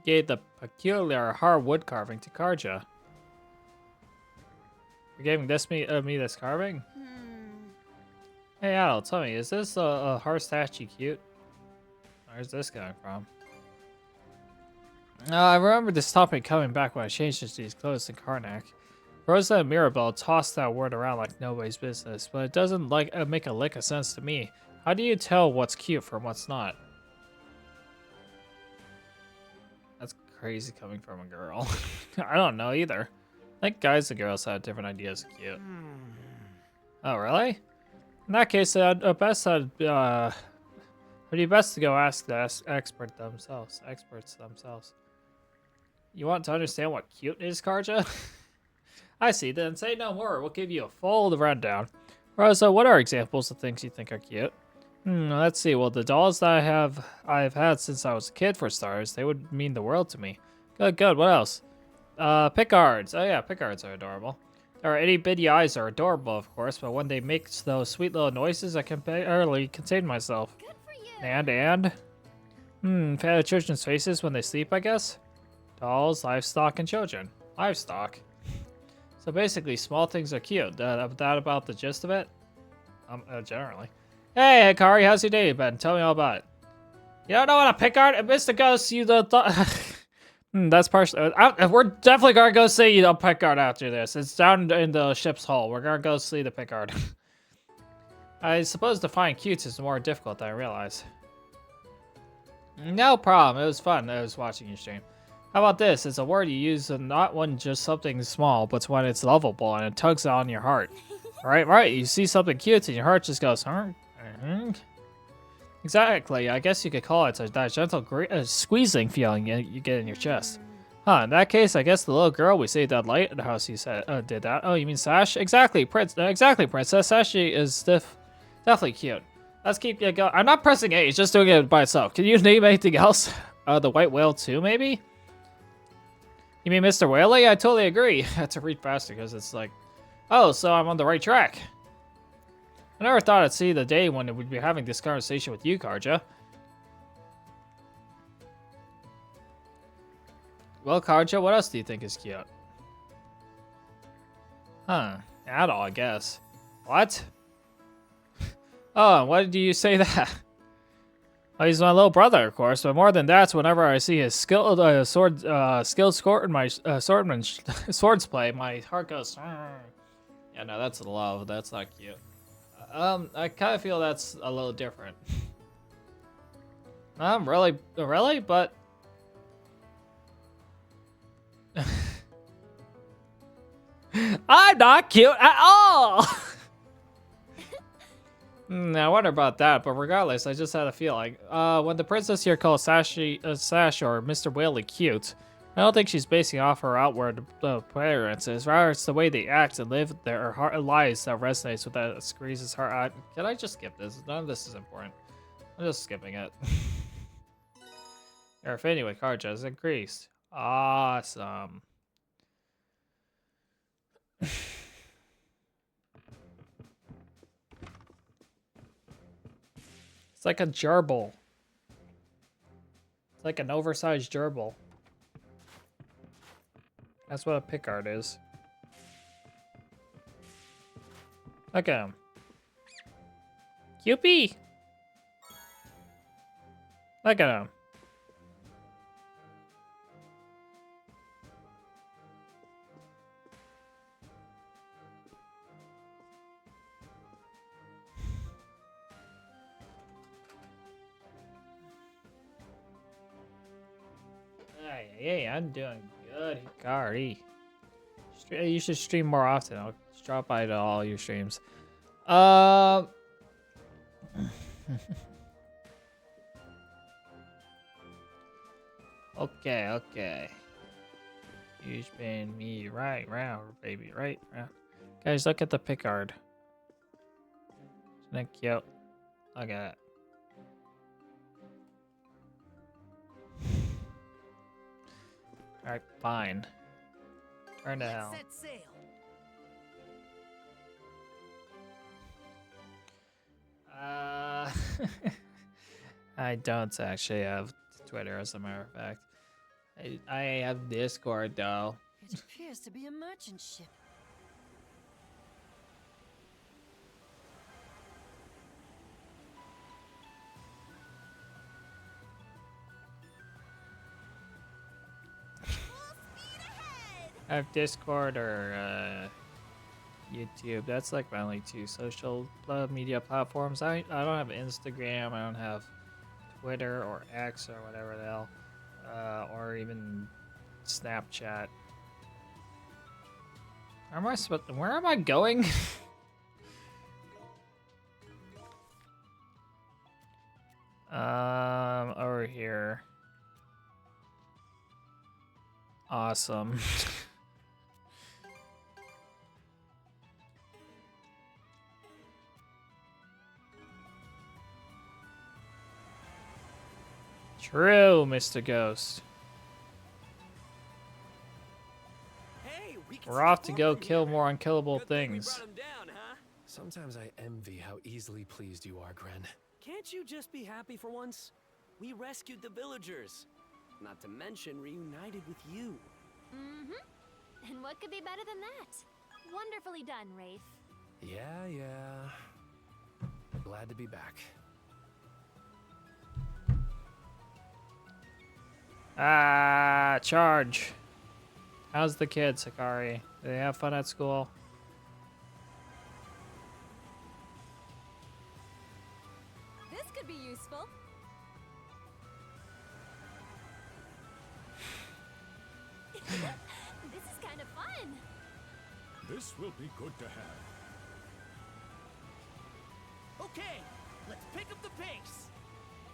Gave the peculiar hard wood carving to Karja. You're giving me this carving? Hey Adel, tell me, is this a hard statue cute? Where's this coming from? I remember this topic coming back when I changed into these clothes in Karnak. Rosa and Mirabelle tossed that word around like nobody's business, but it doesn't make a lick of sense to me. How do you tell what's cute from what's not? That's crazy coming from a girl. I don't know either. I think guys and girls have different ideas of cute. Oh, really? In that case, it'd be best to go ask the experts themselves. You want to understand what cute is, Karja? I see, then say no more. We'll give you a full rundown. Rosa, what are examples of things you think are cute? Let's see. Well, the dolls that I've had since I was a kid, for starters, they would mean the world to me. Good. What else? Picards. Oh yeah, Picards are adorable. Their itty bitty eyes are adorable, of course, but when they make those sweet little noises, I can barely contain myself. Good for you. And children's faces when they sleep, I guess. Dolls, livestock, and children. Livestock. So basically, small things are cute. That about the gist of it? Generally. Hey, Hikari, how's your day been? Tell me all about it. You don't know what a Picard? Mr. Ghost, you that's partially. We're definitely gonna go see the Picard after this. It's down in the ship's hull. We're gonna go see the Picard. I suppose to find cutes is more difficult than I realized. No problem. It was fun. I was watching your stream. How about this? It's a word you use not when just something small, but when it's lovable and it tugs on your heart. Right. You see something cute and your heart just goes, huh? Exactly. I guess you could call it that gentle squeezing feeling you get in your chest. In that case, I guess the little girl we saved that light at the house you said did that. Oh, you mean Sash? Exactly, Princess. Sash is definitely cute. Let's keep it going. I'm not pressing A. It's just doing it by itself. Can you name anything else? The white whale too, maybe? You mean Mr. Whaley? I totally agree. I have to read faster because it's like, oh, so I'm on the right track. I never thought I'd see the day when we'd be having this conversation with you, Karja. Well, Karja, what else do you think is cute? Adol, I guess. What? Oh, why did you say that? Well, he's my little brother, of course, but more than that, whenever I see his skilled swordsplay, my heart goes. Yeah, no, that's love. That's not cute. I kind of feel that's a little different. Really, but I'm not cute at all. I wonder about that, but regardless, I just had a feeling. When the princess here calls Sash or Mr. Whaley cute, I don't think she's basing off her outward appearances. Rather, it's the way they act and live their lives that resonates with that squeezes his heart out. Can I just skip this? None of this is important. I'm just skipping it. Your affinity with cards has increased. Awesome. It's like a gerbil. It's like an oversized gerbil. That's what a pickard is. Look at him. Cupie! Look at him. Hey, I'm doing good, Hikari. You should stream more often. I'll just drop by to all your streams. Okay. You spin me right round, baby, right round. Guys, look at the pickard. Isn't that cute? Look at it. Alright, fine. Turn to hell. Set sail. I don't actually have Twitter, as a matter of fact. I have Discord, though. It appears to be a merchant ship. I have Discord or YouTube. That's like my only two social media platforms. I don't have Instagram. I don't have Twitter or X or whatever the hell, or even Snapchat. Where am I going? Over here. Awesome. True, Mr. Ghost. Hey, We're off to go kill more unkillable things. Sometimes I envy how easily pleased you are, Gren. Can't you just be happy for once? We rescued the villagers. Not to mention reunited with you. Mm-hmm. And what could be better than that? Wonderfully done, Rafe. Yeah. Glad to be back. Charge. How's the kids, Hikari? Do they have fun at school? This could be useful. This is kind of fun. This will be good to have. Okay, let's pick up the pace.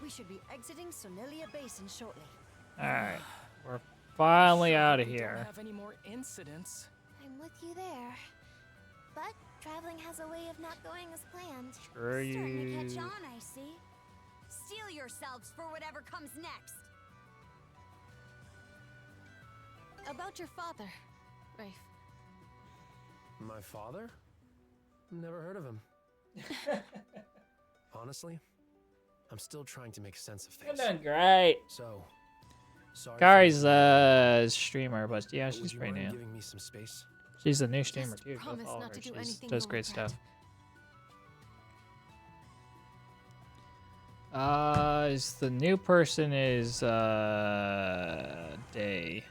We should be exiting Sonelia Basin shortly. Alright. We're finally out of We here. don't have any more incidents. I'm with you there. But traveling has a way of not going as planned. Screw Starting you. to catch on, I see. Steel yourselves for whatever comes next. About your father, Rafe. My father? Never heard of him. Honestly, I'm still trying to make sense of things. You're doing great. So, sorry. Hikari's a streamer, but yeah, she's Would you pretty mind new. giving me some space? She's a new streamer Just too. Go promise follow not her. to do She anything does you great regret. stuff. Is the new person is Day.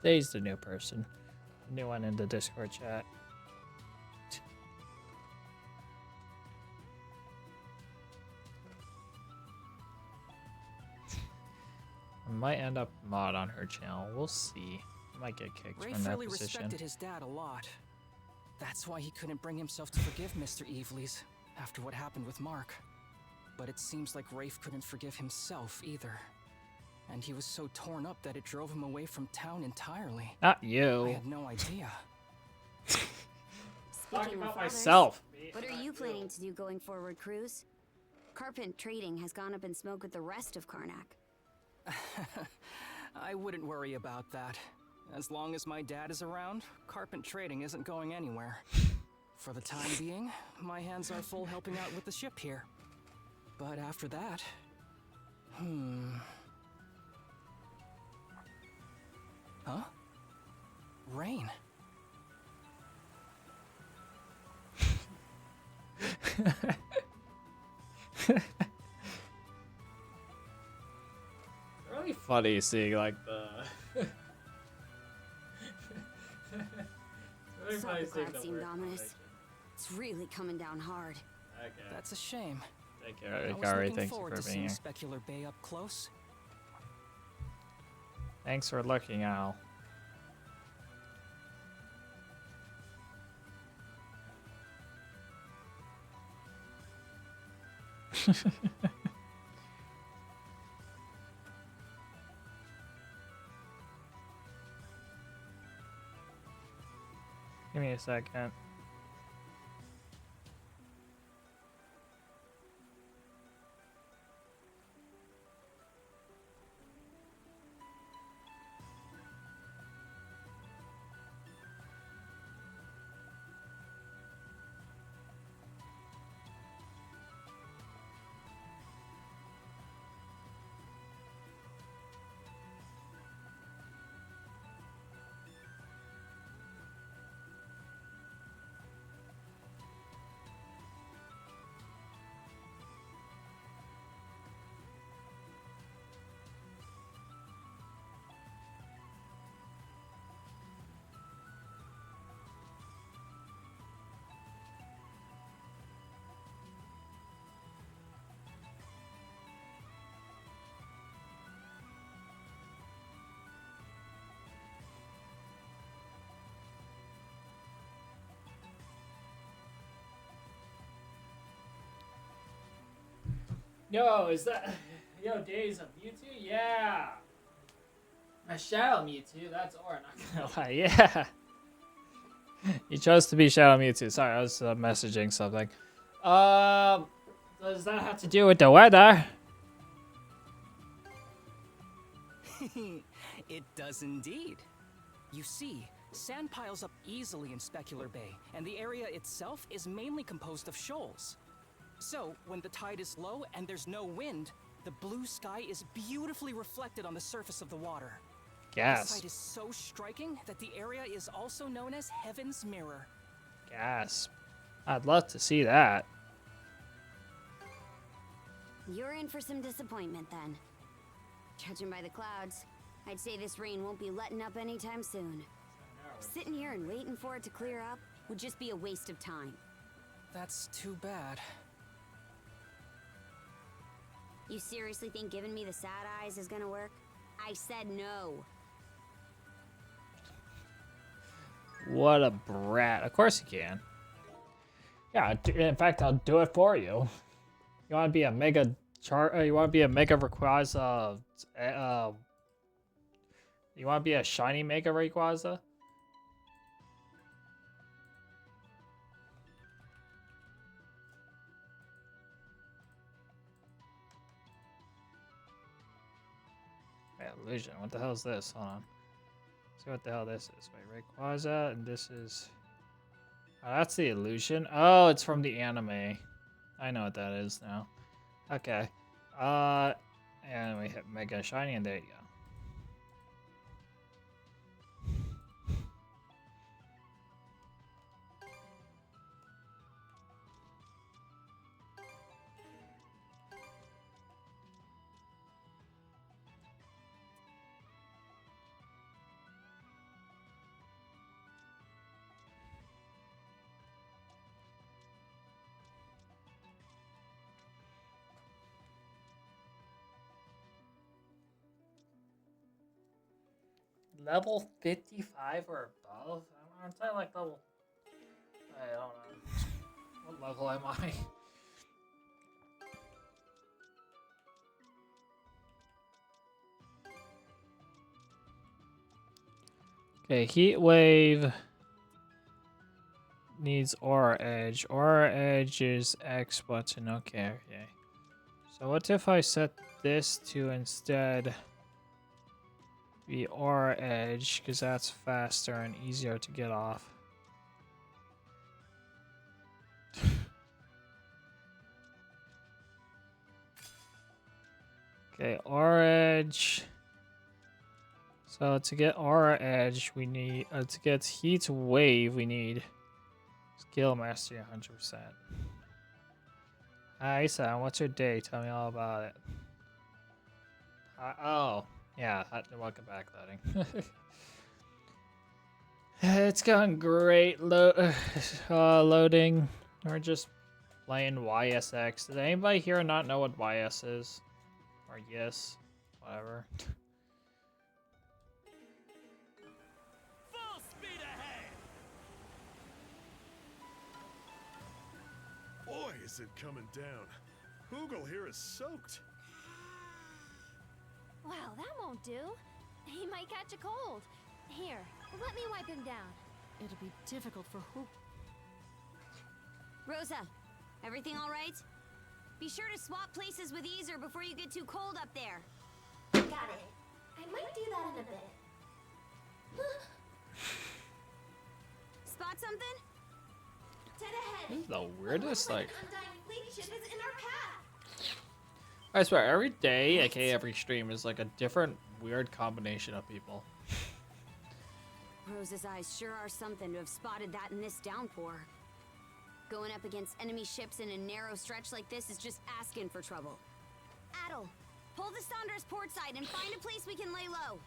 Day's the new person. New one in the Discord chat. I might end up mod on her channel. We'll see. I might get kicked Rafe from that really position. respected his dad a lot. That's why he couldn't bring himself to forgive Mr. Eveleys after what happened with Mark. But it seems like Rafe couldn't forgive himself either. And he was so torn up that it drove him away from town entirely. Not I you. had no idea. Speaking about of fathers, myself. What are you planning to do going forward, Cruz? Carpent trading has gone up in smoke with the rest of Karnak. I wouldn't worry about that. As long as my dad is around, carpent trading isn't going anywhere. For the time being, my hands are full helping out with the ship here. But after that... Huh? Rain. Really funny seeing like the. Really Saw funny the seeing cloud the seemed word ominous. It's really coming down hard. Okay. That's a shame. Thank you, I was Ikari. looking Thank you forward for to being seeing here. Specular Bay up close. Thanks for looking, Al. Give me a second. Yo, is that Days of Mewtwo? Yeah. A Shadow Mewtwo, that's Aura, not gonna lie. Yeah. You chose to be Shadow Mewtwo. Sorry, I was messaging something. Does that have to do with the weather? It does indeed. You see, sand piles up easily in Specular Bay, and the area itself is mainly composed of shoals. So, when the tide is low and there's no wind, the blue sky is beautifully reflected on the surface of the water. Gas. The sight is so striking that the area is also known as Heaven's Mirror. Gasp. I'd love to see that. You're in for some disappointment then. Judging by the clouds, I'd say this rain won't be letting up anytime soon. Sitting here and waiting for it to clear up would just be a waste of time. That's too bad. You seriously think giving me the sad eyes is gonna work? I said no. What a brat. Of course you can. Yeah, in fact, I'll do it for you. You want to be a mega you want to be a mega Rayquaza? You want to be a shiny mega Rayquaza? Yeah, illusion. What the hell is this? Hold on. Let's see what the hell this is. Wait, Rayquaza, and this is. Oh, that's the illusion. Oh, it's from the anime. I know what that is now. Okay. And we hit Mega Shiny, and there you go. Level 55 or above? Aren't I like level... I don't know. What level am I? Okay, heat wave needs aura edge. Aura edge is X button. Okay, okay. So what if I set this to instead be aura edge, because that's faster and easier to get off. Okay, aura edge. So to get aura edge, we need to get heat wave. We need skill mastery 100%. Hi Sam, what's your day? Tell me all about it. Oh, yeah. Welcome back, loading. It's going great. Loading. We're just playing YSX. Does anybody here not know what YS is? Or yes, whatever. Full speed ahead! Boy, is it coming down. Hoogle here is soaked. Well, that won't do. He might catch a cold. Here, let me wipe him down. It'll be difficult for who. Rosa, everything all right? Be sure to swap places with Easer before you get too cold up there. Got it. I might do that in a bit. Spot something? Dead ahead. This is the weirdest, like... Undying fleet ship is in our path. I swear, every day, aka every stream, is like a different weird combination of people. Rosa's eyes sure are something to have spotted that in this downpour. Going up against enemy ships in a narrow stretch like this is just asking for trouble. Adel, pull the Sandra's port side and find a place we can lay low.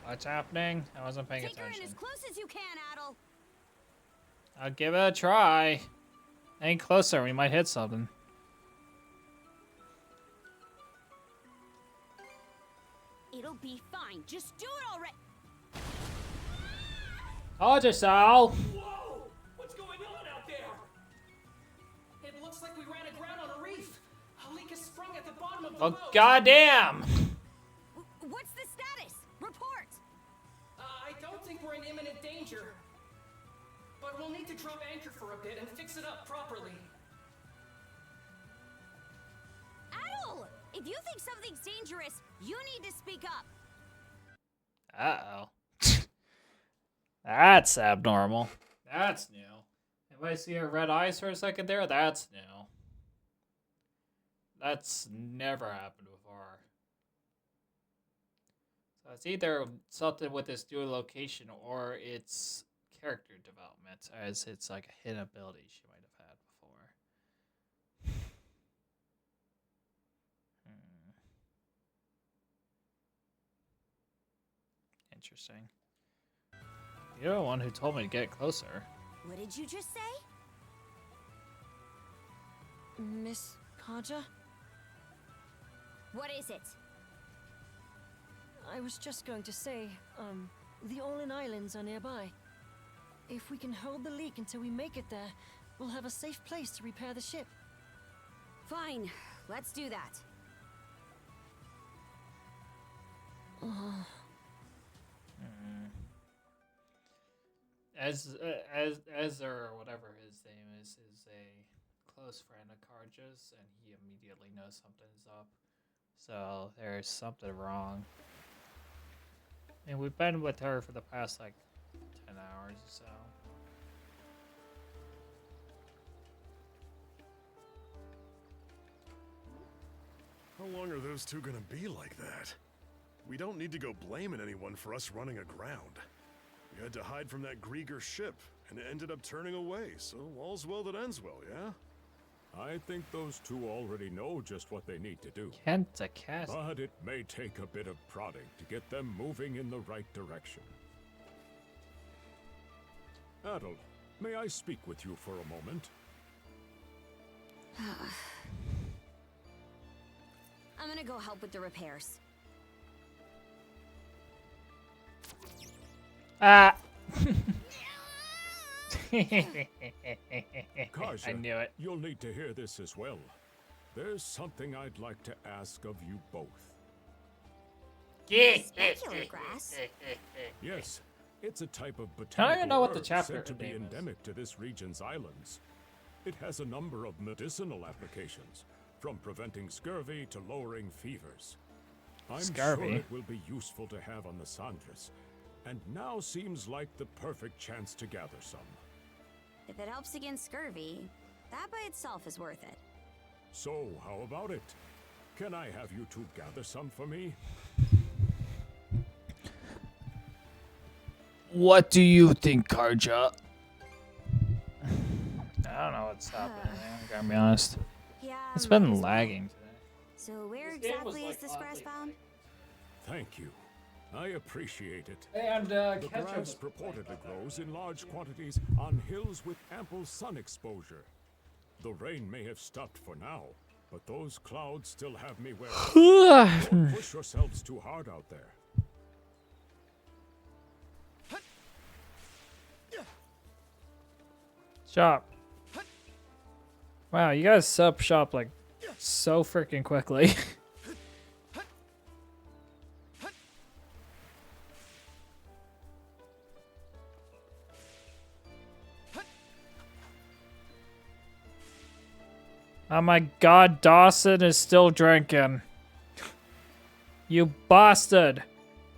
What's happening? I wasn't paying Take her attention. in as close as you can, Adel. I'll give it a try. Any closer, we might hit something. It'll be fine. Just do it already. Told you so. Whoa! What's going on out there? It looks like we ran aground on a reef. A leak has sprung at the bottom of the Oh, boat. goddamn! What's the status? Report. I don't think we're in imminent danger. But we'll need to drop anchor for a bit and fix it up properly. Adel! If you think something's dangerous, you need to speak up. Uh-oh. That's abnormal. That's new. Anybody see her red eyes for a second there? That's new. That's never happened before. So it's either something with this dual location or it's character development, as it's like a hidden ability she might have had before. Interesting. You're the one who told me to get closer. What did you just say? Miss Kaja? What is it? I was just going to say, the Olin Islands are nearby. If we can hold the leak until we make it there, we'll have a safe place to repair the ship. Fine, let's do that. Ezra, or whatever his name is a close friend of Karja's, and he immediately knows something's up. So there's something wrong. And we've been with her for the past like 10 hours or so. How long are those two gonna be like that? We don't need to go blaming anyone for us running aground. We had to hide from that Grieger ship, and it ended up turning away, so all's well that ends well, yeah? I think those two already know just what they need to do. Kenta Cass. But it may take a bit of prodding to get them moving in the right direction. Adel, may I speak with you for a moment? I'm gonna go help with the repairs. Ah! Kaja, I knew it. You'll need to hear this as well. There's something I'd like to ask of you both. Specular grass? Yes, it's a type of I don't botanical even know what the herb chapter said to be name is. endemic to this region's islands. It has a number of medicinal applications, from preventing scurvy to lowering fevers. I'm Scurvy? sure it will be useful to have on the Sandras, and now seems like the perfect chance to gather some. If it helps against scurvy, that by itself is worth it. So, how about it? Can I have you two gather some for me? What do you think, Karja? I don't know what's happening. I gotta be honest. Yeah, It's might been as well. lagging. So where exactly is this grass found? Thank you. I appreciate it. And, the ketchup grass is purportedly grows in large quantities on hills with ample sun exposure. The rain may have stopped for now, but those clouds still have me where. Don't push yourselves too hard out there. Shop. Wow, you guys set up shop like so freaking quickly. Oh my god, Dawson is still drinking. You bastard!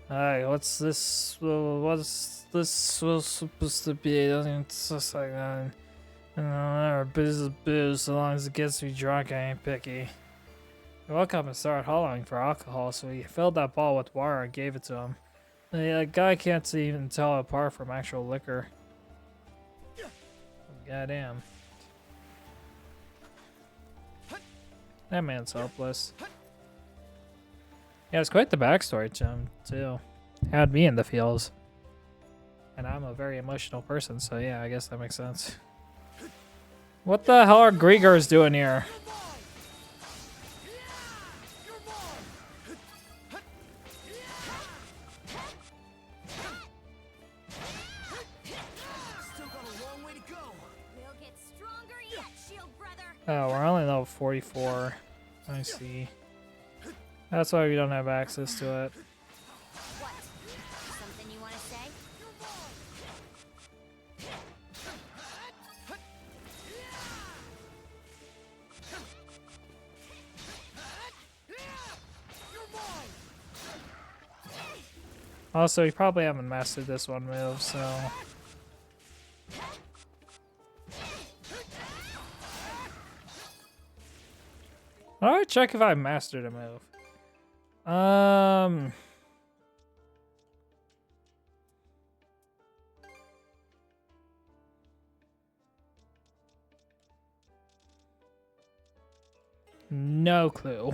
Alright, what's this? What's this supposed to be? It's just like that. Whatever, booze is booze, so long as it gets me drunk, I ain't picky. He woke up and started hollering for alcohol, so he filled that bottle with water and gave it to him. The guy can't even tell it apart from actual liquor. Goddamn. That man's helpless. Yeah, it's quite the backstory to him, too. Had me in the feels. And I'm a very emotional person, so yeah, I guess that makes sense. What the hell are Griegers doing here? Oh, we're only level 44. I see. That's why we don't have access to it. What? Something you want to say? Also, you probably haven't mastered this one move, so... Alright, check if I mastered a move. No clue.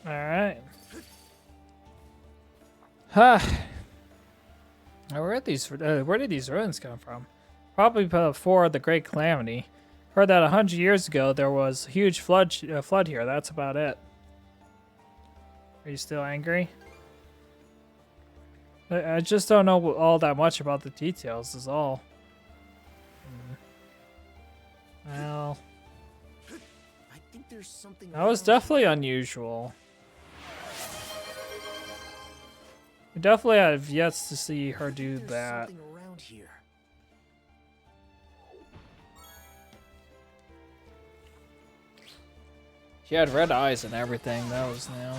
Alright. Huh. Where did these ruins come from? Probably before the Great Calamity. Heard that 100 years ago there was a huge flood here. That's about it. Are you still angry? I just don't know all that much about the details, is all. Well, I think there's something that was definitely unusual. We definitely have yet to see her do that. something around here. She had red eyes and everything. That was new.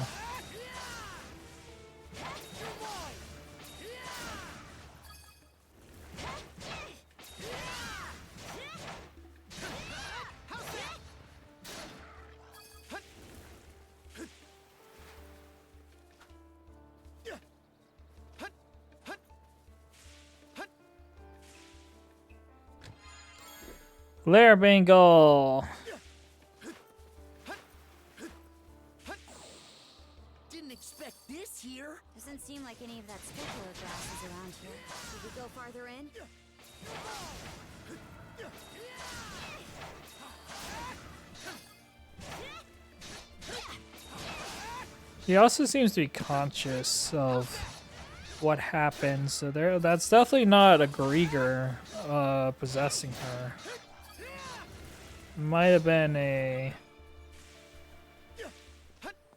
Glare Bengal. Didn't expect this. here? Doesn't seem like any of that specular grass is around here. Should we go farther in? He also seems to be conscious of what happens. So that's definitely not a Grieger possessing her. Might have been a.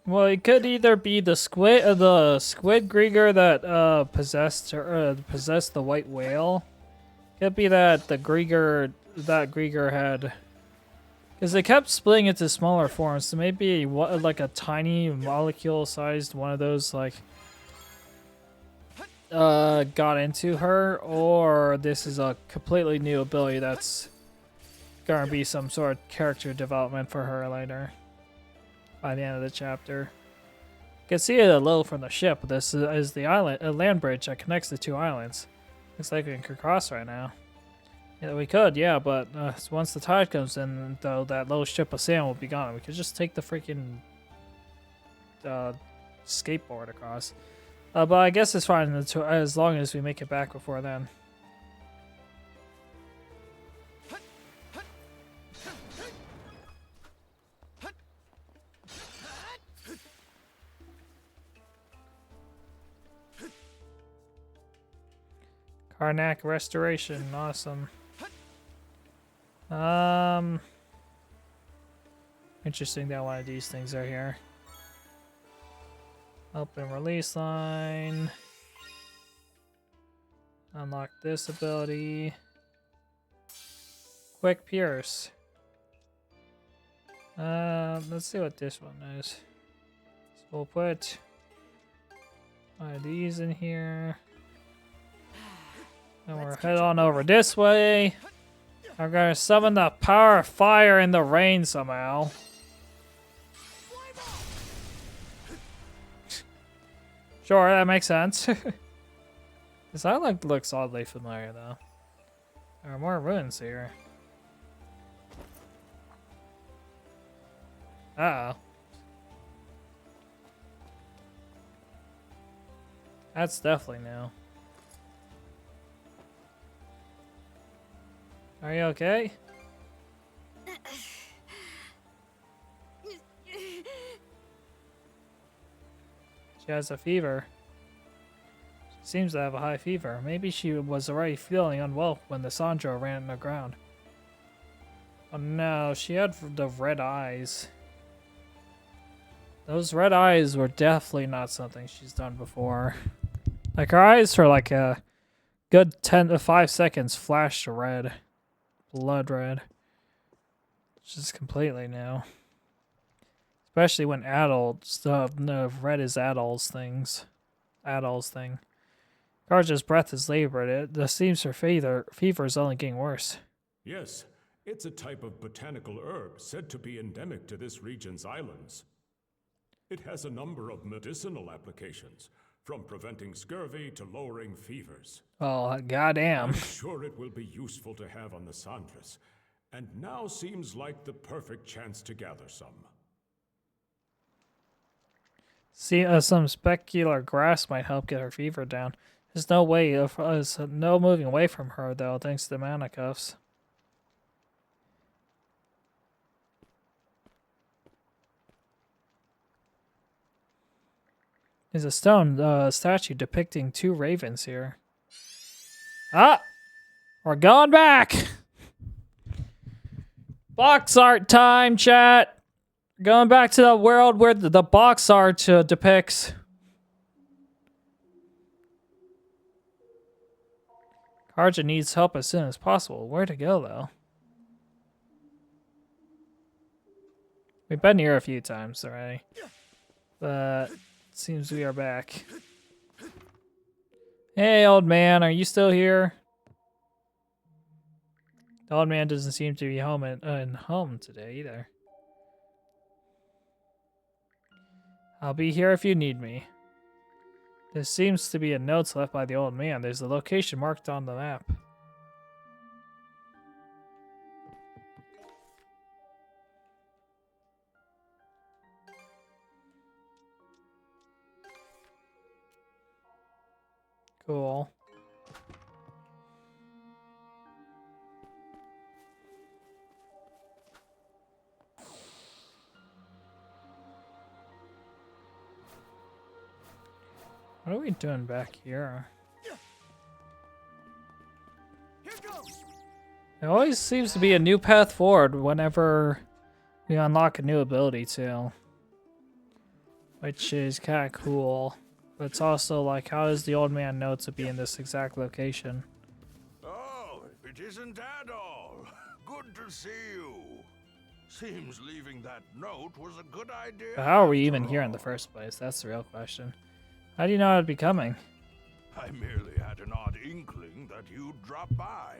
Well, it could either be the squid Grieger that possessed her, possessed the white whale. Could be that the Grieger had, because they kept splitting into smaller forms. So maybe like a tiny molecule-sized one of those like got into her, or this is a completely new ability that's gonna be some sort of character development for her later. By the end of the chapter, you can see it a little from the ship. This is the island, a land bridge that connects the two islands. Looks like we can cross right now. Yeah, we could, yeah, but once the tide comes in, though, that little ship of sand will be gone. We could just take the freaking skateboard across. But I guess it's fine as long as we make it back before then. Karnak restoration, awesome. Interesting that one of these things are here. Open release line. Unlock this ability. Quick pierce. Let's see what this one is. So we'll put one of these in here. And we're head on over this way. I'm gonna summon the power of fire in the rain somehow. Sure, that makes sense. This island looks oddly familiar though. There are more ruins here. Uh-oh. That's definitely new. Are you okay? She has a fever. She seems to have a high fever. Maybe she was already feeling unwell when the Sandro ran aground. Oh no, she had the red eyes. Those red eyes were definitely not something she's done before. Like her eyes for like a good 10 to 5 seconds flashed red. Blood red. It's just completely new. Especially when adult stuff, no, red is Adol's thing. Karja's breath is labored. It seems her fever is only getting worse. Yes, it's a type of botanical herb said to be endemic to this region's islands. It has a number of medicinal applications, from preventing scurvy to lowering fevers. Oh, goddamn. I'm sure it will be useful to have on the Sandras, and now seems like the perfect chance to gather some. See, some specular grass might help get her fever down. There's no way of us no moving away from her though, thanks to the mana cuffs. There's a stone statue depicting 2 ravens here. Ah! We're going back! Box art time, chat! Going back to the world where the box art depicts. Karja needs help as soon as possible. Where to go, though? We've been here a few times already. But it seems we are back. Hey, old man, are you still here? The old man doesn't seem to be home home today either. I'll be here if you need me. There seems to be a note left by the old man. There's a location marked on the map. Cool. What are we doing back here? There always seems to be a new path forward whenever we unlock a new ability too. Which is kind of cool. But it's also like, how does the old man know to be in this exact location? Oh, it isn't at all. Good to see you. Seems leaving that note was a good idea. But how are we even here in the first place? That's the real question. How do you know I'd be coming? I merely had an odd inkling that you'd drop by.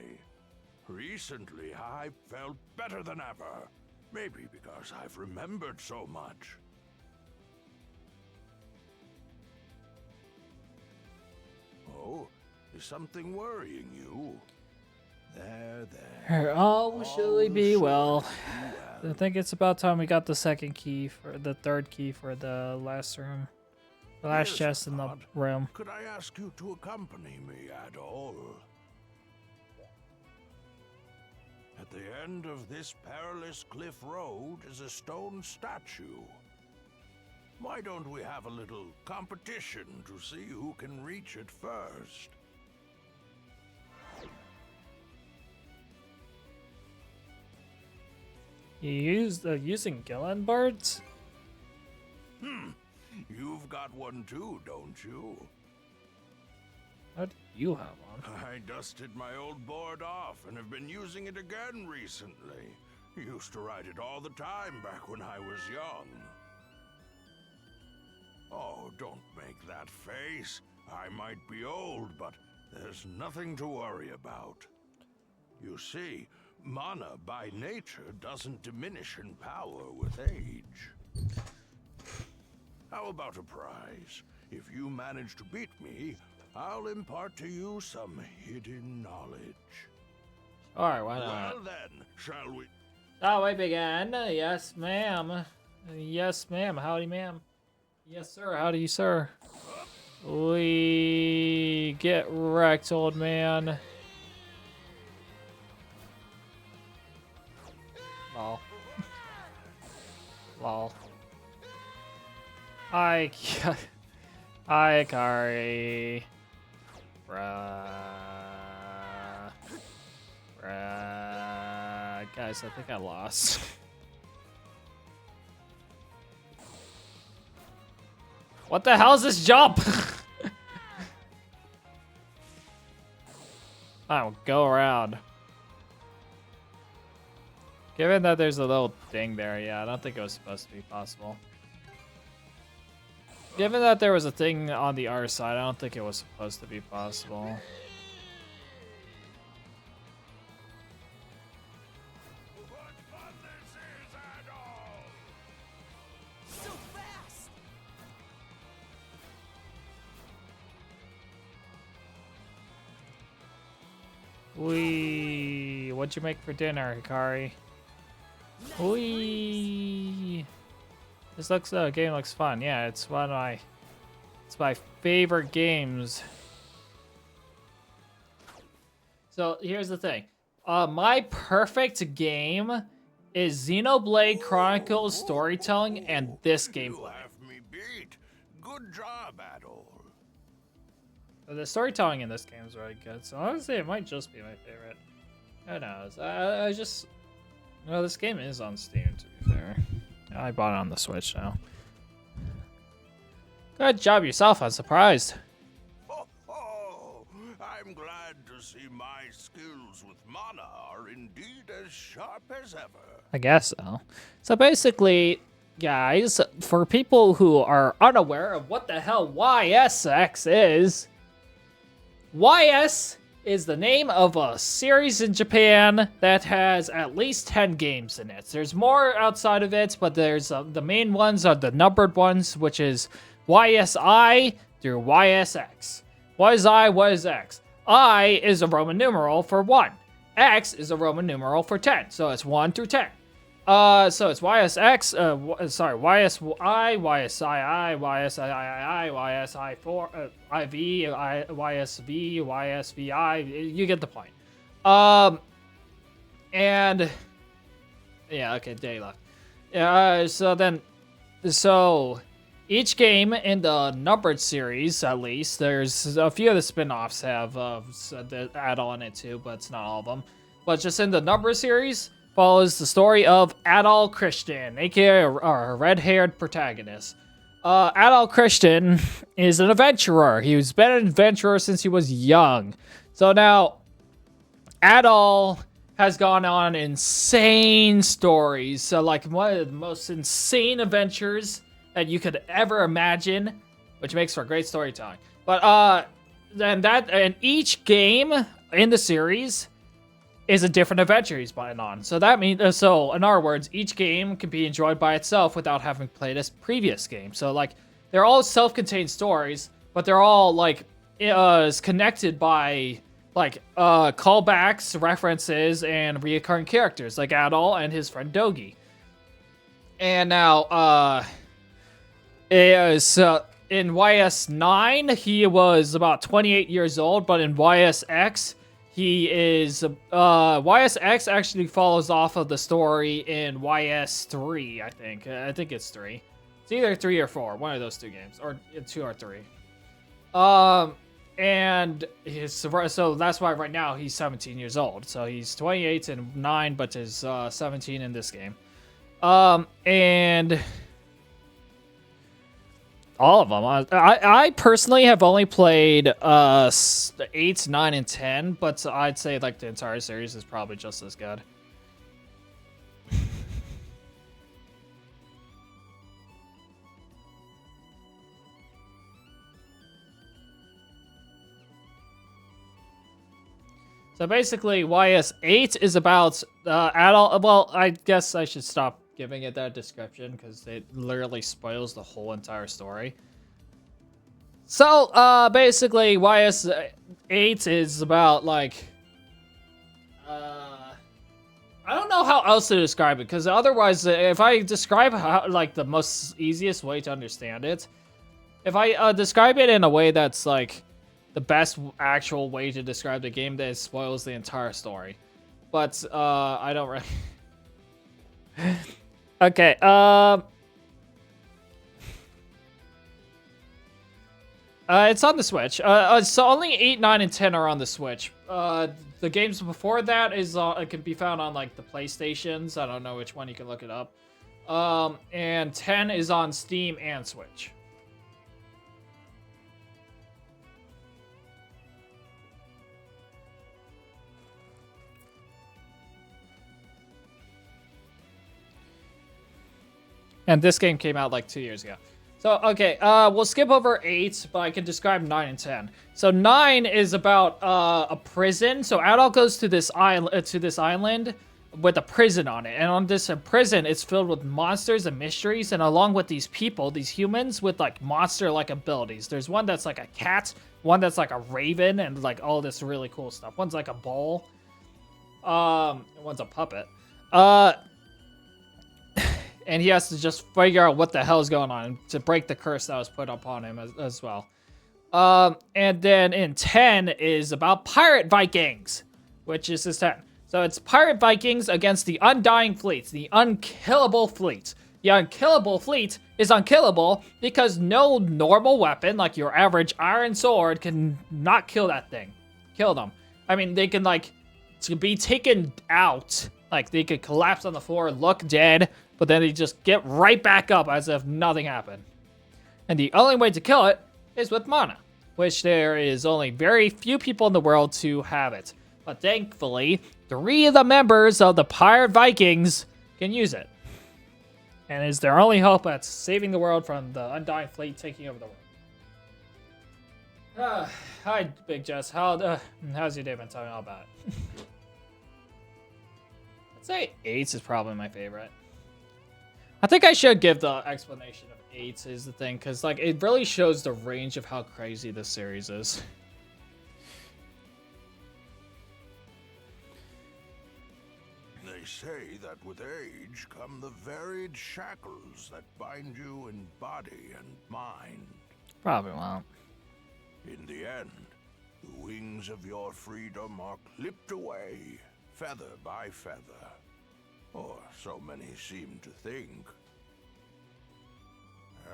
Recently, I felt better than ever. Maybe because I've remembered so much. Oh, is something worrying you? There. All will surely be well. I think it's about time we got the third key for the last room. The last Here's chest a in the thought. room. Could I ask you to accompany me at all? At the end of this perilous cliff road is a stone statue. Why don't we have a little competition to see who can reach it first? You using Gillen birds? You've got one too, don't you? How do you have one? I dusted my old board off and have been using it again recently. Used to ride it all the time back when I was young. Oh, don't make that face. I might be old, but there's nothing to worry about. You see, mana by nature doesn't diminish in power with age. How about a prize? If you manage to beat me, I'll impart to you some hidden knowledge. Alright, why not? Well then, shall we? Shall we begin? Yes, ma'am. Yes, ma'am. Howdy, ma'am. Yes, sir. Howdy, sir. We get wrecked, old man. Lol. Lol. Hi, Kari. Bruh. Guys, I think I lost. What the hell is this jump? I'll go around. Given that there's a little thing there, yeah, I don't think it was supposed to be possible. Given that there was a thing on the other side, I don't think it was supposed to be possible. What'd you make for dinner, Hikari? This game looks fun. Yeah, it's one of my favorite games. So here's the thing. My perfect game is Xenoblade Chronicles storytelling and this gameplay. Good job, Adol. The storytelling in this game is really good, so honestly, it might just be my favorite. Who knows? I just... No, this game is on Steam, to be fair. I bought it on the Switch now. Good job yourself, I'm surprised. Oh, I'm glad to see my skills with mana are indeed as sharp as ever. I guess so. So basically, guys, for people who are unaware of what the hell YSX is, YS is the name of a series in Japan that has at least 10 games in it. There's more outside of it, but there's the main ones are the numbered ones, which is YSI through YSX. What is I? What is X? I is a Roman numeral for 1. X is a Roman numeral for 10, so it's 1 through 10. So it's YSX, sorry, YSI, YSII, YSII, YSI4, IV, YSV, YSVI. You get the point. And yeah, okay, day left. Yeah, so each game in the numbered series, at least, there's a few of the spin-offs have the add-on in it too, but it's not all of them. But just in the numbered series, follows the story of Adol Christian, aka our red-haired protagonist. Adol Christian is an adventurer. He's been an adventurer since he was young. So now, Adol has gone on insane stories. So like one of the most insane adventures that you could ever imagine, which makes for great storytelling. But and each game in the series is a different adventure he's playing on. So that means, so in other words, each game can be enjoyed by itself without having played a previous game. So like they're all self-contained stories, but they're all like connected by like callbacks, references, and reoccurring characters like Adol and his friend Dogi. And now in YS9 he was about 28 years old, but in YSX he is YSX actually follows off of the story in YS3, I think. I think it's 3. It's either 3 or 4, one of those two games, or 2 or 3. And so that's why right now he's 17 years old. So he's 28 and 9, but is 17 in this game. And all of them. I personally have only played 8, 9, and 10, but I'd say like the entire series is probably just as good. So basically, YS8 is about adult. Well, I guess I should stop giving it that description because it literally spoils the whole entire story. So basically, YS8 is about like I don't know how else to describe it, because otherwise, if I describe how like the most easiest way to understand it, if I describe it in a way that's like the best actual way to describe the game, that it spoils the entire story. But I don't really. Okay. It's on the Switch. So only 8, 9, and 10 are on the Switch. The games before that is it can be found on like the PlayStations. I don't know which one, you can look it up. And 10 is on Steam and Switch. And this game came out like 2 years ago. So, okay, we'll skip over 8, but I can describe 9 and 10. So 9 is about a prison. So Adol goes to this island with a prison on it. And on this prison, it's filled with monsters and mysteries. And along with these people, these humans with like monster-like abilities. There's one that's like a cat, one that's like a raven, and like all this really cool stuff. One's like a bull. One's a puppet. And he has to just figure out what the hell is going on to break the curse that was put upon him as well. And then in 10 is about pirate Vikings, which is this 10. So it's pirate Vikings against the undying fleets, the unkillable fleet. The unkillable fleet is unkillable because no normal weapon, like your average iron sword, can not kill that thing. Kill them. I mean, they can like to be taken out. Like they could collapse on the floor, look dead, but then they just get right back up as if nothing happened. And the only way to kill it is with mana, which there is only very few people in the world to have it. But thankfully, 3 of the members of the Pirate Vikings can use it. And is their only hope at saving the world from the Undying Fleet taking over the world. Hi, Big Jess. How's your day been? Tell me all about it. I'd say 8 is probably my favorite. I think I should give the explanation of 8 is the thing, because like it really shows the range of how crazy this series is. Now They say that with age come the varied shackles that bind you in body and mind. Probably won't. In the end, the wings of your freedom are clipped away, feather by feather. Or so many seem to think.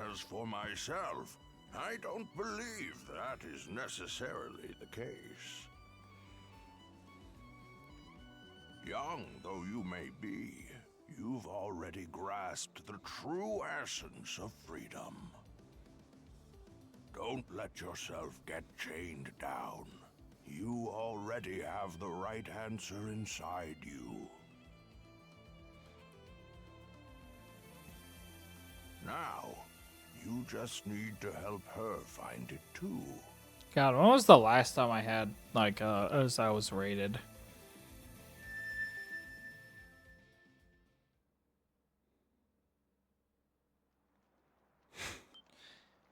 As for myself, I don't believe that is necessarily the case. Young though you may be, you've already grasped the true essence of freedom. Don't let yourself get chained down. You already have the right answer inside you. Now, you just need to help her find it too. God, when was the last time I had, like, as I was rated?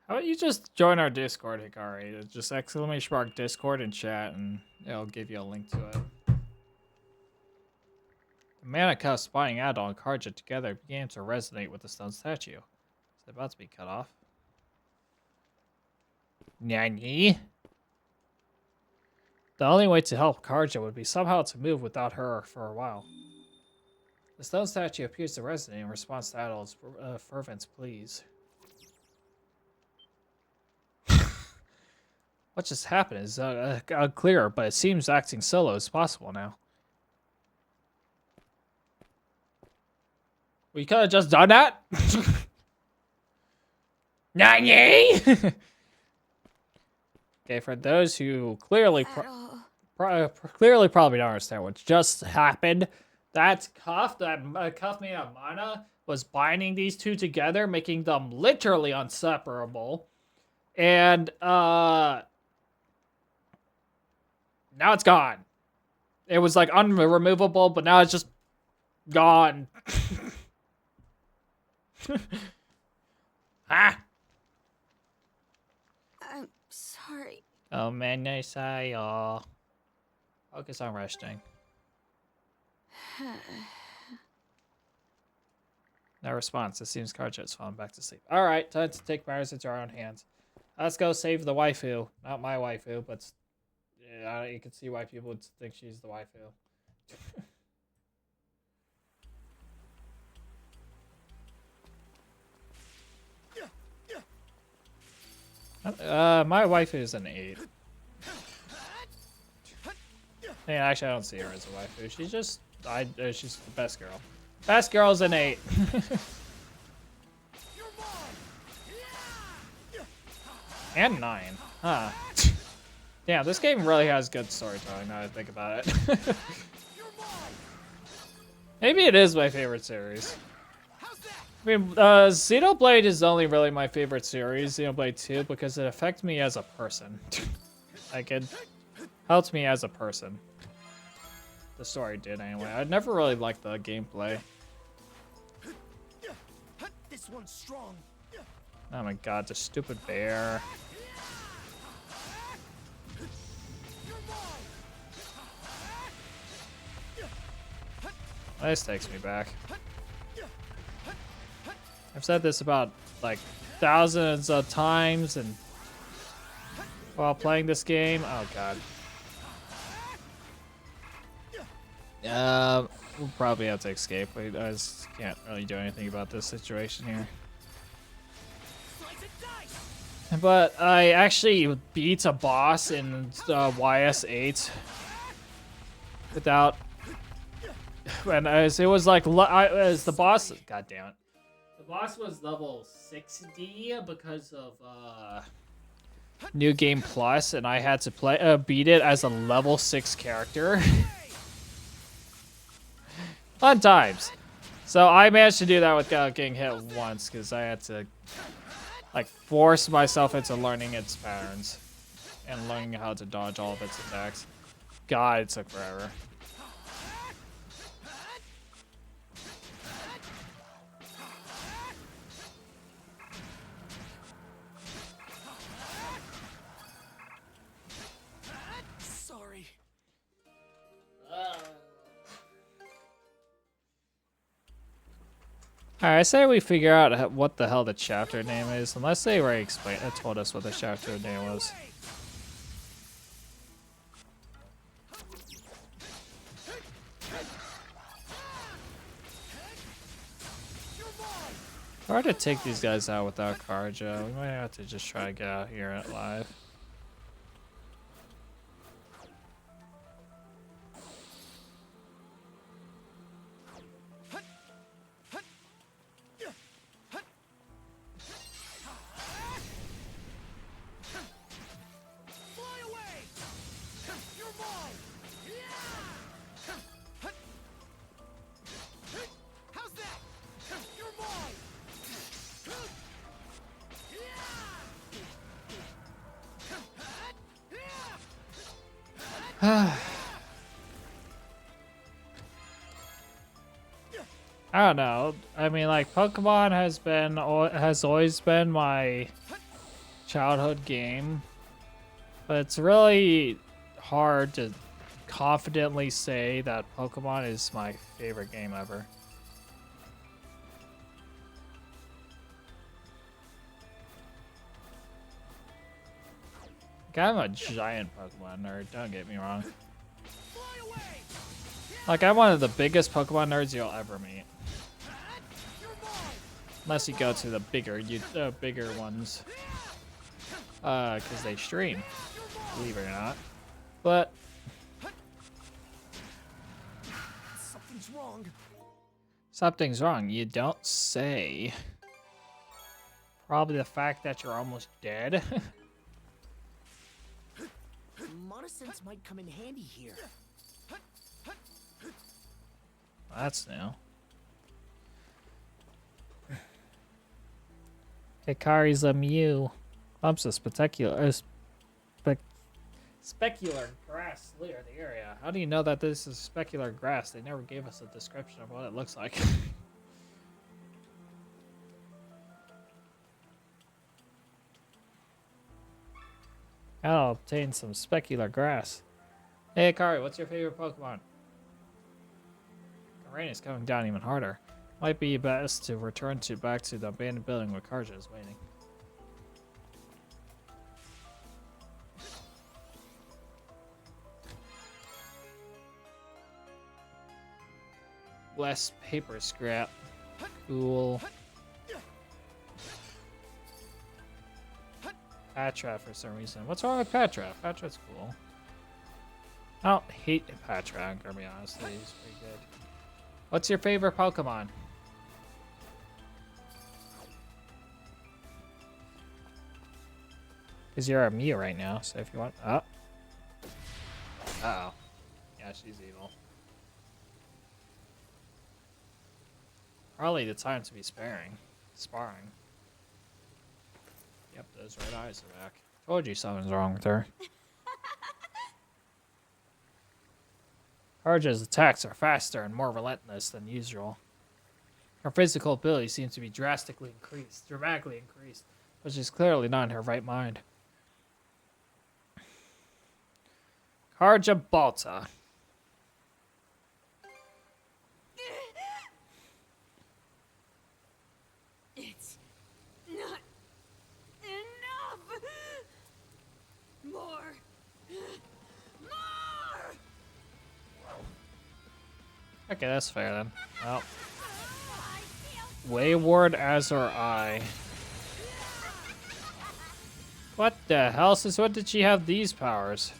How about you just join our Discord, Hikari? It's just ! Discord and chat, and it'll give you a link to it. The mana cuff spying Adol and Karja together began to resonate with the stone statue. It's about to be cut off. Nani? The only way to help Karja would be somehow to move without her for a while. The stone statue appears to resonate in response to Adol's fervent pleas. What just happened is unclear, but it seems acting solo is possible now. We could have just done that. Nani? Okay, for those who clearly probably don't understand what just happened, that cuff made of mana was binding these two together, making them literally inseparable. And now it's gone. It was like unremovable, but now it's just gone. Ah. I'm sorry. Oh man, nice y'all. Focus on resting. No response. It seems Karja's fallen back to sleep. Alright, time to take matters into our own hands. Let's go save the waifu. Not my waifu, but yeah, you can see why people would think she's the waifu. My waifu is an 8. Yeah, actually, I don't see her as a waifu. She's just, she's the best girl. Best girl's an 8. And 9. Huh. Yeah, this game really has good storytelling now that I think about it. Maybe it is my favorite series. I mean, Xenoblade is only really my favorite series, Xenoblade 2, because it affected me as a person. Like, it helped me as a person. The story did, anyway. I never really liked the gameplay. This one's strong. Oh my god, the stupid bear. This takes me back. I've said this about like thousands of times, and while playing this game, oh god. We'll probably have to escape. I just can't really do anything about this situation here. But I actually beat a boss in YS8 without. When it was like as the boss. God damn it. The boss was level 60 because of New Game Plus, and I had to beat it as a level 6 character. Fun times. So I managed to do that without getting hit once because I had to like force myself into learning its patterns and learning how to dodge all of its attacks. God, it took forever. Sorry. Alright, I say we figure out what the hell the chapter name is, unless they already told us what the chapter name was. Hard to take these guys out without Karja. We might have to just try to get out here live. I don't know. I mean, like, Pokemon has always been my childhood game, but it's really hard to confidently say that Pokemon is my favorite game ever. Like, I'm a giant Pokemon nerd, don't get me wrong. Like, I'm one of the biggest Pokemon nerds you'll ever meet. Unless you go to the bigger ones. Because they stream, believe it or not. But Something's wrong. Something's wrong, you don't say. Probably the fact that you're almost dead. Monosense might come in handy here. That's new. Hikari's a Mew. Bumps a specular grass near the area. How do you know that this is specular grass? They never gave us a description of what it looks like. I'll obtain some specular grass. Hey Hikari, what's your favorite Pokemon? The rain is coming down even harder. Might be best to return back to the abandoned building where Karja is waiting. Less paper scrap. Cool. Patra for some reason. What's wrong with Patra? Patra's cool. I don't hate Patra, I'm gonna be honest. He's pretty good. What's your favorite Pokemon? Because you're a Mew right now, so if you want... Oh. Uh-oh. Yeah, she's evil. Probably the time to be sparring. Yep, those red eyes are back. Told you something's wrong with her. Karja's attacks are faster and more relentless than usual. Her physical ability seems to be dramatically increased, but she's clearly not in her right mind. Karja Balta. It's not enough! More! More! Okay, that's fair then. Well. Wayward Azor Eye. What the hell? Since when did she have these powers?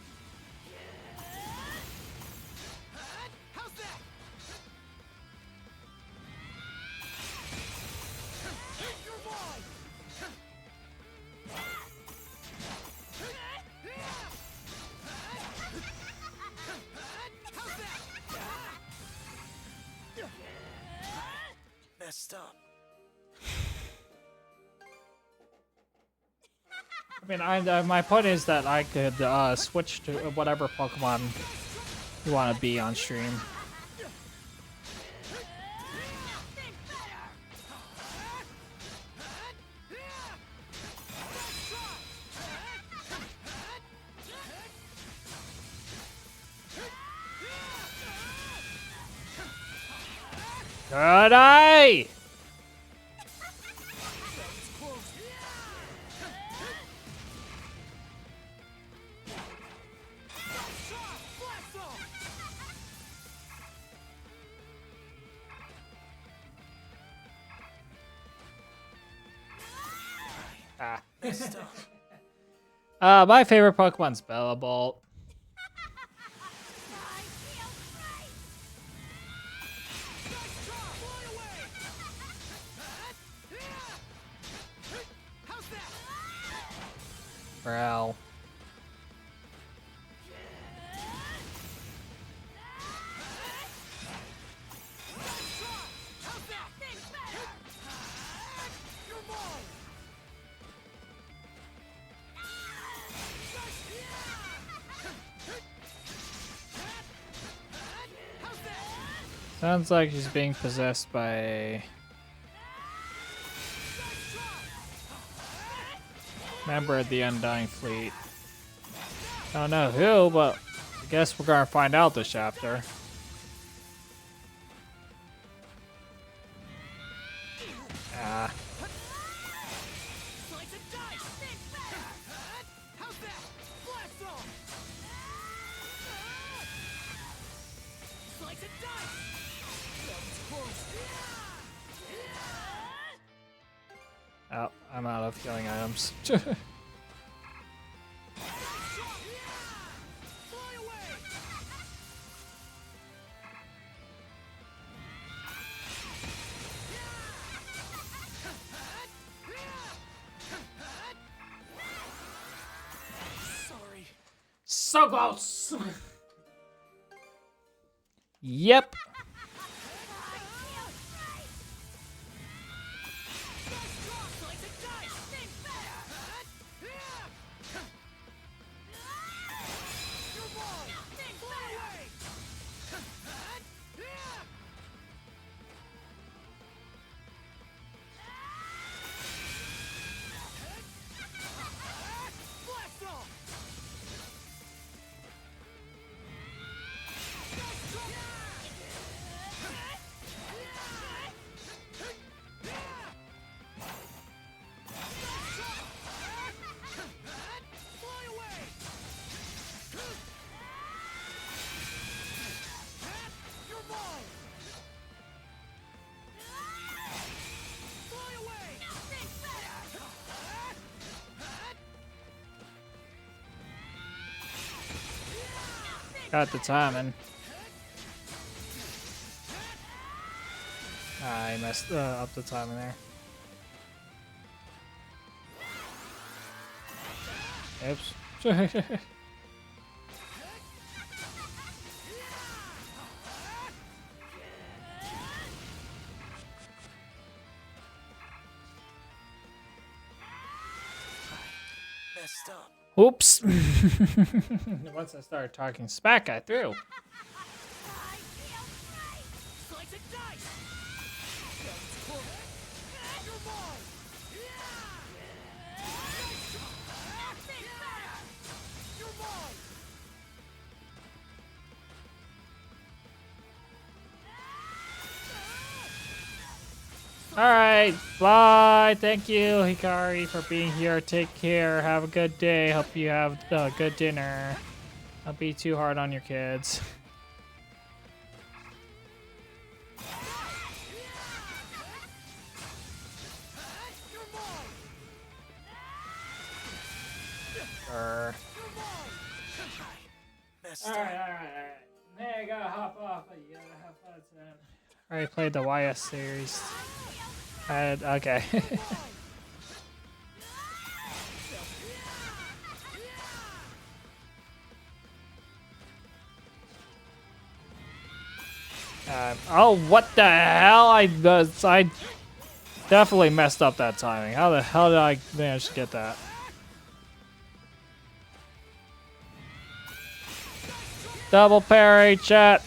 Messed up. I mean, my point is that I could switch to whatever Pokemon you want to be on stream. Good eye! Ah. Messed up. My favorite Pokemon's Bellebolt. Growl. Sounds like she's being possessed by a member of the Undying Fleet. Don't know who, but I guess we're gonna find out this chapter. Ah. Oh, I'm out of healing items. So close! Yep. Got the timing. I messed up the timing there. Oops. Messed up. Oops. Once I started talking smack, I threw. Alright, bye. Thank you, Hikari, for being here. Take care. Have a good day. Hope you have a good dinner. Don't be too hard on your kids. Alright. Hey, I gotta hop off, but you gotta have fun soon. I already played the YS series. Okay. Oh, what the hell? I definitely messed up that timing. How the hell did I manage to get that? Double parry, chat.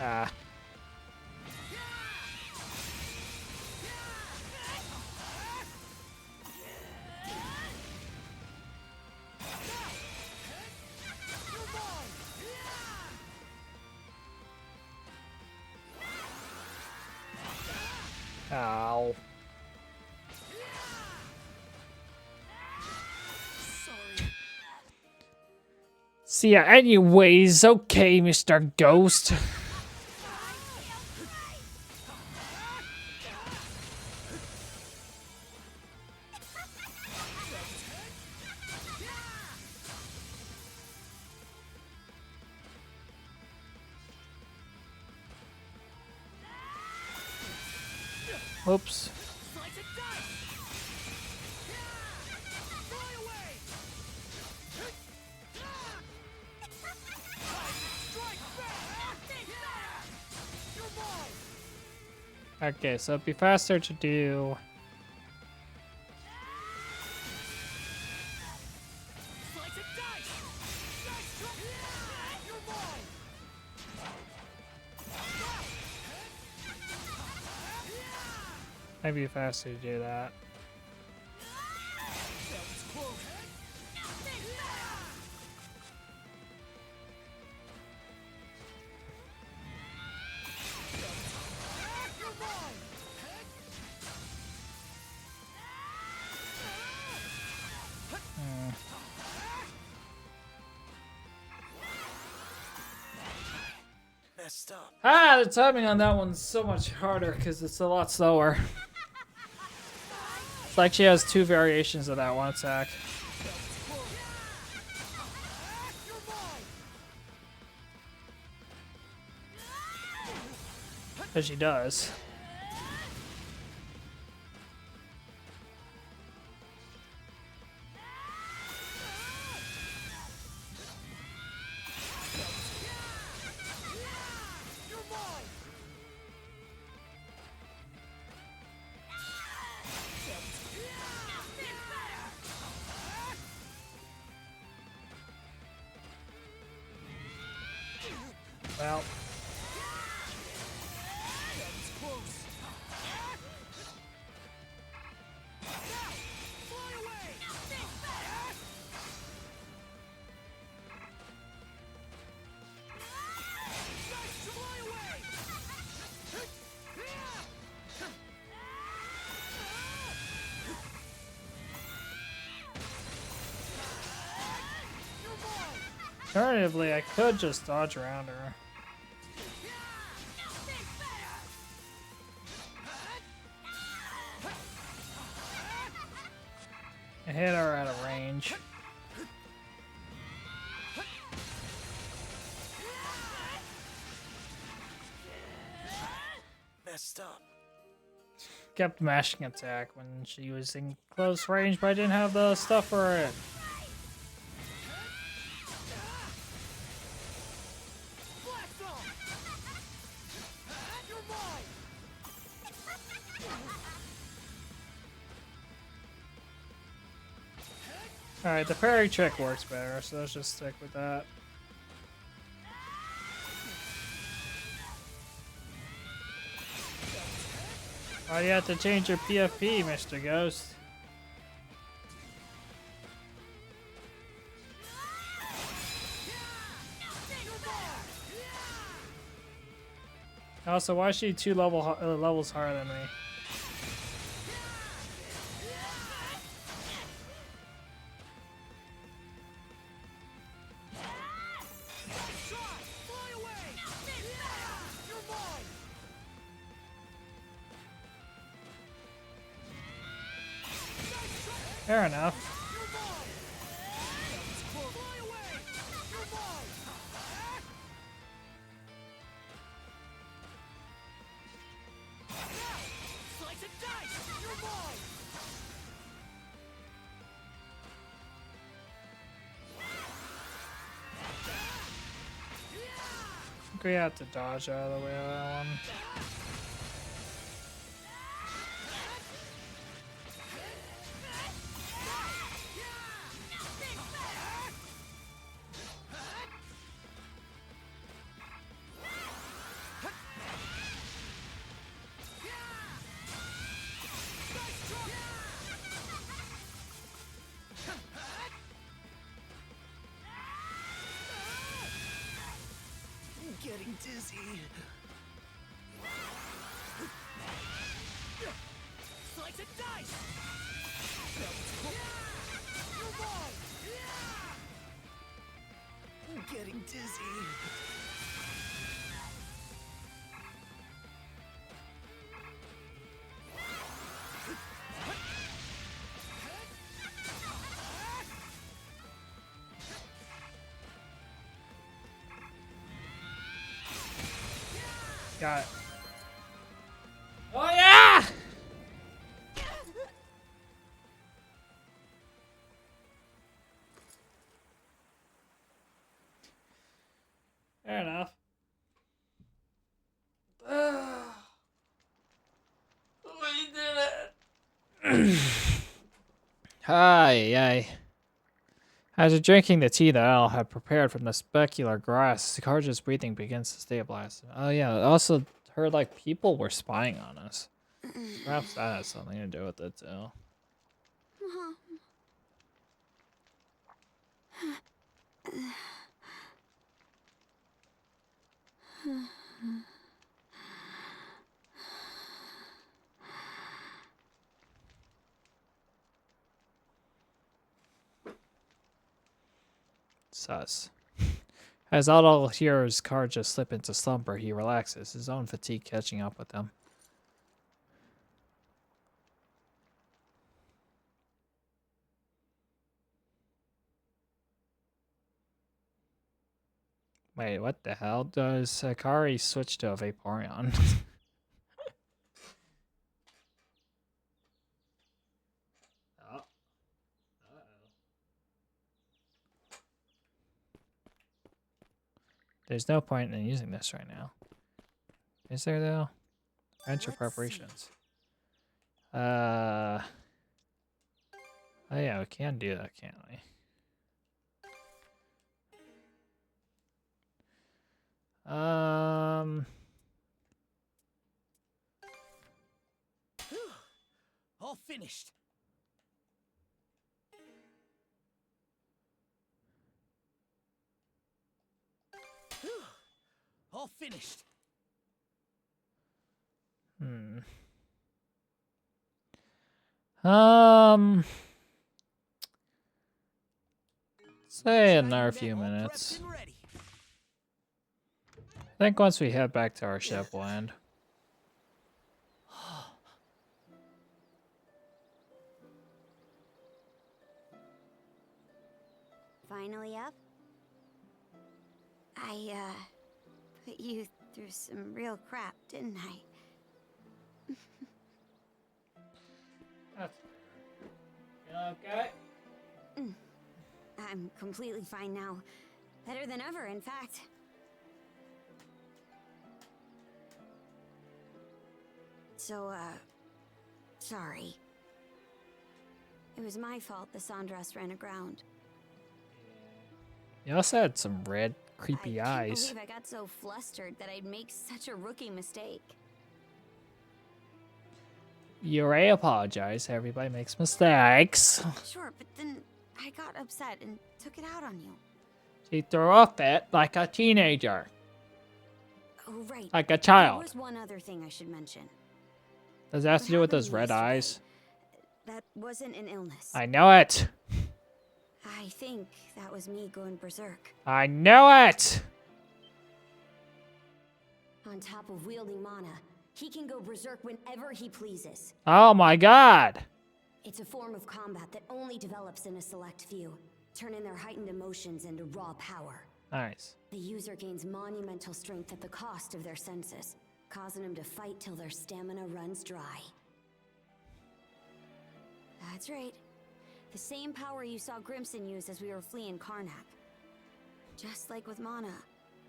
Ah. Ow. See ya anyways, okay, Mr. Ghost. Oops. Okay, so it'd be faster to do. Maybe faster to do that. Messed up. Ah, the timing on that one's so much harder because it's a lot slower. It's like she has two variations of that one attack. As she does. Well. Alternatively, I could just dodge around her. I hit her out of range. Messed up. Kept mashing attack when she was in close range, but I didn't have the stuff for it. Alright, the parry trick works better, so let's just stick with that. Why do you have to change your PFP, Mr. Ghost? Also, why is she two levels higher than me? Fair enough. I think we have to dodge out of the way of that one. getting dizzy. Slice and dice! I'm getting dizzy. Got it. Oh yeah! Fair enough. We did it. Hi. After drinking the tea that Al had prepared from the specular grass, Karja's breathing begins to stabilize. Oh yeah, I also heard like people were spying on us. Perhaps that has something to do with it too. Sus. As Otto hears Karja slip into slumber, he relaxes, his own fatigue catching up with him. Wait, what the hell? Does Sakari switch to a Vaporeon? Oh. There's no point in using this right now. Is there though? Adventure preparations. Oh yeah, we can do that, can't we? All finished. All finished. Say another few minutes. I think once we head back to our ship, we'll end. Finally up? I, put you through some real crap, didn't I? That's okay? I'm completely fine now. Better than ever, in fact. So, sorry. It was my fault the Sandras ran aground. You also had some red, creepy eyes. I can't believe I got so flustered that I'd make such a rookie mistake. You already apologize. Everybody makes mistakes. Sure, but then I got upset and took it out on you. She threw a fit like a teenager. Oh, right. Like a child. There was one other thing I should mention. Does that have to do with those red eyes? That wasn't an illness. I know it. I think that was me going berserk. I know it. On top of wielding mana, he can go berserk whenever he pleases. Oh my god. It's a form of combat that only develops in a select few, turning their heightened emotions into raw power. Nice. The user gains monumental strength at the cost of their senses, causing them to fight till their stamina runs dry. That's right. The same power you saw Grimson use as we were fleeing Karnak. Just like with mana,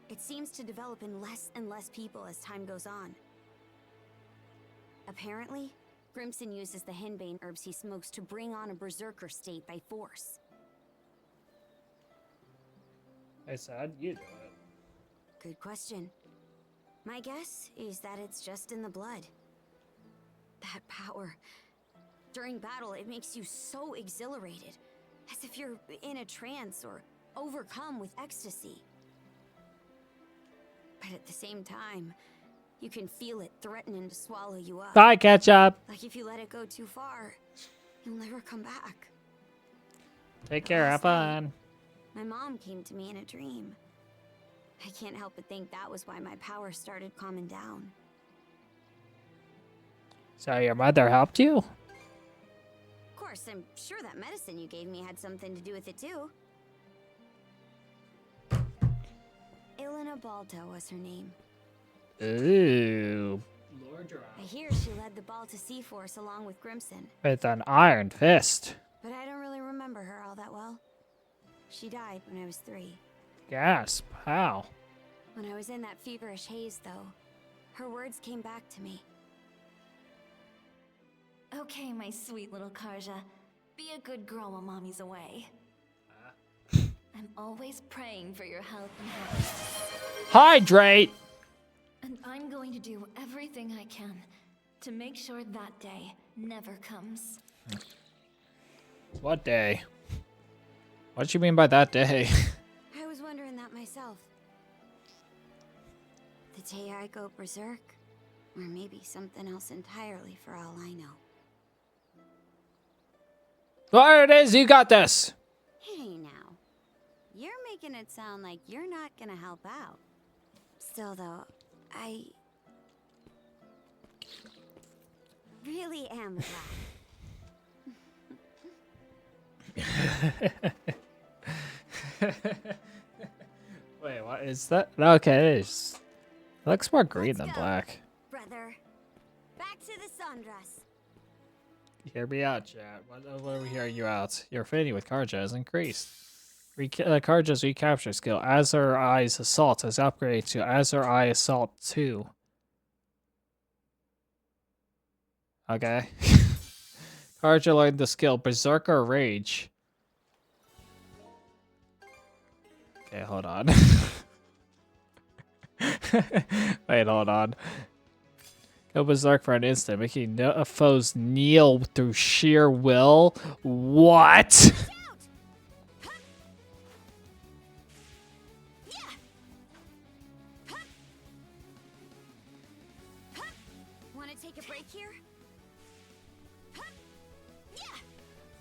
it seems to develop in less and less people as time goes on. Apparently, Grimson uses the henbane herbs he smokes to bring on a berserker state by force. I said you do it. Good question. My guess is that it's just in the blood. That power. During battle, it makes you so exhilarated, as if you're in a trance or overcome with ecstasy. But at the same time, you can feel it threatening to swallow you up. Bye, ketchup. Like if you let it go too far, you'll never come back. Take care. Have fun. My mom came to me in a dream. I can't help but think that was why my power started calming down. So your mother helped you? Of course, I'm sure that medicine you gave me had something to do with it too. Elena Balto was her name. Ooh. I hear she led the Balta Sea Force along with Grimson. With an iron fist. But I don't really remember her all that well. She died when I was 3. Gasp. How? When I was in that feverish haze, though, her words came back to me. Okay, my sweet little Karja. Be a good girl while Mommy's away. I'm always praying for your health and happiness. Hydrate! And I'm going to do everything I can to make sure that day never comes. What day? What do you mean by that day? I was wondering that myself. The day I go berserk, or maybe something else entirely for all I know. There it is, you got this! Hey now, you're making it sound like you're not gonna help out. Still though, I really am glad. Wait, what is that? Okay, it looks more green than black. Brother, back to the sundress. Hear me out, chat. What are we hearing you out? Your affinity with Karja has increased. Karja's recapture skill, Azure Eye's Assault, has upgraded to Azure Eye Assault 2. Okay. Karja learned the skill Berserker Rage. Okay, hold on. Wait, hold on. Go berserk for an instant, making foes kneel through sheer will. What? Want to take a break here?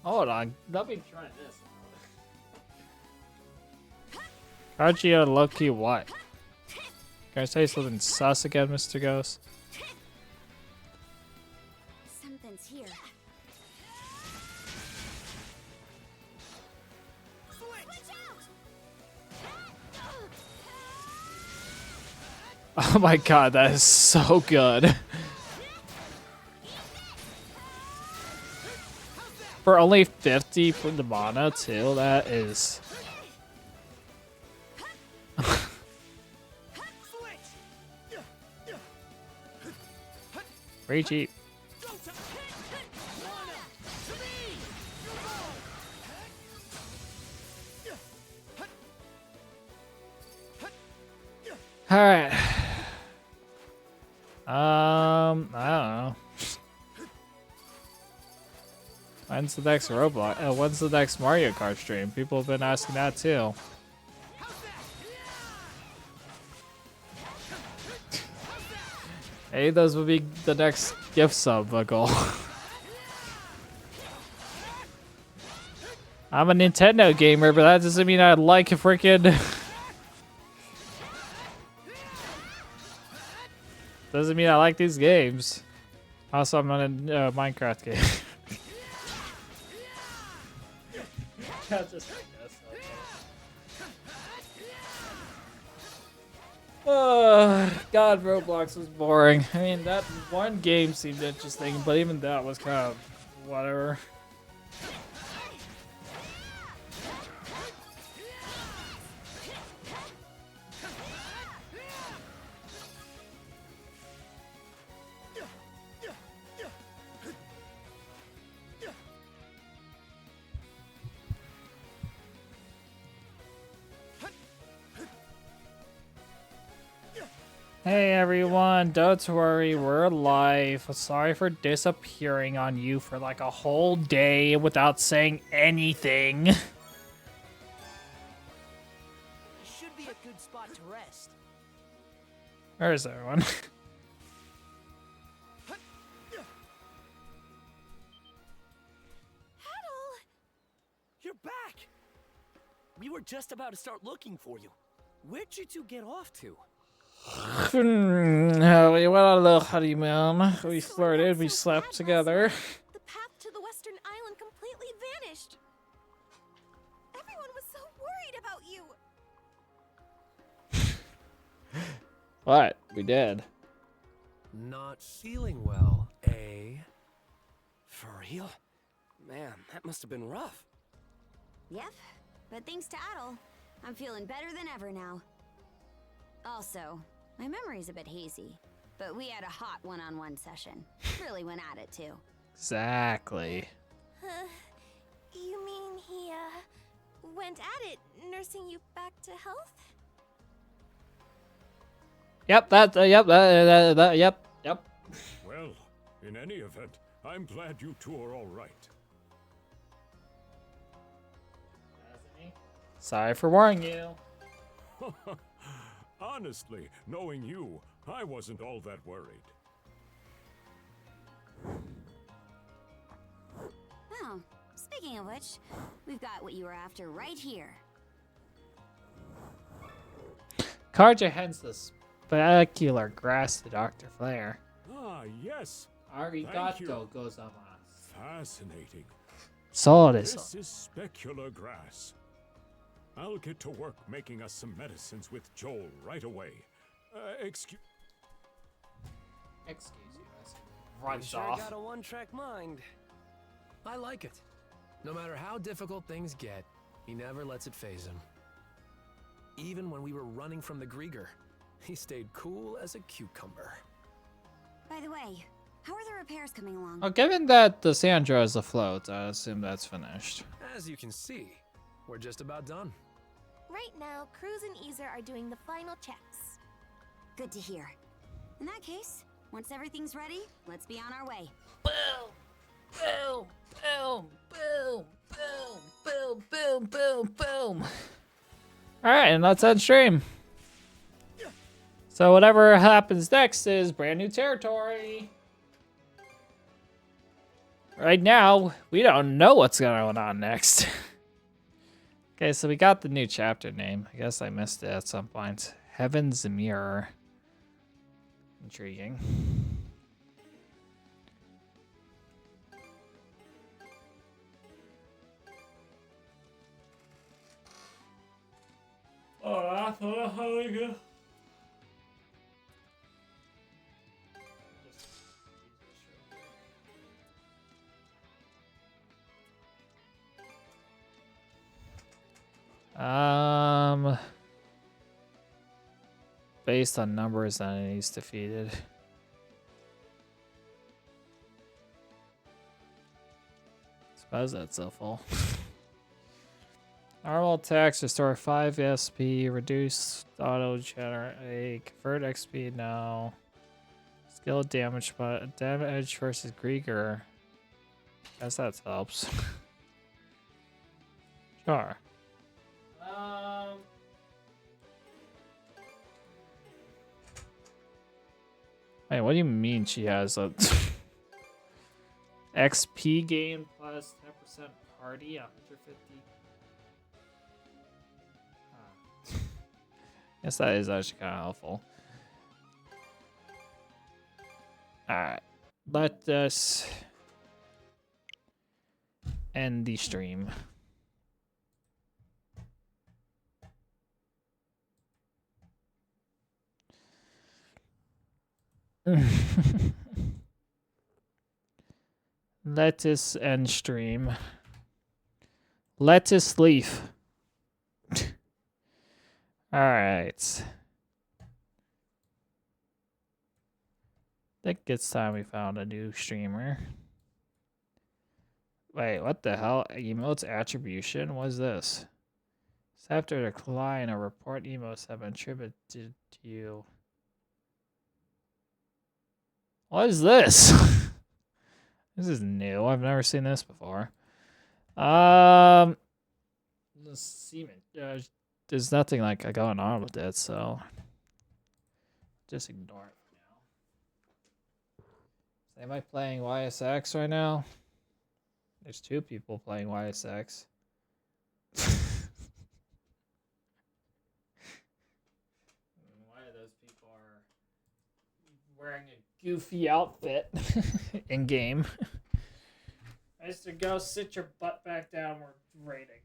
Hold on, let me try this. Karja low-key what? Can I say something sus again, Mr. Ghost? Something's here. Oh my god, that is so good. For only 50 for the mana too, that is... Pretty cheap. Alright. I don't know. When's the next Roblox? When's the next Mario Kart stream? People have been asking that too. Hey, those would be the next gift sub goal. I'm a Nintendo gamer, but that doesn't mean I like a freaking. Doesn't mean I like these games. Also, I'm on a Minecraft game. God, Roblox was boring. I mean, that one game seemed interesting, but even that was kind of whatever. Hey everyone, don't worry, we're alive. Sorry for disappearing on you for like a whole day without saying anything. This should be a good spot to rest. Where is everyone? You're back! We were just about to start looking for you. Where'd you two get off to? We went on a little honeymoon. We flirted. We slept together. The path to the western island completely vanished. Everyone was so worried about you. What? We did. Not feeling well, eh? For real? Man, that must have been rough. Yep, but thanks to Adel, I'm feeling better than ever now. Also, my memory's a bit hazy, but we had a hot one-on-one session. Really went at it too. Exactly. You mean he, went at it, nursing you back to health? Yep, yep. Well, in any event, I'm glad you two are all right. Sorry for warning you. Honestly, knowing you, I wasn't all that worried. Oh, speaking of which, we've got what you were after right here. Carja hands the specular grass to Dr. Flair. Ah, yes. Arigato gozaimasu. Fascinating. So it is. This is specular grass. I'll get to work making us some medicines with Joel right away. Excuse you. Runs sure off. Got a one-track mind. I like it. No matter how difficult things get, he never lets it phase him. Even when we were running from the Grieger, he stayed cool as a cucumber. By the way, how are the repairs coming along? Well, given that the Sandra is afloat, I assume that's finished. As you can see, we're just about done. Right now, Cruz and Easer are doing the final checks. Good to hear. In that case, once everything's ready, let's be on our way. Boom! Boom! Boom! Boom! Boom! Boom! Boom! Boom! Boom! Alright, and let's end stream. So whatever happens next is brand new territory. Right now, we don't know what's going on next. Okay, so we got the new chapter name. I guess I missed it at some point. Heaven's Mirror. Intriguing. Oh, that's really good. Based on numbers of enemies defeated. Suppose that's so full. Normal attacks restore 5 SP, reduce auto generate, convert XP now. Skill damage, but damage versus Grieger. Guess that helps. Sure. Wait, what do you mean she has a XP gain plus 10% party, 150? Guess that is actually kind of helpful. Alright, let us end the stream. Lettuce and stream. Lettuce leaf. All right. I think it's time we found a new streamer. Wait, what the hell? Emotes attribution? What is this? So after a decline, a report emotes have been attributed to you. What is this? This is new. I've never seen this before. There's nothing like going on with it, so just ignore it for now. Am I playing YSX right now? There's 2 people playing YSX. Why are those people are wearing a goofy outfit in game? Mr. Ghost, sit your butt back down. We're raiding.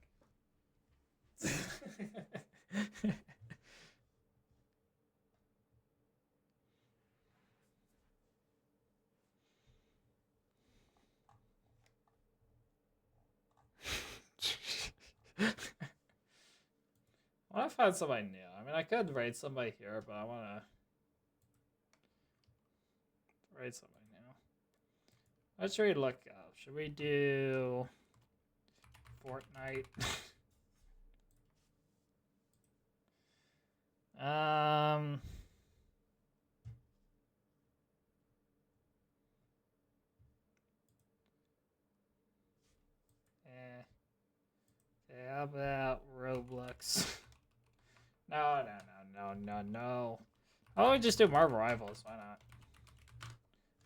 I want to find somebody new. I mean, I could raid somebody here, but I want to raid somebody new. What should we look up? Should we do Fortnite? Okay, how about Roblox? No. Why don't we just do Marvel Rivals? Why not?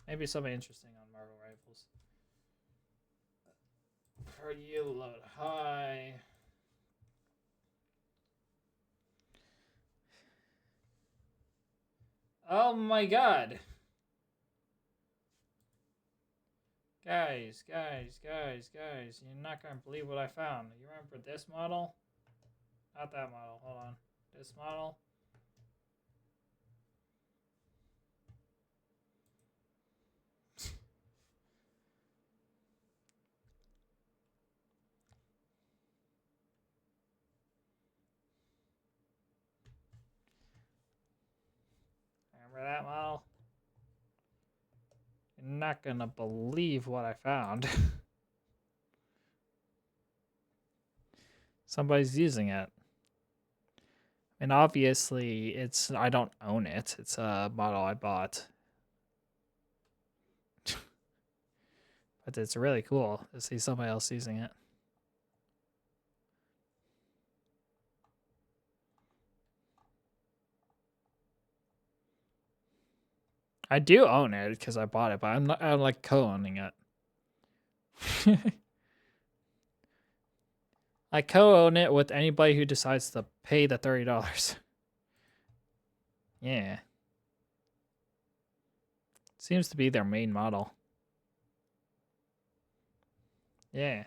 Maybe something interesting on Marvel Rivals. For you, load high. Oh my god. Guys, you're not gonna believe what I found. You remember this model? Not that model, hold on. This model. Remember that model? You're not gonna believe what I found. Somebody's using it. And obviously, I don't own it. It's a model I bought. But it's really cool to see somebody else using it. I do own it because I bought it, but I'm like co-owning it. I co-own it with anybody who decides to pay the $30. Yeah. Seems to be their main model. Yeah.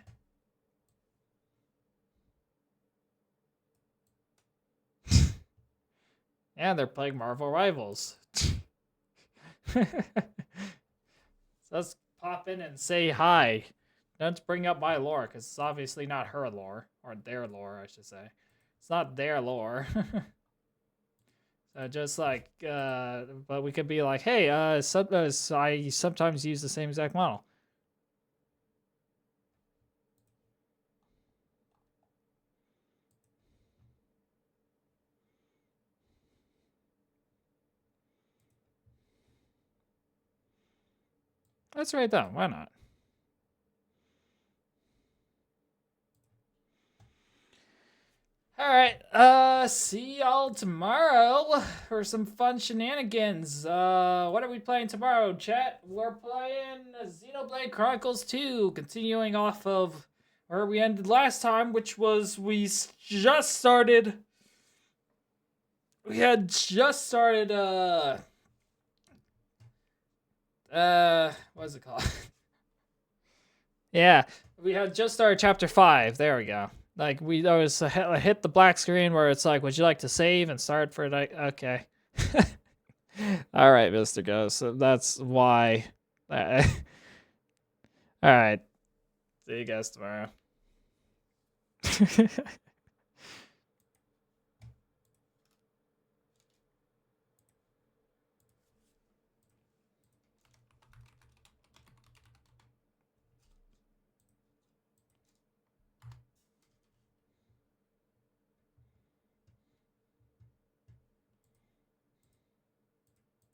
Yeah, they're playing Marvel Rivals. So let's pop in and say hi. Don't bring up my lore, because it's obviously not her lore. Or their lore, I should say. It's not their lore. So just like, but we could be like, hey, I sometimes use the same exact model. That's right though, why not? Alright, see y'all tomorrow for some fun shenanigans. What are we playing tomorrow, chat? We're playing Xenoblade Chronicles 2, continuing off of where we ended last time, which was we had just started, what's it called? Yeah, we had just started chapter 5, there we go. Like, I hit the black screen where it's like, would you like to save and start for like, okay. All right, Mr. Ghost. So that's why. All right. See you guys tomorrow.